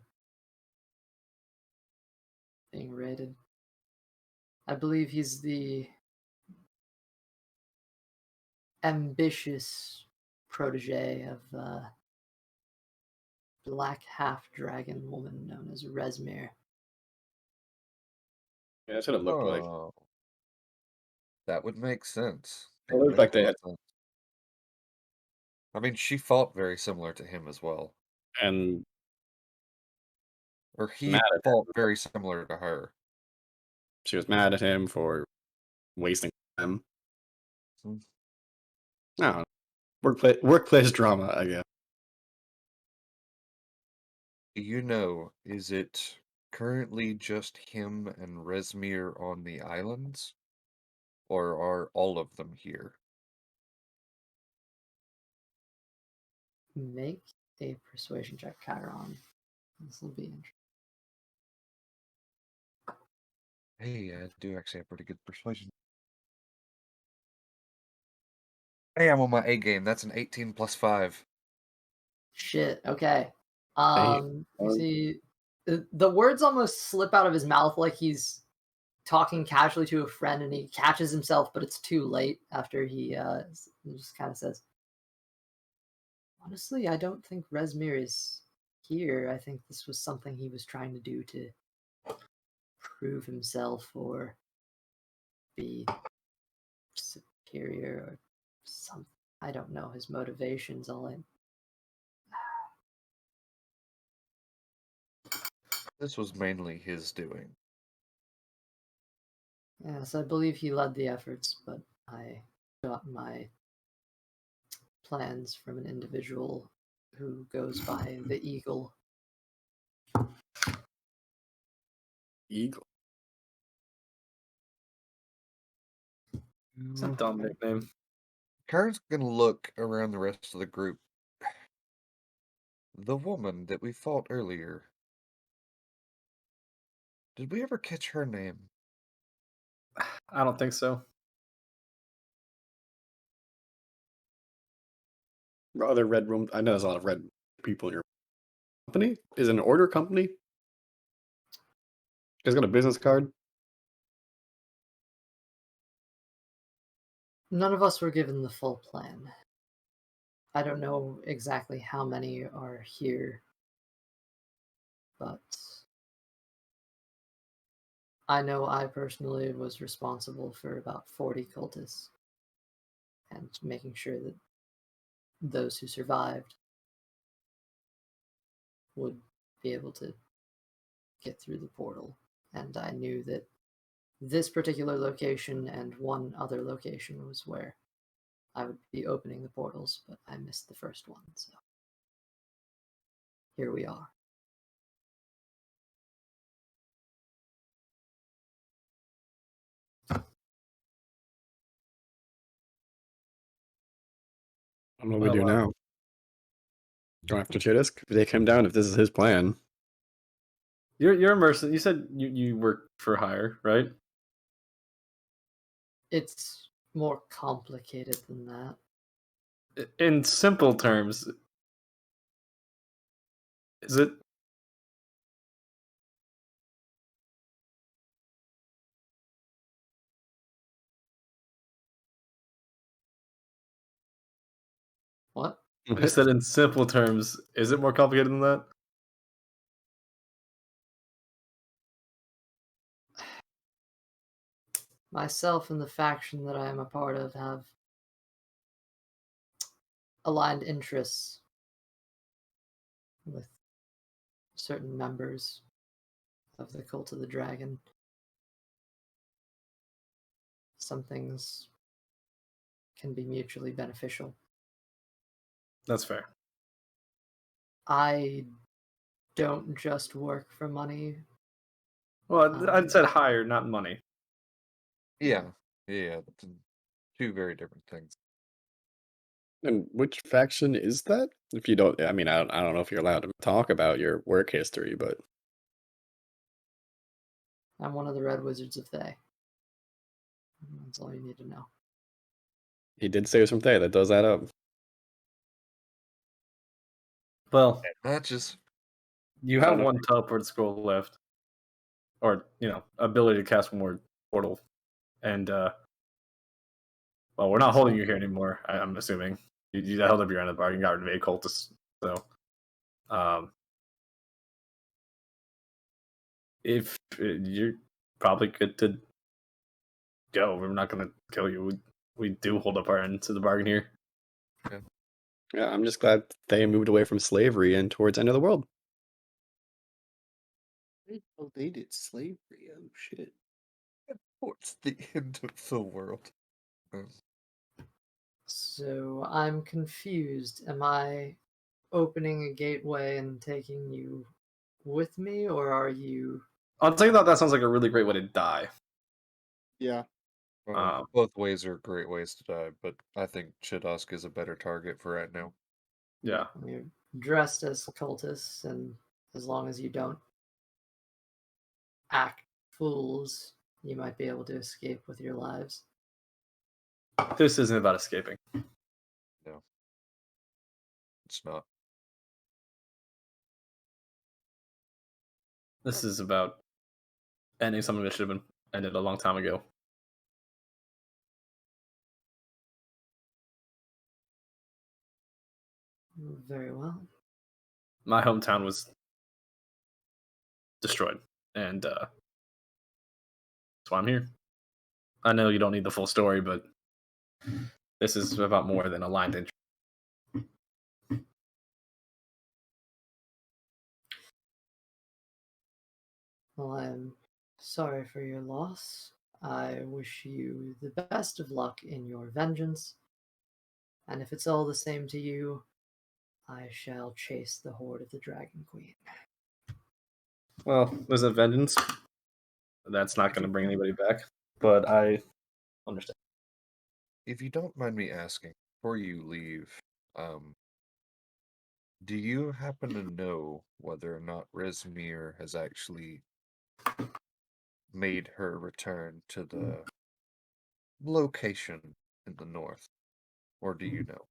being raided. I believe he's the ambitious protege of a black half-dragon woman known as Resmir. Yeah, that's what it looked like. Oh. That would make sense. It looked like they had, I mean, she fought very similar to him as well. and Or he Mad at fought very similar to her. she was mad at him for wasting time. Hmm. No, workplace drama, I guess. Do you know, is it currently just him and Resmir on the islands? Or are all of them here? Make a persuasion check, Chiron. This will be interesting. Hey, I do actually have pretty good persuasion. Hey, I'm on my A game. That's an 18 plus 5. Shit. Okay. Damn. You see, the words almost slip out of his mouth like he's talking casually to a friend, and he catches himself, but it's too late after he just kind of says, "Honestly, I don't think Resmir is here. I think this was something he was trying to do to prove himself or be superior or something. I don't know his motivations. This was mainly his doing. Yes, I believe he led the efforts, but I got my plans from an individual who goes by the Eagle. Eagle. It's a dumb nickname. Karen's gonna look around the rest of the group. The woman that we fought earlier. Did we ever catch her name? I don't think so. Other red room. I know there's a lot of red people in your company. Is it an order company? You guys got a business card? None of us were given the full plan. I don't know exactly how many are here, but I know I personally was responsible for about 40 cultists and making sure that those who survived would be able to get through the portal. And I knew that this particular location and one other location was where I would be opening the portals, but I missed the first one, so here we are. I don't know what we Well, do now. Go after Chittisk. If they come down, if this is his plan. You're a mercenary. You said you work for hire, right? It's more complicated than that. In simple terms, is it? What? I said in simple terms, is it more complicated than that? Myself and the faction that I am a part of have aligned interests with certain members of the Cult of the Dragon. Some things can be mutually beneficial. That's fair. I don't just work for money. Well, I said hire, not money. Yeah. That's two very different things. And which faction is that? If you don't, I mean, I don't know if you're allowed to talk about your work history, but I'm one of the Red Wizards of Thay. That's all you need to know. he did say something there that does that up. Well, Matches. you have one teleport scroll left, or ability to cast one more portal, and well, we're not holding you here anymore. I'm assuming you held up your end of the bargain, got rid of 8 cultists. So, if you're probably good to go, we're not going to kill you. We do hold up our end to the bargain here. Yeah, I'm just glad they moved away from slavery and towards end of the world. Oh, they did slavery. Oh shit. What's the end of the world? So I'm confused. Am I opening a gateway and taking you with me, or are you? I'll tell you that sounds like a really great way to die. Yeah. Both ways are great ways to die, but I think Chittisk is a better target for right now. Yeah. You're dressed as cultists, and as long as you don't act fools, you might be able to escape with your lives. This isn't about escaping. No. It's not. This is about ending something that should have been ended a long time ago. Very well. my hometown was destroyed, and that's why I'm here. I know you don't need the full story, but this is about more than aligned interest. Well, I'm sorry for your loss. I wish you the best of luck in your vengeance. And if it's all the same to you, I shall chase the horde of the Dragon Queen. Well, there's a vengeance. That's not going to bring anybody back, but I understand. If you don't mind me asking, before you leave, do you happen to know whether or not Rezmir has actually made her return to the location in the north? Or do you know?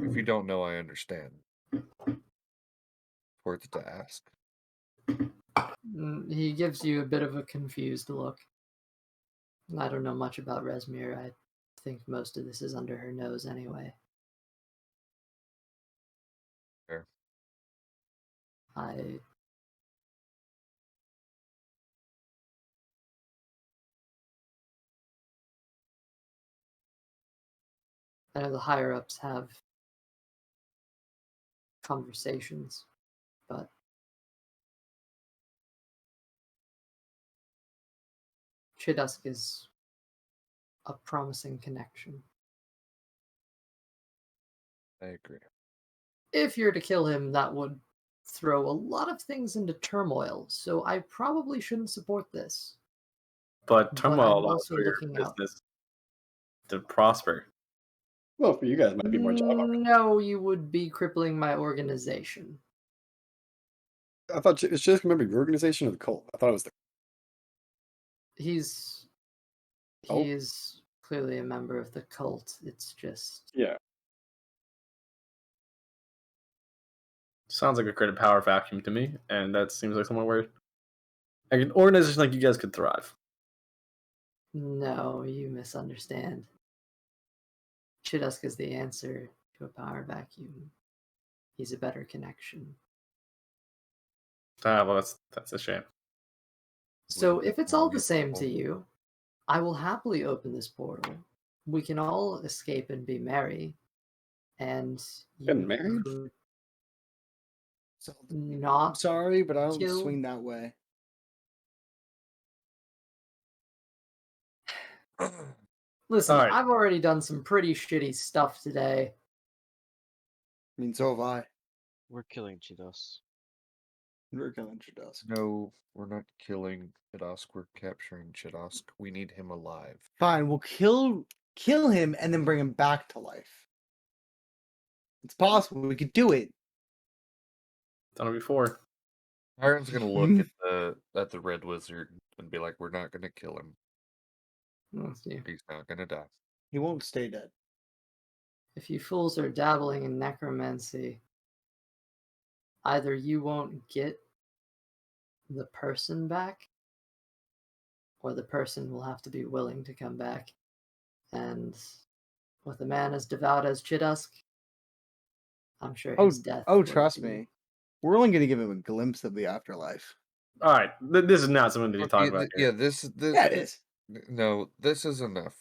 If you don't know, I understand. Worth to ask. He gives you a bit of a confused look. I don't know much about Rezmir. I think most of this is under her nose anyway. Fair. I know the higher ups have conversations, but Chidusk is a promising connection. I agree. If you're to kill him, that would throw a lot of things into turmoil, so I probably shouldn't support this. But But turmoil I'm allows also for your looking out. business to prosper. Well, for you guys, it might be more job opportunities. No, you would be crippling my organization. I thought it's just remember your organization or the cult. I thought it was the He Oh. is clearly a member of the cult. It's just yeah. Sounds like a creative power vacuum to me, and that seems like somewhere where an organization like you guys could thrive. no, you misunderstand. Chidusk is the answer to a power vacuum. He's a better connection. Ah, well, that's a shame. So if it's all the Wouldn't same be to you, I will happily open this portal. We can all escape and be merry. And Getting you married? could So, I'm not sorry, but I don't kill- swing that way. Listen, All right. I've already done some pretty shitty stuff today. I mean, so have I. We're killing Chidos. We're killing Chidusk. No, we're not killing Chidosk. We're capturing Chidosk. We need him alive. Fine, we'll kill him and then bring him back to life. It's possible. We could do it. Done it before. Hiram's gonna look at the red wizard and be like, "We're not gonna kill him. Let's see. He's not gonna die." He won't stay dead. If you fools are dabbling in necromancy, either you won't get the person back, or the person will have to be willing to come back. And with a man as devout as Chidusk, I'm sure his death. Oh, will trust be- me. We're only going to give him a glimpse of the afterlife. All right, this is not something to be Look, talking about here. yeah, this Yeah, it is. no, this is enough.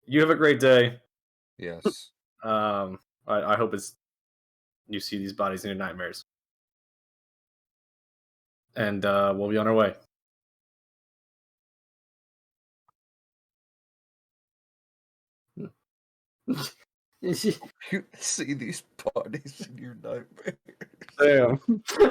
You have a great day. Yes. I hope you see these bodies in your nightmares, and we'll be on our way. You see these bodies in your nightmares. Damn,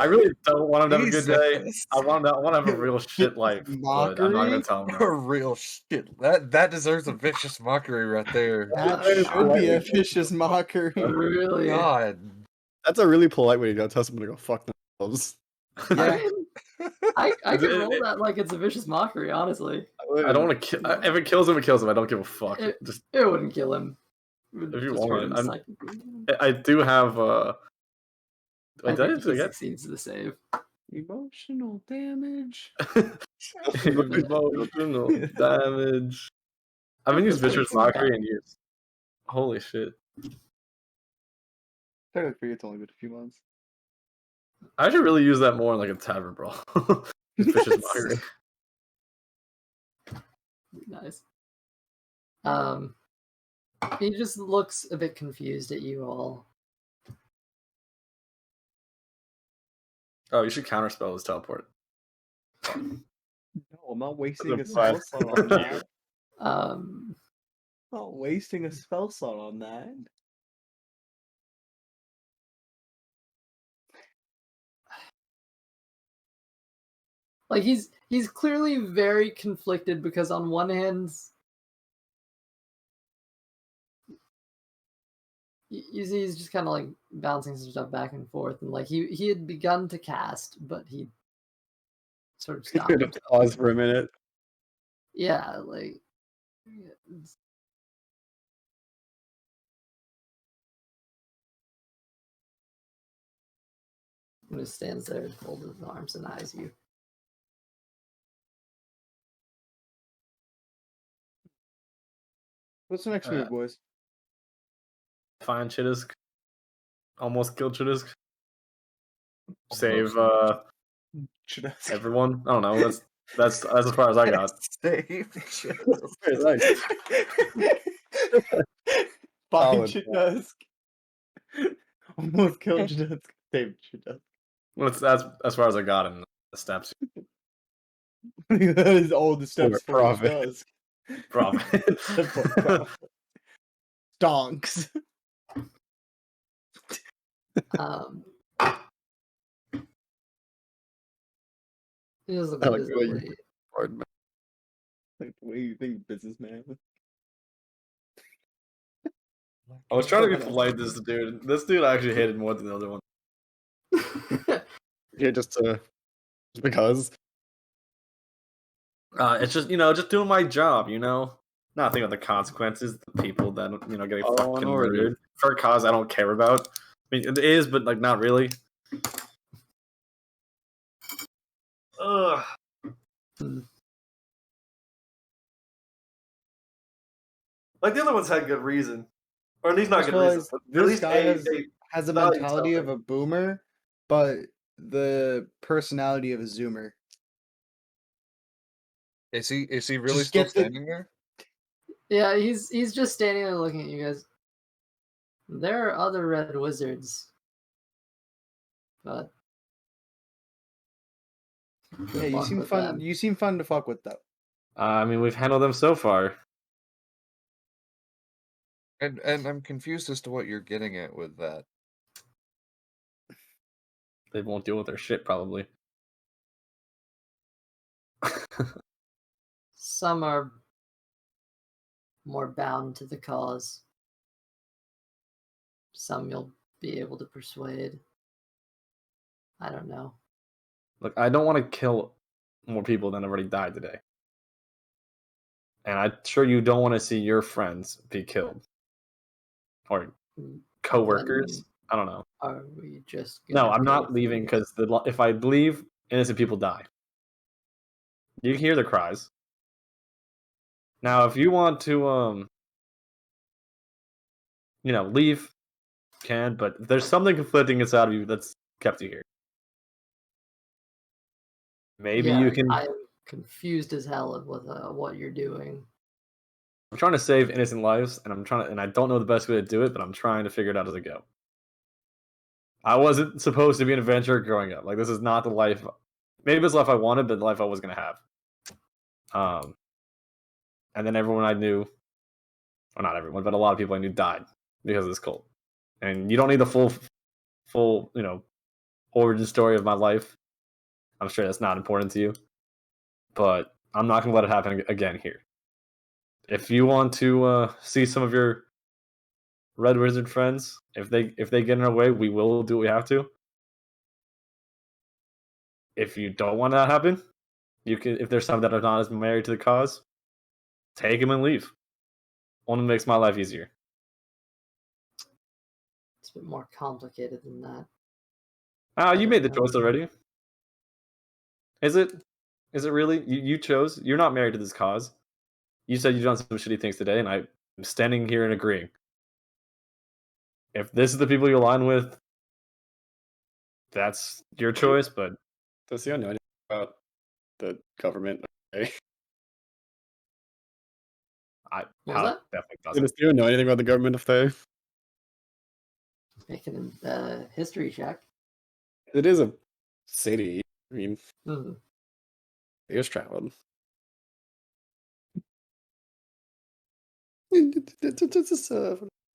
I really don't want him to have a good day. Jesus. I want to have a real shit life, but I'm not gonna Mockery? tell him A that. real shit. That deserves a vicious mockery right there. That is should be a polite. vicious mockery. Really? God. That's a really polite way to go tell someone to go fuck themselves. I Yeah. mean, I can roll that like it's a vicious mockery, honestly. I don't want to kill. If it kills him, it kills him. I don't give a fuck. It- Just It wouldn't kill him. It would If you just want harm it, him I'm- psychically. I do have. I Wait, did I think he forget? succeeds the save. Emotional damage. Emotional damage. I haven't used vicious mockery in years. Holy shit. Technically, for you, it's only been a few months. I should really use that more in like a tavern brawl. Vicious mockery. Nice. He just looks a bit confused at you all. Oh, you should counterspell his teleport. No, I'm not wasting a That's spell fine. slot on that. Um, Not wasting a spell slot on that. like he's clearly very conflicted because on one hand, you see he's just kind of like bouncing some stuff back and forth, and like he had begun to cast, but he sort of stopped. Could have paused for a minute. Yeah, like it's- he just stands there, folded his arms, and eyes you. What's the next move, boys? Find Chittisk. Almost kill Chittisk. Almost. Save Should I everyone. I don't know. That's as far as I got. Save. Find Solid Chitask. Almost killed Chitask. Saved Chitask. Well, that's as far as I got in the steps. That is all the steps for profit. Chitask. Probably. Stonks. Um, he doesn't I look like the way you- visibly. Pardon me. Like the way you think, businessman. I was trying to be polite to this dude. This dude actually hated more than the other one. Yeah, just because. It's just just doing my job, not thinking of the consequences, the people that getting Oh, fucking already. murdered for a cause I don't care about. I mean, it is, but like not really. Ugh. Like the other ones had good reason, or at least not Just good reason. realized but at this least guy they has the value mentality of something. a boomer, but the personality of a zoomer. Is he really Just still gets it. standing there? Yeah, he's just standing there looking at you guys. There are other red wizards, but Yeah, good you luck seem with fun. them. You seem fun to fuck with, though. I mean, we've handled them so far. And I'm confused as to what you're getting at with that. They won't deal with their shit probably. Some are more bound to the cause. Some you'll be able to persuade. I don't know. Look, I don't want to kill more people than already died today. And I'm sure you don't want to see your friends be killed. Or co-workers. Then I don't know. are we just No, gonna I'm go not through leaving it? because if I leave, innocent people die. You can hear the cries. Now, if you want to, leave, you can. But if there's something conflicting inside of you that's kept you here, maybe Yeah, you can. I'm confused as hell with what you're doing. I'm trying to save innocent lives, and I don't know the best way to do it, but I'm trying to figure it out as I go. I wasn't supposed to be an adventurer growing up. Like, this is not the life. Maybe it's the life I wanted, but the life I was gonna have. And then everyone I knew, or not everyone, but a lot of people I knew died because of this cult. And you don't need the full, origin story of my life. I'm sure that's not important to you, but I'm not gonna let it happen again here. If you want to see some of your Red Wizard friends, if they get in our way, we will do what we have to. If you don't want that to happen, you can. If there's some that are not as married to the cause, take them and leave. Only makes my life easier. It's a bit more complicated than that. You made the choice already. Is it? Is it really? You chose. You're not married to this cause. You said you've done some shitty things today, and I'm standing here and agreeing. If this is the people you align with, That's your choice, but Does he know anything about the government? Okay. What was Hal that? definitely doesn't. Does Theo know anything about the government of Thay? Making a history check. It is a city. I mean, Mhm. Theo's traveled.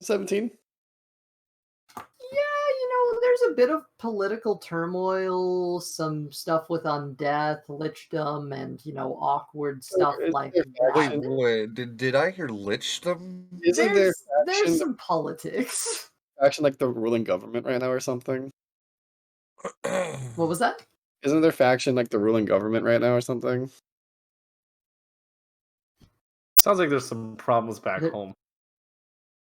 17. Yeah, there's a bit of political turmoil, some stuff with undeath, lichdom, and awkward stuff Is like there Wait, that. wait, did I hear lichdom? Isn't there There's some politics. faction like the ruling government right now or something? What was that? Isn't there faction like the ruling government right now or something? Sounds like there's some problems back There- home.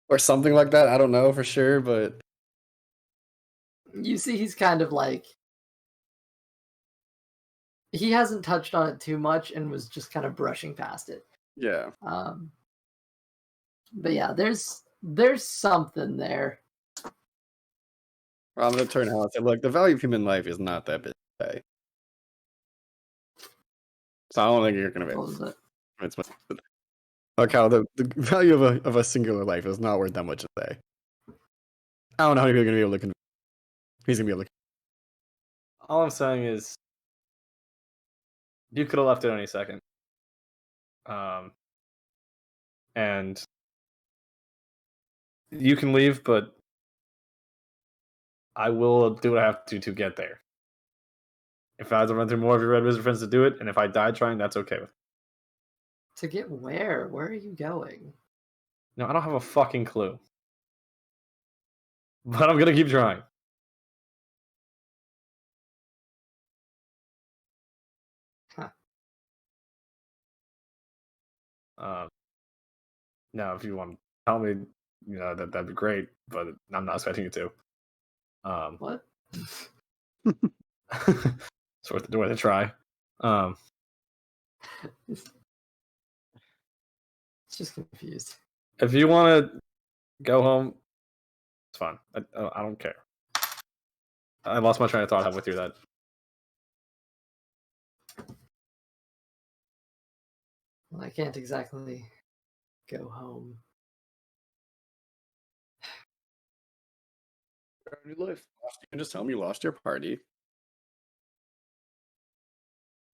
Or something like that. I don't know for sure, but You see, he's kind of like he hasn't touched on it too much and was just kind of brushing past it. yeah. But yeah, there's something there. I'm gonna turn out and say, look, the value of human life is not that big today. So I don't think you're gonna be What was it? it's like how the value of a singular life is not worth that much today. I don't know how you're gonna be able to he's gonna be able to All I'm saying is, you could have left it any second. And you can leave, but I will do what I have to get there. If I have to run through more of your Red Wizard friends to do it, and if I die trying, that's okay with me. To get where? Where are you going? No, I don't have a fucking clue. But I'm gonna keep trying. Huh. Now, if you want to tell me, that'd be great, but I'm not expecting you to. What? It's worth a try. It's just confused. If you want to go home, it's fine. I don't care. I lost my train of thought halfway through that. Well, I can't exactly go home. new life. You can just tell me you lost your party.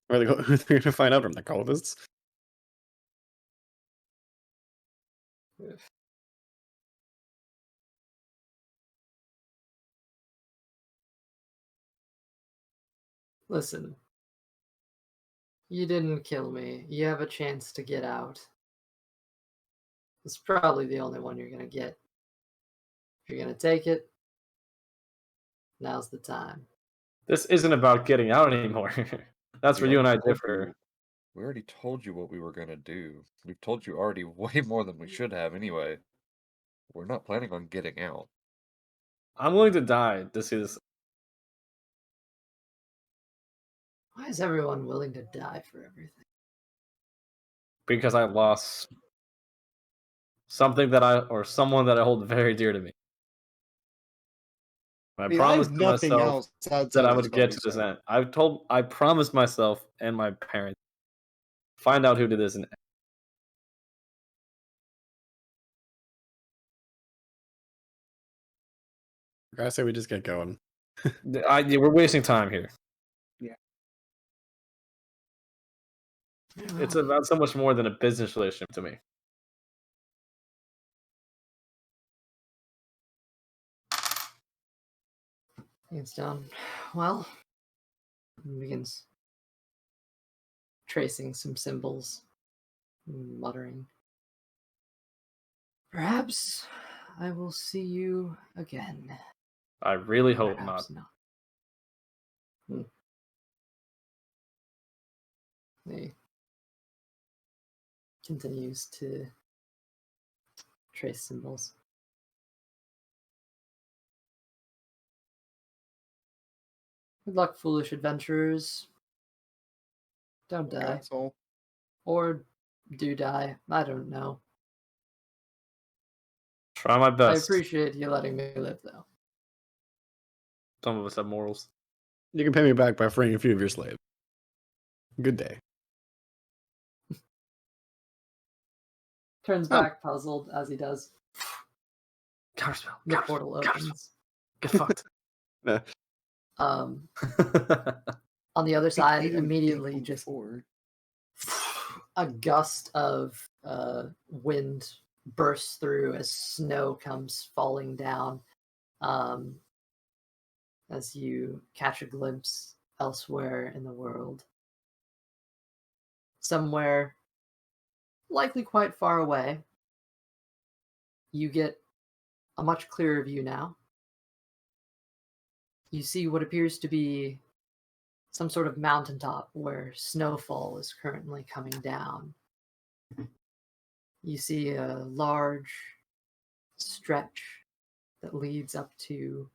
Or they're gonna find out from the cultists. Listen, you didn't kill me. You have a chance to get out. It's probably the only one you're gonna get. If you're gonna take it, now's the time. This isn't about getting out anymore. That's where We you and I already told differ. you- We already told you what we were gonna do. We've told you already way more than we should have anyway. We're not planning on getting out. I'm willing to die to see this. Why is everyone willing to die for everything? Because I lost something or someone that I hold very dear to me. I mean, I promised have to nothing myself else outside that I of would get to this end. I promised myself and my parents, find out who did this, and I say we just get going. we're wasting time here. It's Well, about so much more than a business relationship to me. it's done. Well, he begins tracing some symbols, muttering. Perhaps I will see you again. I really hope not. Perhaps not. He continues to trace symbols. Good luck, foolish adventurers. Don't die. Asshole. Or do die. I don't know. Try my I best. appreciate you letting me live, though. Some of us have morals. You can pay me back by freeing a few of your slaves. Good day. Turns Oh. back, puzzled as he does. Counterspell. The portal opens. Get fucked. On the other side, immediately, just Before. a gust of wind bursts through as snow comes falling down. As you catch a glimpse elsewhere in the world. Somewhere, likely quite far away, you get a much clearer view now. You see what appears to be some sort of mountaintop where snowfall is currently coming down. You see a large stretch that leads up to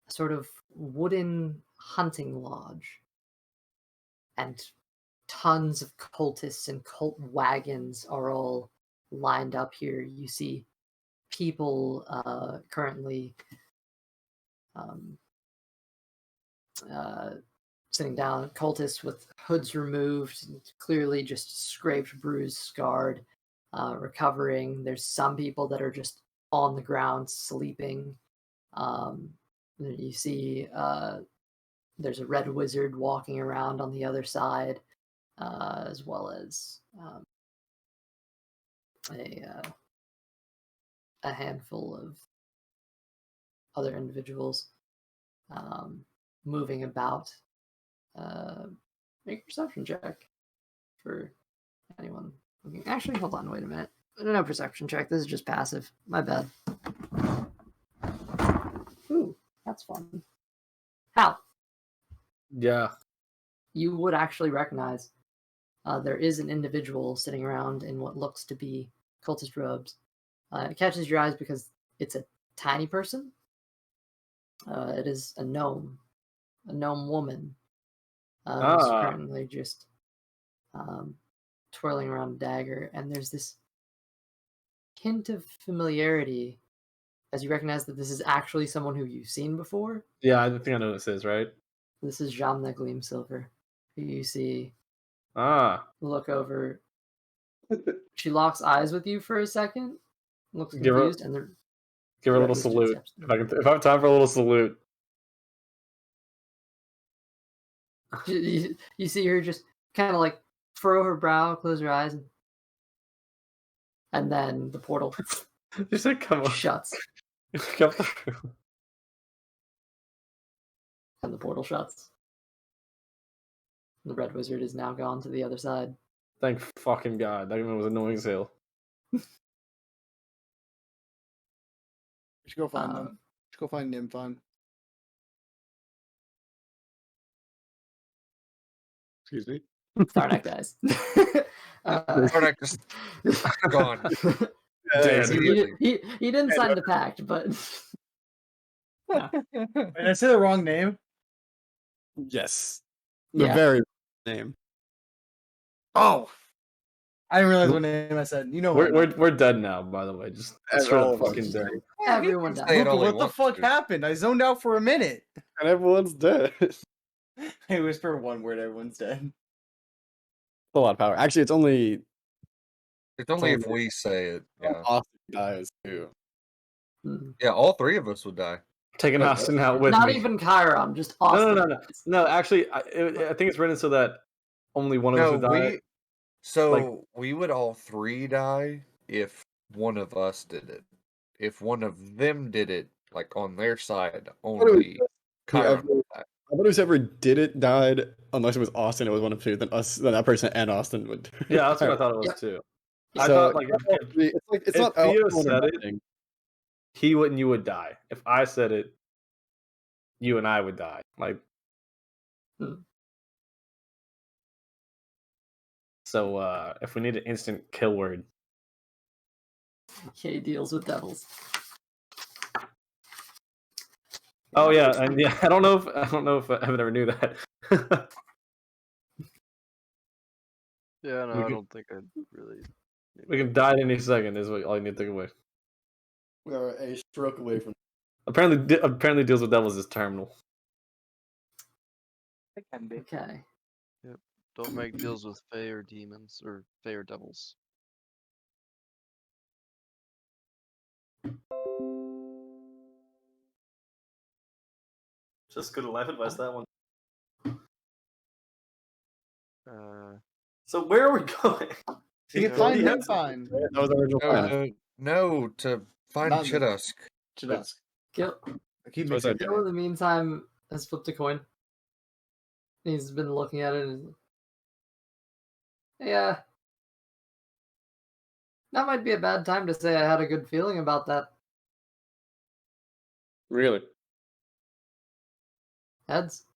a sort of wooden hunting lodge. And tons of cultists and cult wagons are all lined up here. You see people currently sitting down, cultists with hoods removed, clearly just scraped, bruised, scarred, recovering. There's some people that are just on the ground sleeping. You see there's a red wizard walking around on the other side, as well as a handful of other individuals moving about. Make a perception check for anyone looking. Actually, hold on, wait a minute. No perception check. This is just passive. My bad. Ooh, that's fun. Hal, Yeah. you would actually recognize there is an individual sitting around in what looks to be cultist robes. It catches your eyes because it's a tiny person. It is a gnome woman. Who's currently just twirling around a dagger, and there's this hint of familiarity as you recognize that this is actually someone who you've seen before. Yeah, I think I know what this is, right? This is Jamna Gleamsilver, who you see look over. She locks eyes with you for a second, looks Give her- confused, and then Give her a Red little Wizard salute. steps If I have time for a little salute. you see her just kind of like furrow her brow, close her eyes, and then the portal You said, come on. shuts, Come through. and the portal shuts. The Red Wizard is now gone to the other side. Thank fucking God. That even was annoying as hell. We should go find them. We should go find Nimfon. Excuse me. Tharnak dies. Tharnak just gone. Damn. he didn't sign the pact, but Did I say the wrong name? Yes. The Yeah. very name. Oh, I didn't realize what name I said. You know what? We're dead now, by the way. Just straight all up of us. fucking dead. everyone Say died. it all he What the wants fuck to. happened? I zoned out for a minute. And everyone's dead. It's I whisper one word, everyone's dead. a lot of power. Actually, it's only It's only if we say it. Yeah. Austin dies too. Hmm. Yeah, all three of us would die. Taking Austin out with Not me. even Chiron, just No, Austin. no. No, actually, I think it's written so that only one of us No, would die. we would all three die if one of us did it. If one of them did it, like on their side, only Chiron would die. Whoever ever did it died, unless it was Austin. It was one of two. Then that person and Austin would. Yeah, that's what I thought it was Yep. too. Yeah. I So, thought like it's like it's if not Theo all or said it- nothing. he would and you would die. If I said it, you and I would die. Like, Hmm. so if we need an instant kill word, He deals with devils. oh yeah, and yeah, I don't know if Evan ever knew that. Yeah, no, We I could- don't think I really. We can die at any second. Is what all you need to think away. We are a stroke away from. Apparently, deals with devils is terminal. It can be. Okay. Don't make deals with Fae or demons or Fae or devils. Just good life advice, that one. So where are we going? To get find Moonfine. That was the original plan. No, to find Not the- Chidusk. Chidusk. Gil, I keep So I said- mixing Gil in the meantime has flipped a coin. He's been looking at it and yeah. That might be a bad time to say I had a good feeling about that. Really? Heads.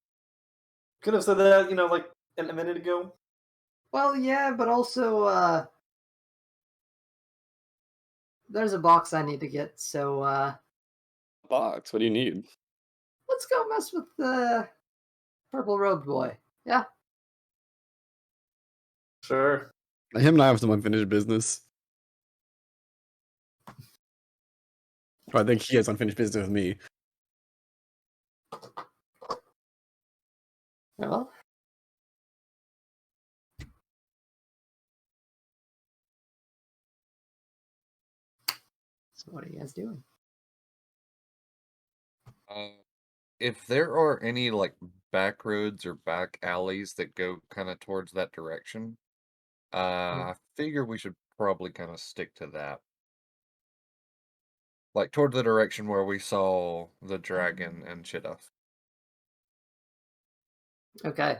Could have said that, like a minute ago. Well, yeah, but also, there's a box I need to get, so, Box. What do you need? let's go mess with the purple robed boy. Yeah? Sure. Him and I have some unfinished business. Or I think he has unfinished business with me. Well. So what are you guys doing? If there are any like back roads or back alleys that go kind of towards that direction, I figure we should probably kind of stick to that. Like toward the direction where we saw the dragon and Chiduff. Okay.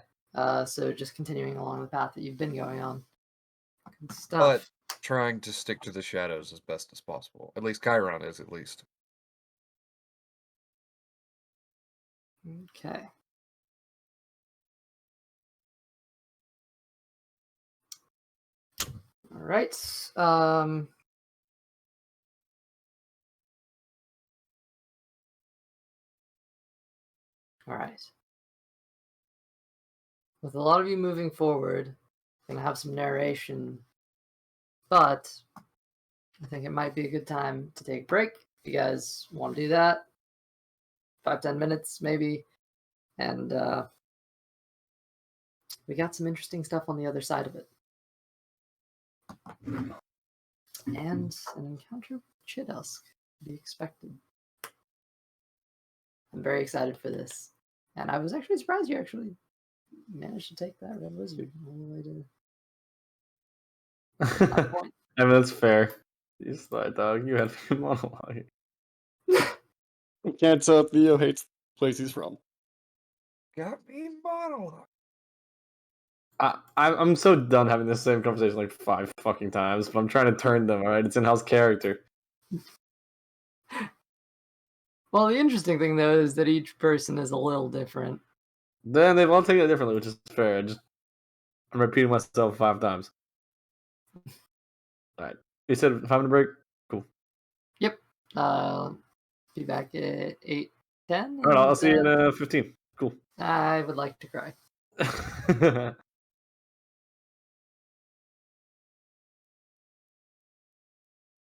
So just continuing along the path that you've been going on. Good stuff. But trying to stick to the shadows as best as possible. At least Chiron is, at least. Okay. All right. All right. With a lot of you moving forward, I'm gonna have some narration, but I think it might be a good time to take a break. If you guys want to do that, 5-10 minutes maybe, and we got some interesting stuff on the other side of it, and an encounter with Chidusk to be expected. I'm very excited for this, and I was actually surprised you actually managed to take that red wizard all the way to that point. I mean, that's fair. You slide dog. You had me monologue. You can't tell Theo hates the place he's from. Got me monologue. I'm so done having the same conversation like 5 fucking times, but I'm trying to turn them, alright? It's in-house character. Well, the interesting thing though is that each person is a little different. Then they've all taken it differently, which is fair. I'm repeating myself 5 times. Alright. You said 5 minute break? Cool. Yep. Be back at 8:10. Alright, I'll see you in 15. Cool. I would like to cry.